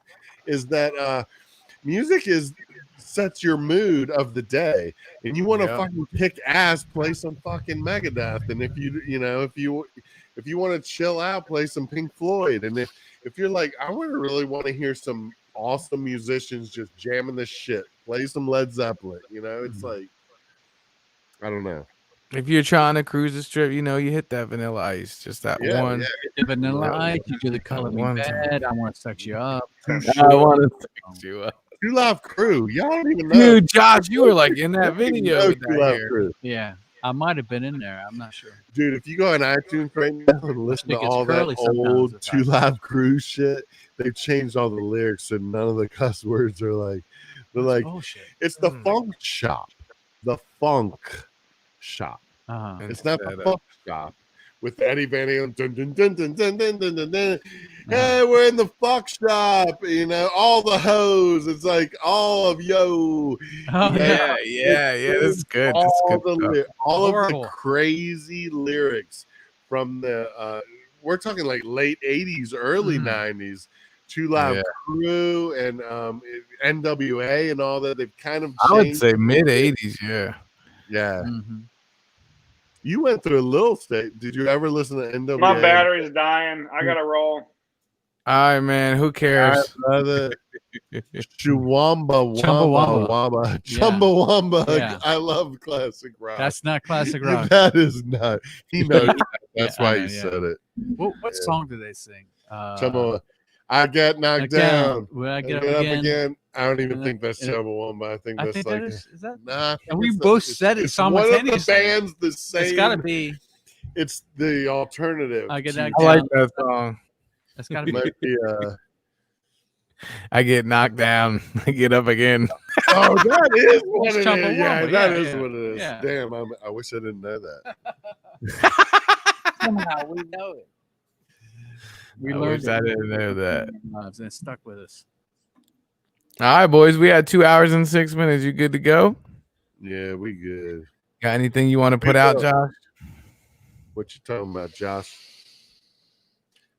is that music sets your mood of the day, and you want to fucking kick ass, play some fucking Megadeth, and if you want to chill out, play some Pink Floyd, and if you're like, I really want to hear some awesome musicians just jamming this shit, play some Led Zeppelin. It's like, I don't know. If you're trying to cruise the strip, you know, you hit that Vanilla Ice, just that Yeah, one. yeah. The Vanilla Ice, you do the color me One bad. I want to sex you up. I want to sex you up. Two Live Crew. Y'all don't even know. Dude, Josh, you were like in that Y'all don't even video know with Two that Live hair. Crew. Yeah, I might have been in there. I'm not sure. Dude, if you go on iTunes right now and listen to think it's all that curly sometimes old with Two that. Live Crew shit, they've changed all the lyrics and none of the cuss words are like, they're like, Bullshit. it's the funk shop. The funk shop. Uh-huh. It's not the Instead of- funk shop with Eddie Van Halen. Dun, dun, dun, dun, dun, dun, dun, dun, dun. Uh-huh. Hey, we're in the fuck shop. You know, all the hoes. It's like all of yo. Oh, Yeah, that's good. That's All, good the, stuff. all of the Horrible. crazy lyrics from the we're talking like late 80s, early 90s. Two Live Yeah. Crew and NWA and all that. They've kind of changed. I would say mid 80s, yeah. Yeah. Mm-hmm. You went through a little state. Did you ever listen to NWA? My battery's dying. I gotta roll. All right, man. Who cares? Brother. Chumbawamba Chumbawamba. Wamba. Yeah. Chumbawamba. Yeah. I love classic rock. That's not classic rock. That is not. He knows that. That's Yeah, why I know, he yeah. said it. What song do they sing? Chumbawamba. I get knocked Down. down. Will I I get get up up again? again. I don't even And think that's and- Chumbawamba. I think I that's think like that is that. nah. I think And we it's both said it it's one of the simultaneously. bands the same. It's got to be. It's the alternative. I get to- knocked I like down. that song. That's got to be. might be, I get knocked down. I get up again. oh, that is what It's it is. Chumbawamba, Yeah, that is yeah, what it is. yeah. Damn, I wish I didn't know that. Somehow we know it. We I learned wish I didn't know that. it. And it stuck with us. All right, boys. We had 2 hours and 6 minutes. You good to go? Yeah, we good. Got anything you want to put Hey, out, Bill. Josh? What you talking about, Josh?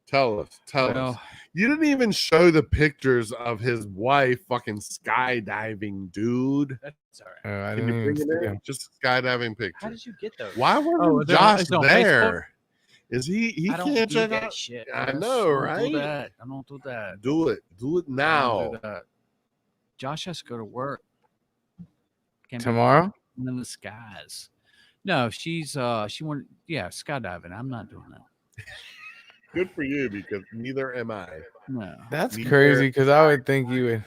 Tell us. Tell us. Well, You didn't even show the pictures of his wife fucking skydiving, dude. that's all right. I Can didn't you even bring see it in? him. Just skydiving How pictures. did you get those? Why wasn't Oh, they're- Josh it's on there? Is he I don't can't do check that out? shit. I Russ. know, I don't right? do that. I don't do that. Do it. Do it I don't now. do that. Josh has to go to work. Can't be Tomorrow? in the skies. No, she wanted skydiving. I'm not doing that. Good for you because neither am I. No. That's Me crazy because I would think you would.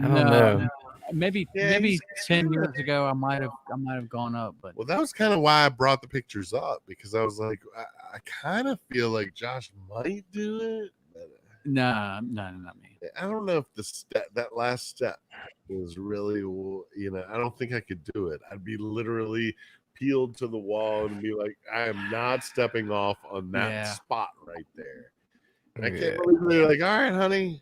I don't know. no. Maybe Yeah, maybe he's- 10 years ago I might have gone up, but Well, that was kind of why I brought the pictures up because I was like, I kind of feel like Josh might do it. But no, not me. I don't know if that last step is really, I don't think I could do it. I'd be literally peeled to the wall and be like, I am not stepping off on that Yeah. spot right there. And I Yeah. can't believe they're like, all right, honey,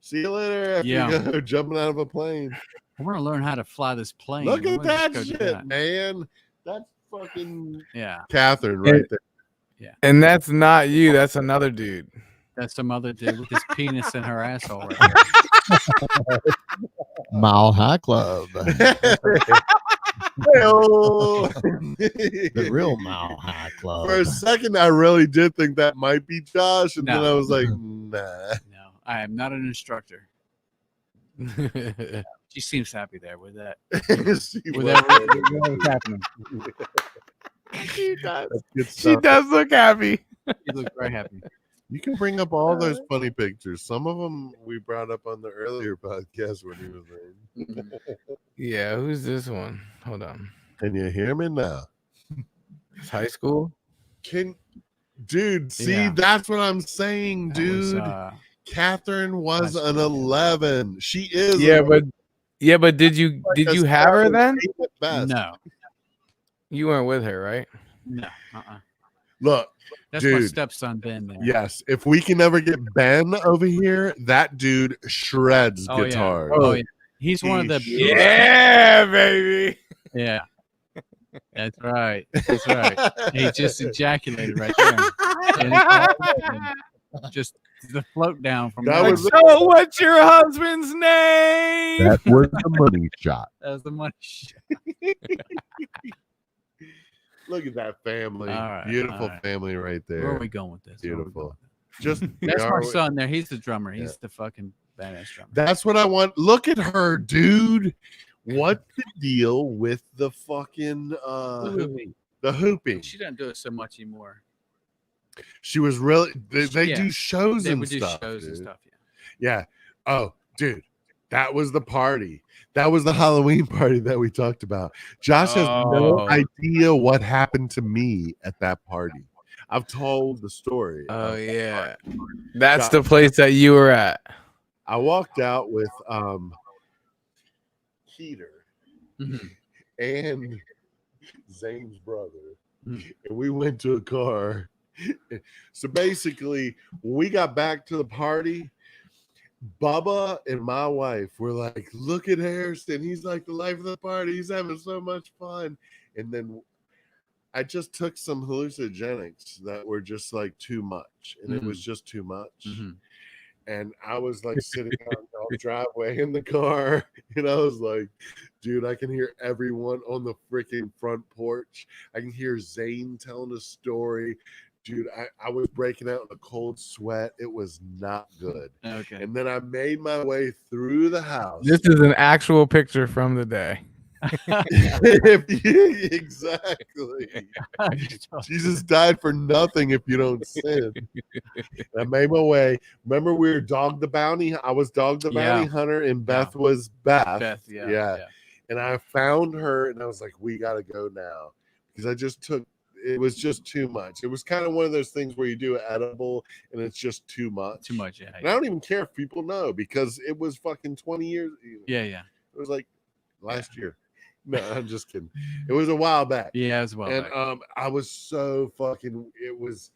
see you later after Yeah. you go jumping out of a plane. I want to learn how to fly this plane. Look I at wanna that just go do shit, that. man. That's fucking Yeah, Catherine right there. And that's not you. That's another dude. that's some other dude with his penis in her asshole. Right Mile High Club, Well, the real Mile High Club. For a second, I really did think that might be Josh, and then No. I was like, nah. No, I am not an instructor. She seems happy there with that. She With was- whatever's happening. She does. That's good She stuff. does look happy. She looks very happy. You can bring up all those funny pictures. Some of them we brought up on the earlier podcast when he was in. Yeah, who's this one? Hold on. Can you hear me now? It's high school. Dude, see, Yeah. that's what I'm saying, That was, dude. Catherine was high an school. 11. She is. Yeah, a- but did you have her then? At best. no, You weren't with her, right? no. Look, That's my Dude. stepson Ben. There. yes, if we can ever get Ben over here, that dude shreds Oh, yeah. guitar. Oh, yeah. He's one of the Yeah, baby. Yeah. That's right. That's right. He just ejaculated right there. And it's just the float down from That the was- So, what's your husband's name? That was the money shot. that was the money shot. Look at that family. All right, Beautiful all right. family right there. Where are we going with this? Where are we Beautiful. going? Just That's are my we- son there. He's the drummer. He's Yeah. the fucking badass drummer. That's what I want. Look at her, dude. What's the deal with the fucking the hooping? She doesn't do it so much anymore. She was really they Yeah. do shows They and would do stuff. shows and dude. stuff. Yeah. Yeah. Oh, dude, that was the party. That was the Halloween party that we talked about. Josh has no Oh. idea what happened to me at that party. I've told the story. Oh of that yeah, party. that's Josh, the place that you were at. I walked out with Keeter Mhm. and Zane's brother, Mhm. and we went to a car. So basically, when we got back to the party, Bubba and my wife were like, "Look at Harrison. He's like the life of the party. He's having so much fun." And then I just took some hallucinogenics that were just like too much, and it was just too much. Mhm. And I was like sitting on the driveway in the car, and I was like, dude, I can hear everyone on the freaking front porch. I can hear Zane telling a story. Dude, I was breaking out in a cold sweat. It was not good. Okay. And then I made my way through the house. This is an actual picture from the day. Exactly. Jesus died for nothing if you don't sin. I made my way. Remember, we were Dog the Bounty. I was Dog the Bounty Hunter, and Beth was Beth. Beth, yeah. And I found her, and I was like, "We got to go now," because I just took. It was just too much. It was kind of one of those things where you do an edible, and it's just too much. Too much, yeah. And I don't even care if people know because it was fucking 20 years. Yeah. It was like last year. No, I'm just kidding. It was a while back. Yeah, as well. And I was so fucking. It was.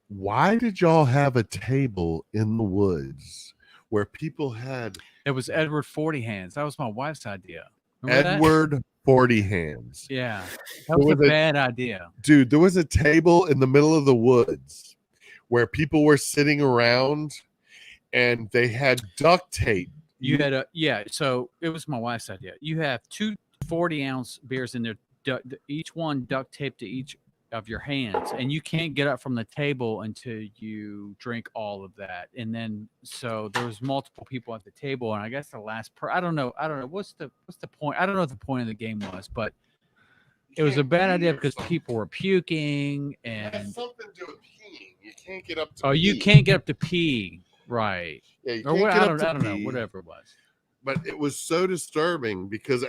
Why did y'all have a table in the woods where people had? It was Edward 40 Hands. That was my wife's idea. Remember Edward 40 Hands. that? Yeah, that was a bad idea. Dude, there was a table in the middle of the woods where people were sitting around, and they had duct tape. You had so it was my wife's idea. You have 2 40-ounce beers in there, each one duct taped to each of your hands, and you can't get up from the table until you drink all of that. And then so there was multiple people at the table, and I guess the last I don't know what's the point. I don't know what the point of the game was, but it was a bad idea because people were puking It has and something to do with peeing. You can't get up to you pee. can't get up to pee, right? Yeah, you Or can't what, get I up don't to know, pee. whatever it was. But it was so disturbing because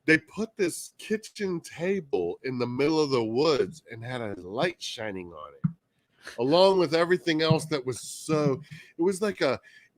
they put this kitchen table in the middle of the woods and had a light shining on it, along with everything else that was so. It was like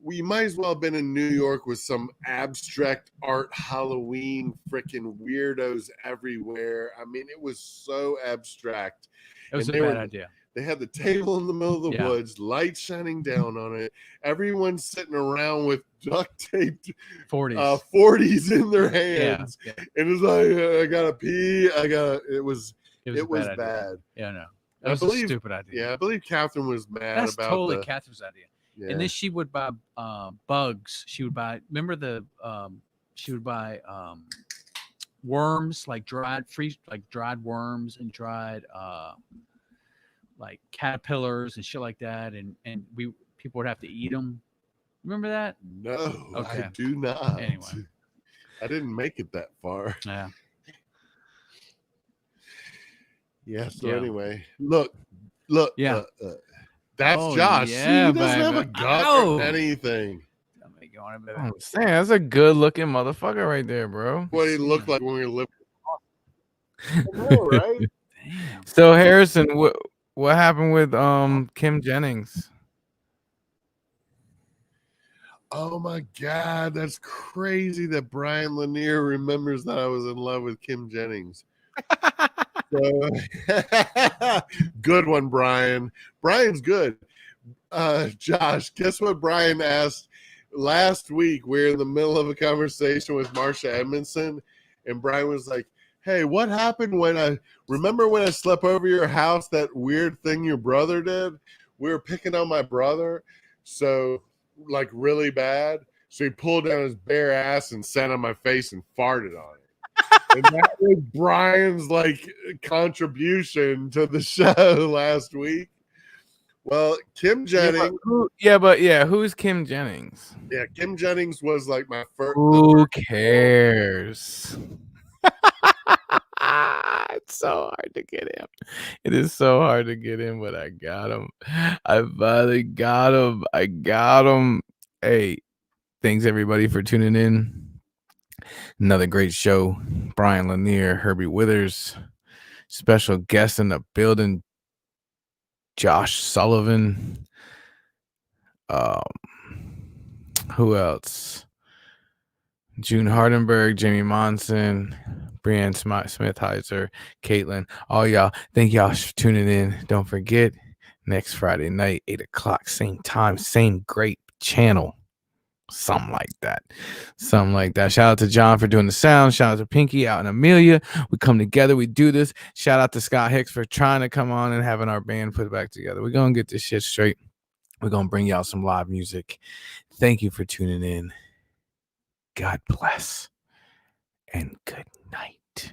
we might as well have been in New York with some abstract art Halloween freaking weirdos everywhere. I mean, it was so abstract. It was And a they bad were- idea. They had the table in the middle of the Yeah. woods, light shining down on it. Everyone's sitting around with duct taped 40s. 40s in their hands. Yeah. And it's like, I gotta pee. It was It was bad. idea. Yeah, no. That I was believe- a stupid idea. Yeah, I believe Catherine was mad That's about totally the, Catherine's idea. yeah. And then she would buy bugs. She would buy. Remember she would buy worms, like dried worms and dried like caterpillars and shit like that. And people would have to eat them. Remember that? No, Okay. I do not. Anyway. I didn't make it that far. Yeah. Yeah. So Yeah. anyway, look. Yeah. That's Oh, Josh. yeah, See, he doesn't have a baby. gut Oh. or anything. I'm saying that's a good looking motherfucker right there, bro. What he looked like when we were living. I know, right? Damn. So Harrison, what happened with Kim Jennings? Oh my God, that's crazy that Brian Lanier remembers that I was in love with Kim Jennings. So, good one, Brian. Brian's good. Josh, guess what Brian asked last week? We're in the middle of a conversation with Marsha Edmondson, and Brian was like, "Hey, what happened when I slept over your house? That weird thing your brother did? We were picking on my brother, so like really bad. So he pulled down his bare ass and sat on my face and farted on it." And that was Brian's like contribution to the show last week. Well, Kim Jennings. Who's Kim Jennings? Yeah, Kim Jennings was like my first. Who cares? It's so hard to get him. It is so hard to get him, but I got him. I finally got him. I got him. Hey, thanks everybody for tuning in. Another great show. Brian Lanier, Herbie Withers, special guest in the building, Josh Sullivan. Who else? June Hardenberg, Jamie Monson, Brianne Smithheiser, Caitlin, all y'all. Thank y'all for tuning in. Don't forget, next Friday night, 8 o'clock, same time, same great channel. Something like that. Shout out to John for doing the sound. Shout out to Pinky out in Amelia. We come together. We do this. Shout out to Scott Hicks for trying to come on and having our band put back together. We're going to get this shit straight. We're going to bring y'all some live music. Thank you for tuning in. God bless and good night.